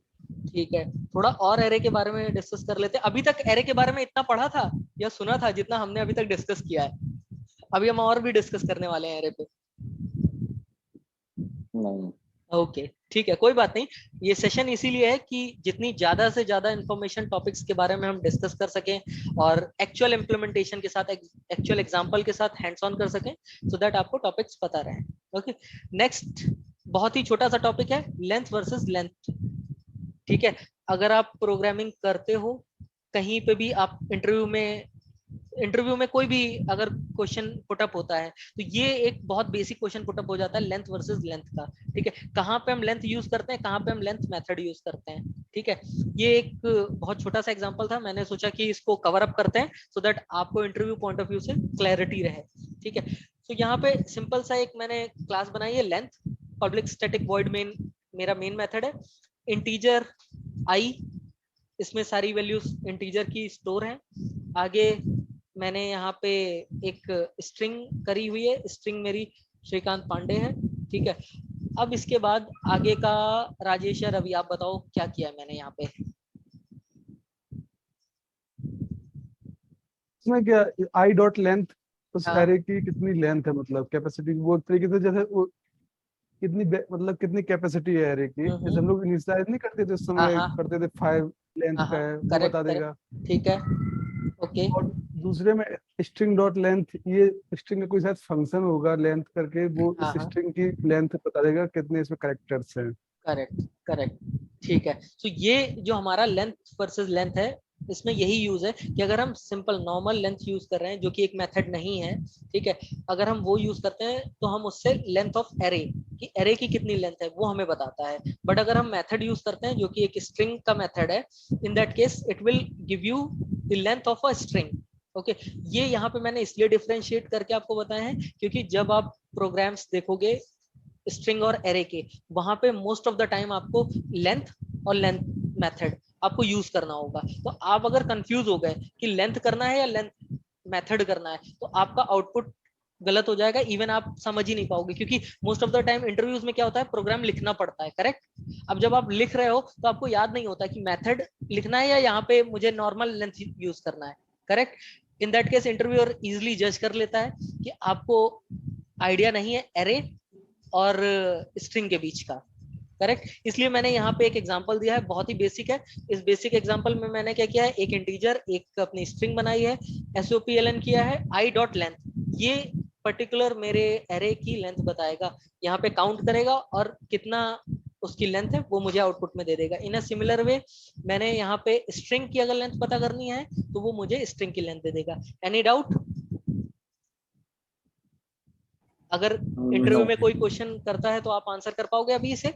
ठीक है, थोड़ा और एरे के बारे में डिस्कस कर लेते हैं। अभी तक एरे के बारे में इतना पढ़ा था या सुना था जितना हमने अभी तक डिस्कस किया है? अभी हम और भी डिस्कस करने वाले हैं एरे पे। नहीं। ओके, ठीक है, कोई बात नहीं। ये सेशन इसीलिए है कि जितनी ज्यादा से ज्यादा इंफॉर्मेशन टॉपिक्स के बारे में हम डिस्कस कर सकें, और एक्चुअल इम्प्लीमेंटेशन के साथ, एक्चुअल एग्जांपल के साथ हैंड्स ऑन कर सकें, सो दैट आपको टॉपिक्स पता रहे। ओके, नेक्स्ट बहुत ही छोटा सा टॉपिक है, लेंथ वर्सेस लेंथ। ठीक है, अगर आप प्रोग्रामिंग करते हो कहीं पे भी, आप इंटरव्यू में कोई भी अगर क्वेश्चन पुटअप होता है तो ये एक बहुत बेसिक क्वेश्चन पुटअप हो जाता है लेंथ वर्सेस लेंथ का। ठीक है, कहाँ पे हम लेंथ यूज करते हैं, कहाँ पे हम लेंथ मेथड यूज करते हैं। ठीक है, ये एक बहुत छोटा सा एग्जांपल था, मैंने सोचा कि इसको कवर अप करते हैं सो दैट आपको इंटरव्यू पॉइंट ऑफ व्यू से क्लैरिटी रहे। ठीक है, तो यहाँ पे सिंपल सा एक मैंने क्लास बनाई है length, public static void main मेरा मेन मेथड है। इंटीजर आई, इसमें सारी वैल्यूज इंटीजर की स्टोर है। आगे मैंने यहाँ पे एक स्ट्रिंग करी हुई है, स्ट्रिंग मेरी श्रीकांत पांडे है। ठीक है, अब इसके बाद आगे का राजेश या रवि आप बताओ क्या किया है मैंने यहाँ पे? इसमें क्या आई डॉट लेंथ, उस हाँ। एरे की कितनी लेंथ है, मतलब कैपेसिटी, वो तरीके से जैसे वो कितनी मतलब कितनी कैपेसिटी है एरे की, जैसे हम लोग इनिशियलाइज नहीं करते थे उस समय, करते थे 5 लेंथ का है, वो करेक्ट बता देगा। ठीक है, ओके। और दूसरे में स्ट्रिंग डॉट लेंथ, ये स्ट्रिंग का कोई शायद फंक्शन होगा लेंथ करके, वो इस स्ट्रिंग की लेंथ बता देगा कितने इसमें कैरेक्टर्स हैं। करेक्ट करेक्ट, ठीक है। तो ये जो हमारा लेंथ वर्सेस लेंथ है, इसमें यही यूज है कि अगर हम सिंपल नॉर्मल लेंथ यूज कर रहे हैं जो कि एक मेथड नहीं है, ठीक है, अगर हम वो यूज करते हैं तो हम उससे लेंथ ऑफ एरे कि एरे की कितनी लेंथ है वो हमें बताता है। बट अगर हम मेथड यूज करते हैं जो कि एक स्ट्रिंग का मेथड है, in that case it will give you the length of a string. Okay, ये यहाँ पे मैंने इसलिए डिफरेंशिएट करके आपको बताया है क्योंकि जब आप प्रोग्राम्स देखोगे स्ट्रिंग और एरे के, वहां पे मोस्ट ऑफ द टाइम आपको लेंथ और लेंथ मेथड आपको यूज करना होगा। तो आप अगर कंफ्यूज हो गए कि लेंथ करना है या लेंथ मेथड करना है तो आपका आउटपुट गलत हो जाएगा, इवन आप समझ ही नहीं पाओगे, क्योंकि most of the time interviews में क्या होता है, प्रोग्राम लिखना पड़ता है, करेक्ट। अब जब आप लिख रहे हो तो आपको याद नहीं होता कि मेथड लिखना है या यहाँ पे मुझे नॉर्मल लेंथ यूज करना है, correct. In that case interviewer easily जज कर लेता है कि आपको आइडिया नहीं है एरे और स्ट्रिंग के बीच का, करेक्ट। इसलिए मैंने यहाँ पे एक एग्जांपल दिया है, बहुत ही बेसिक है। इस बेसिक एग्जांपल में मैंने क्या किया है, एक इंटीजर एक अपनी स्ट्रिंग बनाई है, SOPLN किया है आई डॉट लेंथ, ये पर्टिकुलर मेरे एरे की लेंथ बताएगा, यहाँ पे काउंट करेगा और कितना उसकी लेंथ है वो मुझे आउटपुट में दे देगा। इन अ सिमिलर वे मैंने यहाँ पे स्ट्रिंग की अगर लेंथ पता करनी है तो वो मुझे स्ट्रिंग की लेंथ दे देगा। Any doubt? अगर इंटरव्यू में कोई क्वेश्चन करता है तो आप आंसर कर पाओगे अभी इसे?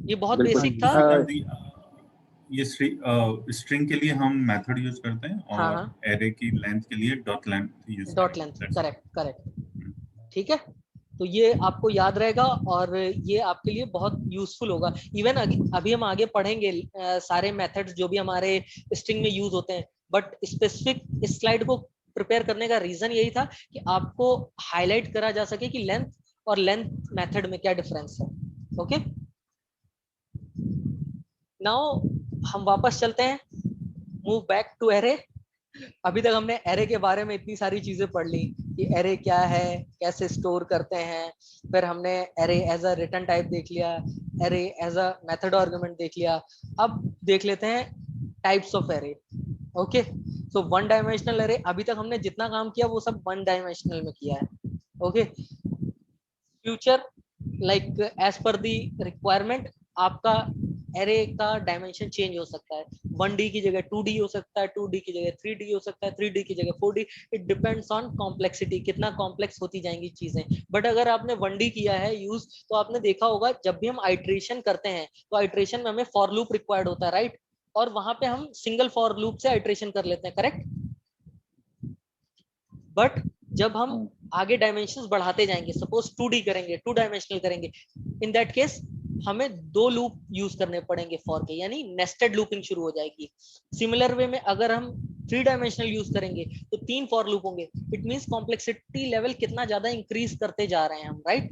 ये बहुत बेसिक था। ये स्ट्रिंग के लिए हम मेथड यूज करते हैं और एरे की लेंथ के लिए dot length use dot length, correct correct, ठीक है। तो ये आपको याद रहेगा और ये आपके लिए बहुत यूजफुल होगा। इवन अभी हम आगे पढ़ेंगे सारे मेथड्स जो भी हमारे स्ट्रिंग में यूज होते हैं, बट स्पेसिफिक इस स्लाइड को प्रिपेयर करने का रीजन यही था कि आपको हाईलाइट करा जा सके कि लेंथ और लेंथ मेथड में क्या डिफरेंस है। ओके, नाउ हम वापस चलते हैं, मूव बैक टू एरे। अभी तक हमने एरे के बारे में इतनी सारी चीजें पढ़ ली कि एरे क्या है, कैसे स्टोर करते हैं, फिर हमने array as a return type देख लिया, array as a method argument देख लिया। अब देख लेते हैं types of array. Okay, so one dimensional array, अभी तक हमने जितना काम किया वो सब वन डायमेंशनल में किया है। Okay, future like as per the requirement आपका एरे का डायमेंशन चेंज हो सकता है, 1D की जगह 2D हो सकता है, 2D की जगह 3D हो सकता है, 3D की जगह 4D। It depends on complexity, कितना कॉम्प्लेक्स होती जाएंगी चीजें। बट अगर आपने 1D किया है यूज तो आपने देखा होगा जब भी हम आइट्रेशन करते हैं तो आइट्रेशन में हमें फॉर लूप रिक्वायर्ड होता है, राइट। और वहां पे हम सिंगल फॉर लूप से आइट्रेशन कर लेते हैं, करेक्ट। बट जब हम आगे डायमेंशंस बढ़ाते जाएंगे, सपोज 2D करेंगे, 2 डायमेंशनल करेंगे, इन दैट केस हमें 2 लूप यूज करने पड़ेंगे फॉर के, यानी नेस्टेड लूपिंग शुरू हो जाएगी। सिमिलर वे में अगर हम 3 डायमेंशनल यूज करेंगे तो 3 फॉर लूप होंगे। इट मींस कॉम्प्लेक्सिटी लेवल कितना ज्यादा इंक्रीज करते जा रहे हैं हम, right.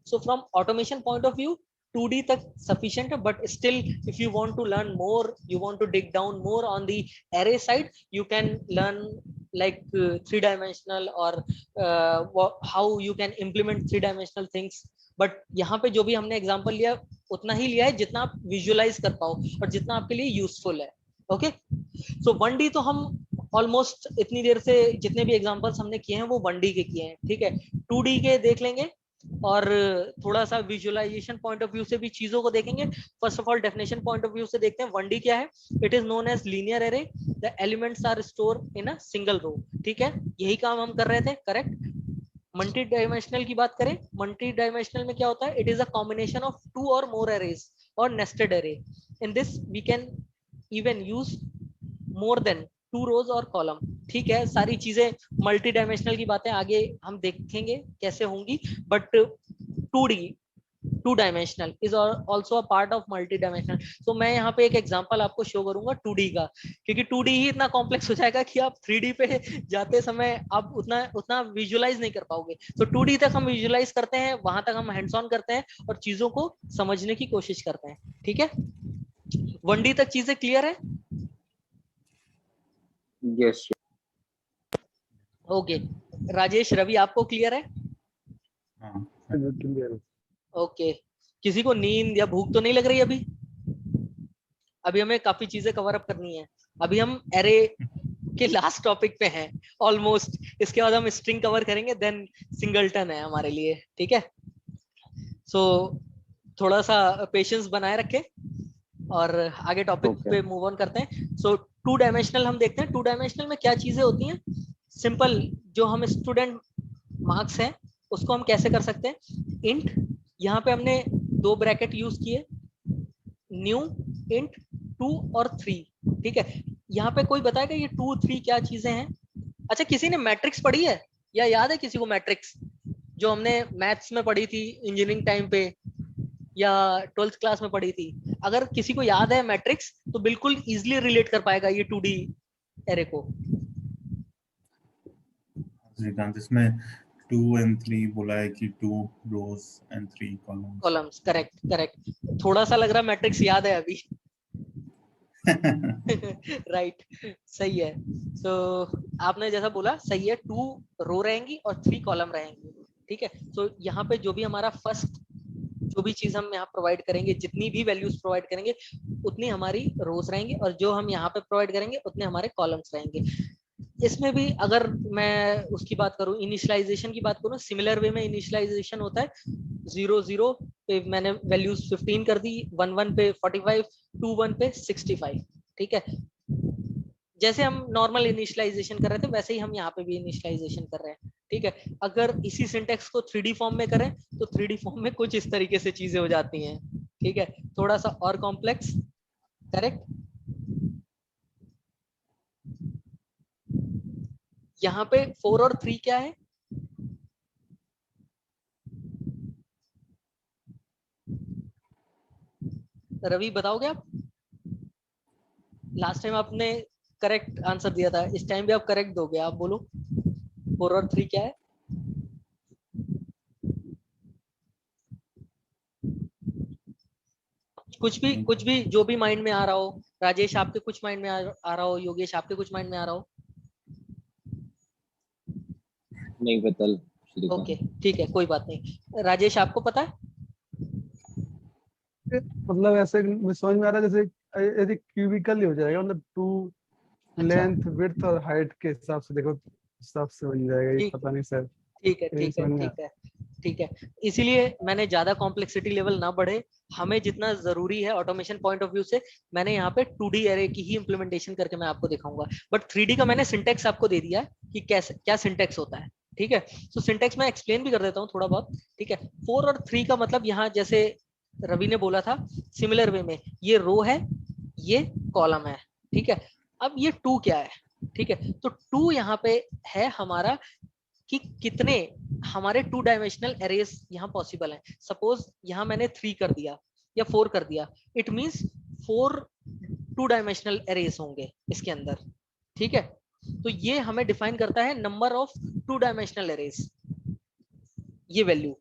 So from automation point of view 2D तक sufficient है, but still if you want to learn more, you want to dig down more on the array side, you can learn like 3-dimensional or how you can implement 3-dimensional things. But यहाँ पे जो भी हमने example लिया उतना ही लिया है जितना आप विजुअलाइज कर पाओ और जितना आपके लिए यूजफुल है। ओके, सो 1D तो हम ऑलमोस्ट इतनी देर से जितने भी एग्जांपल्स हमने किए हैं वो 1D के किए हैं, ठीक है। 2D के देख लेंगे और थोड़ा सा विजुअलाइजेशन पॉइंट ऑफ व्यू से भी चीजों को देखेंगे। First of all definition point of view से देखते हैं 1D क्या है। It is known as linear array, the elements are stored in a single row, ठीक है। यही काम हम कर रहे थे, करेक्ट। मल्टी डायमेंशनल की बात करें, मल्टी डायमेंशनल में क्या होता है, it is a combination of 2 or more arrays or nested array. In this we can even use more than 2 rows or column, ठीक है। सारी चीजें मल्टी डायमेंशनल की बातें आगे हम देखेंगे कैसे होंगी, but 2 dimensional is also a part of multi dimensional. तो मैं यहाँ पे एक एग्जांपल आपको शो करूंगा 2D का, क्योंकि 2D ही इतना कॉम्प्लेक्स हो जाएगा कि आप 3D पे जाते समय आप उतना विजुअलाइज नहीं कर पाओगे। तो 2D तक हम विजुअलाइज करते हैं, वहां तक हम हैंड्स ऑन करते हैं और चीजों को समझने की कोशिश करते हैं, ठीक है। 1D तक चीजें क्लियर है? यस। ओके, राजेश, रवि, आपको क्लियर है? ओके, किसी को नींद या भूख तो नहीं लग रही अभी? अभी हमें काफी चीजें कवर अप करनी है। अभी हम एरे के लास्ट टॉपिक पे हैं ऑलमोस्ट, इसके बाद हम स्ट्रिंग कवर करेंगे, देन सिंगलटन है हमारे लिए, ठीक है। सो थोड़ा सा पेशेंस बनाए रखें और आगे टॉपिक पे मूव ऑन करते हैं। सो टू डायमेंशनल हम देखते हैं, टू डायमेंशनल में क्या चीजें होती हैं, सिंपल जो हम स्टूडेंट मार्क्स है उसको हम कैसे कर सकते हैं, इंट, यहाँ पे हमने दो ब्रैकेट यूज किए, न्यू इंट 2 और 3, ठीक है। यहाँ पे कोई बताएगा ये 2 3 क्या चीजें हैं? अच्छा, किसी ने मैट्रिक्स पढ़ी है या याद है किसी को मैट्रिक्स, जो हमने मैथ्स में पढ़ी थी इंजीनियरिंग टाइम पे या 12th क्लास में पढ़ी थी? अगर किसी को याद है मैट्रिक्स तो बिल्कुल इजीली रिलेट कर पाएगा ये 2D एरे को। श्रीकांत, इसमें 2 and 3 बोला है कि 2 rows and 3 columns, correct correct. थोड़ा सा लग रहा मैट्रिक्स याद है अभी। राइट, सही है। तो आपने जैसा बोला सही है, 2 रो रहेंगी और 3 कॉलम रहेंगी, ठीक है। तो यहाँ पे जो भी हमारा फर्स्ट जो भी चीज हम यहाँ प्रोवाइड करेंगे, जितनी भी वैल्यूज प्रोवाइड करेंगे उतनी हमारी रोज रहेंगी, और जो हम यहाँ पे प्रोवाइड करेंगे उतने हमारे कॉलम्स रहेंगे। इसमें भी अगर मैं उसकी बात करूं, इनिशियलाइजेशन की बात करूं, सिमिलर वे में इनिशियलाइजेशन होता है। 0 0 पे मैंने वैल्यूज 15 कर दी, 1 1 पे 45, 2 1 पे 65, ठीक है। जैसे हम नॉर्मल इनिशियलाइजेशन कर रहे थे वैसे ही हम यहाँ पे भी इनिशियलाइजेशन कर रहे हैं, ठीक है। अगर इसी सिंटेक्स को 3D फॉर्म में करें तो 3D फॉर्म में कुछ इस तरीके से चीजें हो जाती हैं, ठीक है, थोड़ा सा और कॉम्प्लेक्स, करेक्ट। यहाँ पे 4 और 3 क्या है? रवि बताओगे आप? लास्ट टाइम आपने करेक्ट आंसर दिया था, इस टाइम भी आप करेक्ट दोगे, आप बोलो 4 और 3 क्या है? कुछ भी जो भी माइंड में आ रहा हो, राजेश आपके कुछ माइंड में आ रहा हो, योगेश आपके कुछ माइंड में आ रहा हो। नहीं पता। ओके, ठीक है, कोई बात नहीं। राजेश आपको पता है? मतलब ऐसे समझ में आ रहा है जैसे यदि क्यूबिकल ही हो जाएगा, मतलब 2 लेंथ विड्थ और हाइट के हिसाब से, देखो हिसाब से बन जाएगा ये, पता नहीं सर। ठीक है ठीक है ठीक है ठीक है। इसीलिए मैंने ज्यादा कॉम्प्लेक्सिटी लेवल ना बढ़े, हमें जितना जरूरी है ऑटोमेशन पॉइंट ऑफ व्यू से, मैंने यहाँ पे 2D एरे की ही इंप्लीमेंटेशन करके मैं आपको दिखाऊंगा। बट 3D का मैंने सिंटेक्स आपको दे दिया कि कैसे क्या सिंटेक्स होता है, ठीक है। तो सिंटेक्स मैं एक्सप्लेन भी कर देता हूँ थोड़ा बहुत, ठीक है। 4 और 3 का मतलब यहाँ जैसे रवि ने बोला था, सिमिलर वे में ये रो है, ये कॉलम है, ठीक है। अब ये 2 क्या है, ठीक है। तो 2 यहाँ पे है हमारा कि कितने हमारे 2 डायमेंशनल एरेज यहाँ पॉसिबल है। सपोज यहाँ मैंने 3 कर दिया या 4 कर दिया, इट मींस 4 2 डायमेंशनल एरेज होंगे इसके अंदर, ठीक है। तो ये हमें डिफाइन करता है नंबर ऑफ 2 डायमेंशनल एरेज, ये वैल्यू।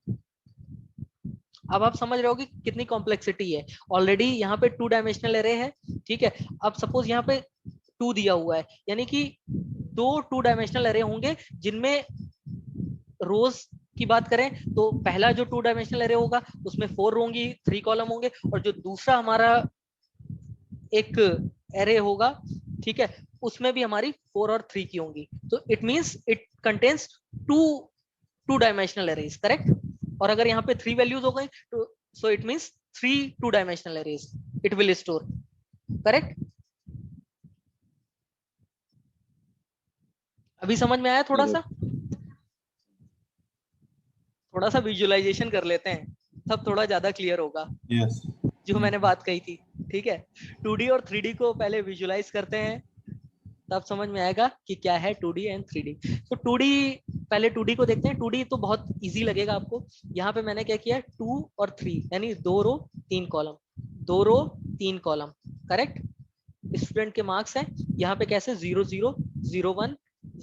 अब आप समझ रहे हो कि कितनी कॉम्प्लेक्सिटी है। ऑलरेडी यहाँ पे 2 डायमेंशनल एरे है, ठीक है। अब सपोज यहाँ पे 2 दिया हुआ है, यानी कि 2 2 डायमेंशनल एरे होंगे जिनमें रोज की बात करें तो पहला जो 2 डायमेंशनल एरे होगा उसमें 4 रो होंगी, 3 कॉलम होंगे, और जो दूसरा हमारा एक एरे होगा, ठीक है, उसमें भी हमारी 4 और 3 की होंगी। तो it means it contains 2 dimensional arrays, correct. और अगर यहाँ पे 3 वैल्यूज हो गई तो so it means 3 2 dimensional arrays it will store, correct. अभी समझ में आया? थोड़ा सा विजुअलाइजेशन कर लेते हैं, तब थोड़ा ज्यादा क्लियर होगा। yes. जो मैंने बात कही थी, ठीक है। 2D और 3D को पहले विजुअलाइज करते हैं, तब समझ में आएगा कि क्या है 2D एंड 3D। तो 2D, पहले 2D को देखते हैं। 2D तो बहुत इजी लगेगा आपको। यहाँ पे मैंने क्या किया, 2 और 3 यानी 2 रो 3 कॉलम, 2 रो 3 कॉलम, करेक्ट। स्टूडेंट के मार्क्स हैं यहाँ पे कैसे 0 0 0 1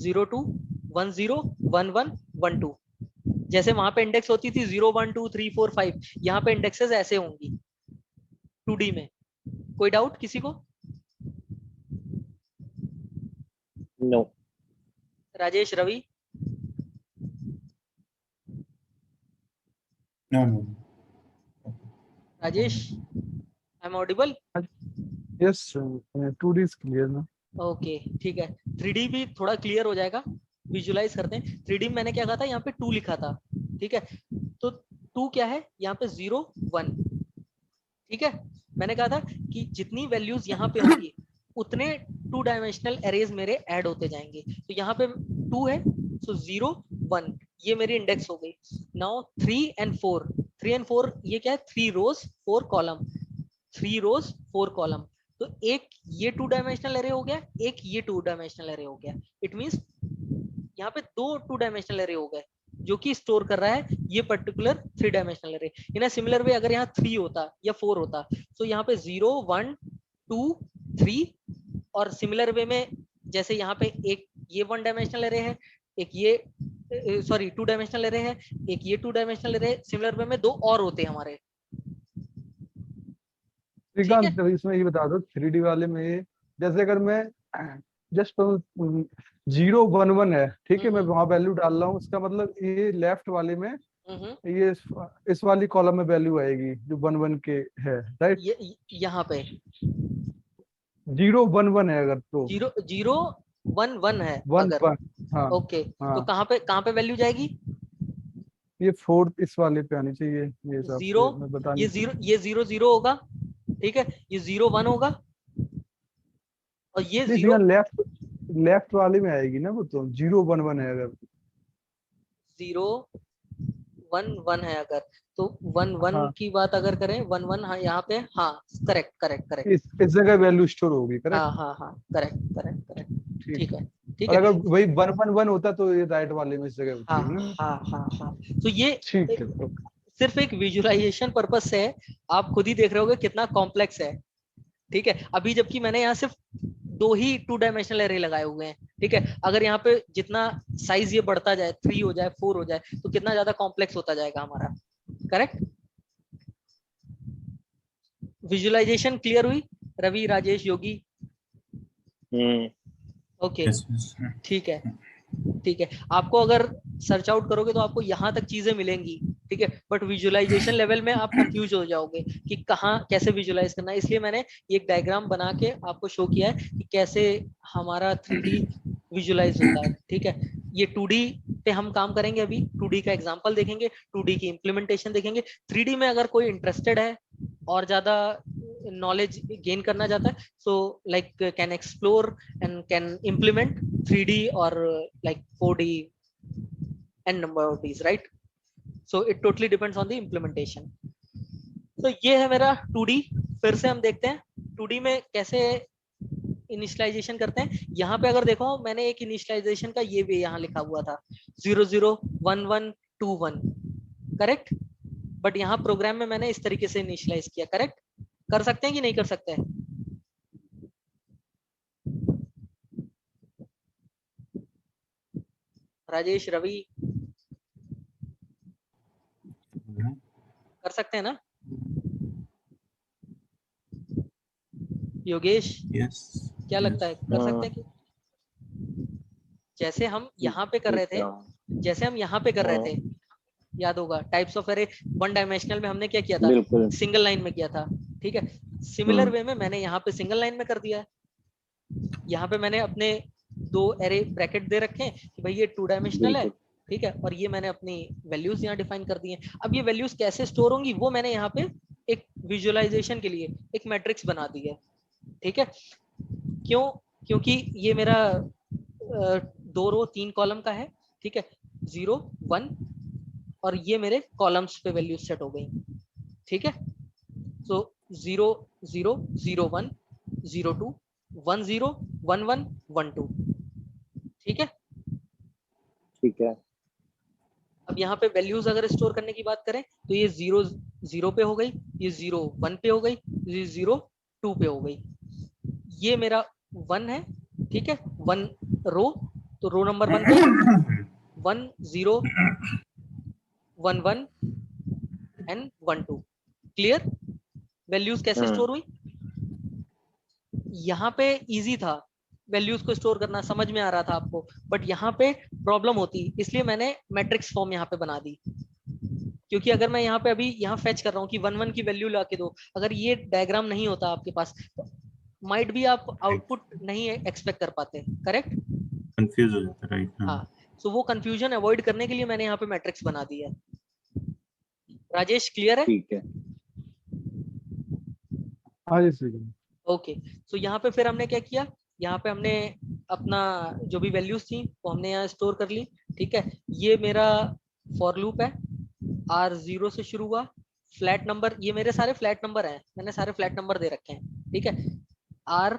0 2 1 0 1 1 1 2, जैसे वहां पे इंडेक्स होती थी 0 1 2 3 4 5, यहाँ पे इंडेक्सेस ऐसे होंगी 2D में। कोई डाउट किसी को? No. Rajesh, Ravi? No. Rajesh, I am audible? Yes, 2D is clear ना। ओके, ठीक है। 3D भी थोड़ा क्लियर हो जाएगा, विजुअलाइज करते हैं। 3D में मैंने क्या कहा था, यहाँ पे 2 लिखा था, ठीक है। तो 2 क्या है, यहाँ पे 0 1, ठीक है। मैंने कहा था कि जितनी वैल्यूज यहाँ पे होंगी उतने टू डायमेंशनल एरेज मेरे ऐड होते जाएंगे। तो यहाँ पे 2 है, सो 0 1 ये मेरी इंडेक्स हो गई। नाउ 3 and 4 ये क्या है, 3 रोज 4 कॉलम, 3 रोज 4 कॉलम। तो एक ये 2 डायमेंशनल एरे हो गया, एक ये 2 डायमेंशनल एरे हो गया। इट मींस यहाँ पे 2 2 डायमेंशनल एरे हो गए जो कि स्टोर कर रहा है ये particular 3 dimensional array. In a similar वे अगर यहाँ 3 होता या 4 होता तो यहाँ पे 0 1 2 3, और सिमिलर वे में जैसे यहाँ पे एक ये 1 डायमेंशनल एरे है, एक ये सॉरी 2 डायमेंशनल एरे है, एक ये 2 डायमेंशनल एरे, सिमिलर वे में 2 और होते हैं हमारे। श्रीकांत इसमें ये बता दो 3D वाले में, जैसे अगर मैं जस्ट 0 1 1 है, ठीक है, मैं वहां वैल्यू डाल रहा हूँ, इसका मतलब ये लेफ्ट वाले में ये इस वाली कॉलम में वैल्यू आएगी जो 1 1 के है, राइट? यहाँ पे 0 1 1 है अगर तो 0 0 1 1 है 1 अगर, 1, हाँ ओके हाँ, तो कहाँ पे वैल्यू जाएगी? ये 4th इस वाले पे आनी चाहिए, ये हिसाब से 0 मैं बता ये 0 0 होगा, ठीक है, ये 0 1 होगा, और ये 0 लेफ्ट वाले में आएगी ना वो, तो 0 1 1 है अगर 0 1 1 है अगर, तो 1 1 हाँ, की बात अगर करें 1 1, हाँ यहाँ पे, हाँ करेक्ट करेक्ट करेक्ट, इस जगह वैल्यू स्टोर होगी, करेक्ट? हाँ हाँ हाँ करेक्ट करेक्ट करेक्ट, ठीक है ठीक और है। अगर वही 1 1 1 होता तो ये राइट वाले में इस जगह होती हाँ है ना? हाँ हाँ हाँ, तो ये ठीक है, सिर्फ एक विजुअलाइजेशन पर्पस से है, आप खुद ही देख रहे होगे कितना कॉम्प्लेक्स है, ठीक है। अभी जबकि मैंने यहाँ सिर्फ 2 ही 2 डायमेंशनल एरे लगाए हुए हैं, ठीक है। अगर यहाँ पे जितना साइज ये बढ़ता जाए, 3 हो जाए 4 हो जाए, तो कितना ज्यादा कॉम्प्लेक्स होता जाएगा हमारा, करेक्ट? विजुअलाइजेशन क्लियर हुई रवि, राजेश, योगी? ओके ठीक है ठीक है। आपको अगर सर्च आउट करोगे तो आपको यहाँ तक चीजें मिलेंगी, ठीक है, बट विजुअलाइजेशन लेवल में आप कंफ्यूज हो जाओगे कि कहाँ कैसे विजुअलाइज करना है। इसलिए मैंने एक डायग्राम बना के आपको शो किया है कि कैसे हमारा 3D विजुअलाइज होता है, ठीक है। ये 2D पे हम काम करेंगे, अभी 2D का एग्जांपल देखेंगे, 2D की इम्प्लीमेंटेशन देखेंगे। 3D में अगर कोई इंटरेस्टेड है और ज्यादा नॉलेज गेन करना चाहता है, so like can explore and can implement 3D or like 4D and number of Ds, right? So it totally depends on the implementation. तो ये है मेरा 2D। फिर से हम देखते हैं 2D में कैसे इनिशियलाइजेशन करते हैं। यहाँ पे अगर देखो मैंने एक इनिशियलाइजेशन का ये भी यहाँ लिखा हुआ था 0 0 1 1 2 1, करेक्ट। बट यहाँ प्रोग्राम में मैंने इस तरीके से इनिशियलाइज किया, करेक्ट? कर सकते हैं कि नहीं कर सकते हैं? राजेश, रवि, कर सकते हैं ना? योगेश, yes, क्या लगता है कर सकते हैं कि जैसे हम यहाँ पे कर रहे थे, जैसे हम यहाँ पे कर रहे थे, याद होगा टाइप्स ऑफ एरे 1 डायमेंशनल में हमने क्या किया था, सिंगल लाइन में किया था, ठीक है। सिमिलर वे में मैंने यहाँ पे सिंगल लाइन में कर दिया है। यहाँ पे मैंने अपने 2 एरे ब्रैकेट दे रखे हैं कि भाई ये 2 डायमेंशनल है, ठीक है, और ये मैंने अपनी वैल्यूज यहाँ डिफाइन कर दी हैं। अब ये वैल्यूज कैसे स्टोर होंगी वो मैंने यहाँ पे एक विजुअलाइजेशन के लिए एक मैट्रिक्स बना दी है, ठीक है। क्यों? क्योंकि ये मेरा 2 रो 3 कॉलम का है, ठीक है, 0 1, और ये मेरे कॉलम्स पे वैल्यूज सेट हो गई, ठीक है। सो 0 0 0 1 0 2 1 0 1 1 1 2, ठीक है ठीक है। अब यहाँ पे वैल्यूज अगर स्टोर करने की बात करें तो ये 0 0 पे हो गई, ये 0 1 पे हो गई, ये 0 2 पे हो गई, ये मेरा 1 है, ठीक है, 1 रो, तो रो नंबर 1 पे 1 0 1 1 एंड 1 2। क्लियर? वैल्यूज कैसे स्टोर हुई? यहाँ पे इजी था वैल्यूज को स्टोर करना, समझ में आ रहा था आपको, बट यहाँ पे प्रॉब्लम होती, इसलिए मैंने मैट्रिक्स फॉर्म यहाँ पे बना दी। क्योंकि अगर मैं यहाँ पे अभी यहाँ फेच कर रहा हूँ कि 1 1 की वैल्यू ला के दो, अगर ये डायग्राम नहीं होता आपके पास तो माइट भी आप आउटपुट नहीं एक्सपेक्ट कर पाते, करेक्ट? कंफ्यूज हो जाता है, राइट? हाँ, सो वो कंफ्यूजन अवॉइड करने के लिए मैंने यहाँ पे मैट्रिक्स बना दी है। राजेश, क्लियर है? ठीक है। हाँ जी, ओके, सो यहाँ पे फिर हमने क्या किया, यहाँ पे हमने अपना जो भी वैल्यूज थी वो हमने यहाँ स्टोर कर ली। ठीक है, ये मेरा फॉर लूप है, आर 0 से शुरू हुआ, फ्लैट नंबर, ये मेरे सारे फ्लैट नंबर हैं, मैंने सारे फ्लैट नंबर दे रखे हैं। ठीक है, आर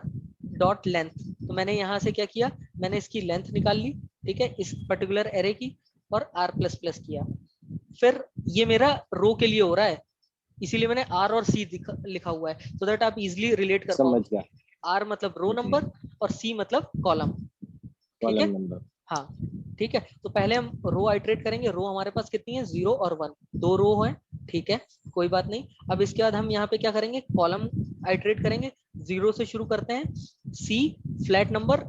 डॉट लेंथ, तो मैंने यहाँ से क्या किया, मैंने इसकी लेंथ निकाल ली। ठीक है, इस पर्टिकुलर एरे की, और आर प्लस प्लस किया। फिर ये मेरा रो के लिए हो रहा है, इसीलिए मैंने आर और सी लिखा हुआ है, सो दैट आप इजिली रिलेट कर पाओ। समझ गया। आर मतलब रो जी। नंबर और सी मतलब कॉलम। ठीक है, कॉलम नंबर। हाँ ठीक है, तो पहले हम रो आइटरेट करेंगे। रो हमारे पास कितनी है, 0 और 1, दो रो है। ठीक है, कोई बात नहीं। अब इसके बाद हम यहाँ पे क्या करेंगे, कॉलम आइटरेट करेंगे। 0 से शुरू करते हैं, सी फ्लैट नंबर,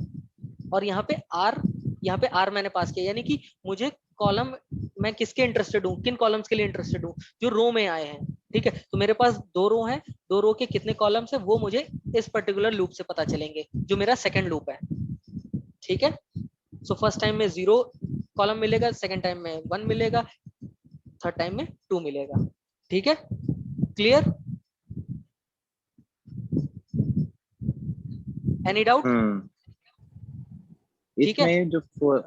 और यहाँ पे आर, यहाँ पे आर मैंने पास किया, यानी कि मुझे कॉलम, मैं किसके इंटरेस्टेड हूँ, किन कॉलम्स के लिए इंटरेस्टेड हूँ, जो रो में आए हैं। ठीक है, तो मेरे पास दो रो हैं, दो रो के कितने कॉलम्स है वो मुझे इस पर्टिकुलर लूप से पता चलेंगे, जो मेरा सेकंड लूप है। ठीक है, सो फर्स्ट टाइम में 0 कॉलम मिलेगा, सेकंड टाइम में 1 मिलेगा, थर्ड टाइम में 2 मिलेगा। ठीक है, क्लियर, एनी डाउट? ठीक है, इसमें जो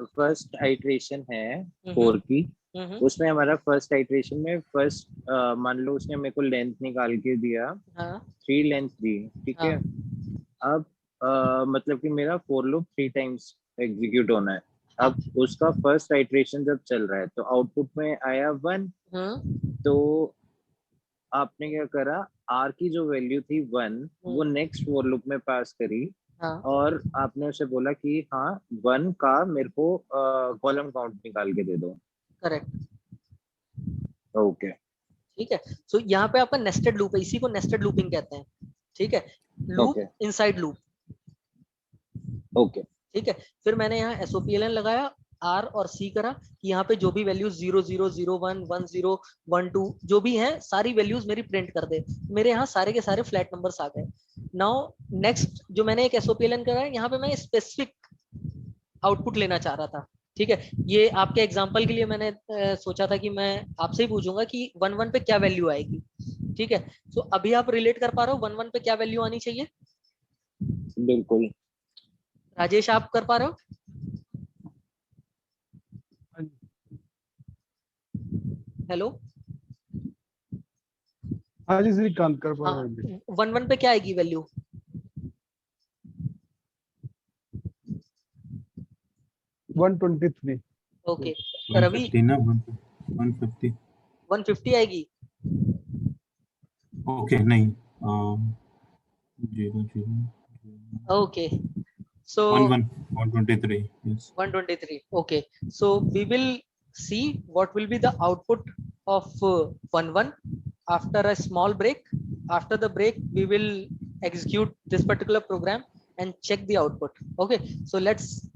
फर्स्ट आइटरेशन है 4 की, उसमें हमारा फर्स्ट आइटरेशन में फर्स्ट मान लो उसने मेरे को लेंथ निकाल के दिया, हाँ 3 लेंथ दी। ठीक है, अब मतलब कि मेरा फोर लूप 3 टाइम्स एग्जीक्यूट होना है। अब उसका फर्स्ट आइटरेशन जब चल रहा है तो आउटपुट में आया 1। तो आपने क्या करा, आर की जो वैल्यू थी 1 वो नेक्स्ट फोर लूप में पास करी, और आपने उसे बोला कि हाँ 1 का मेरे को कॉलम काउंट निकाल के दे दो। Correct, okay. ठीक है, सो यहाँ पे आपका नेस्टेड लूप है, इसी को नेस्टेड लूपिंग कहते हैं। ठीक है, लूप इनसाइड लूप। ओके, ठीक है, फिर मैंने यहाँ एसओपीएलएन लगाया, आर और सी करा कि यहाँ पे जो भी वैल्यूज 0 0 0 1 1 0 1 2 जो भी हैं, सारी वैल्यूज मेरी प्रिंट कर दे। मेरे यहाँ सारे के सारे फ्लैट नंबर्स आ गए। नाउ नेक्स्ट जो मैंने एक एसओपीएलएन करा है, यहाँ पे मैं स्पेसिफिक आउटपुट लेना चाह रहा था। ठीक है, ये आपके एग्जांपल के लिए मैंने सोचा था कि मैं आपसे ही पूछूंगा कि 1 1 पे क्या वैल्यू आएगी। ठीक है, तो अभी आप रिलेट कर पा रहे हो 1 1 पे क्या वैल्यू आनी चाहिए? बिल्कुल। राजेश, आप कर पा रहे हो? हेलो, हाँ जी श्रीकांत, कर पा रहा हूँ। 1 1 पे क्या आएगी वैल्यू? 123। ओके, रवि 150 150 आएगी। ओके, नहीं 0 0 okay, so 123, yes. 123. Okay, so we will see what will be the output of 1 1 after a small break. After the break we will execute this particular program and check the output. Okay, so let's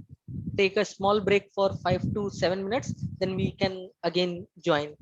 take a small break for 5 to 7 minutes, then we can again join.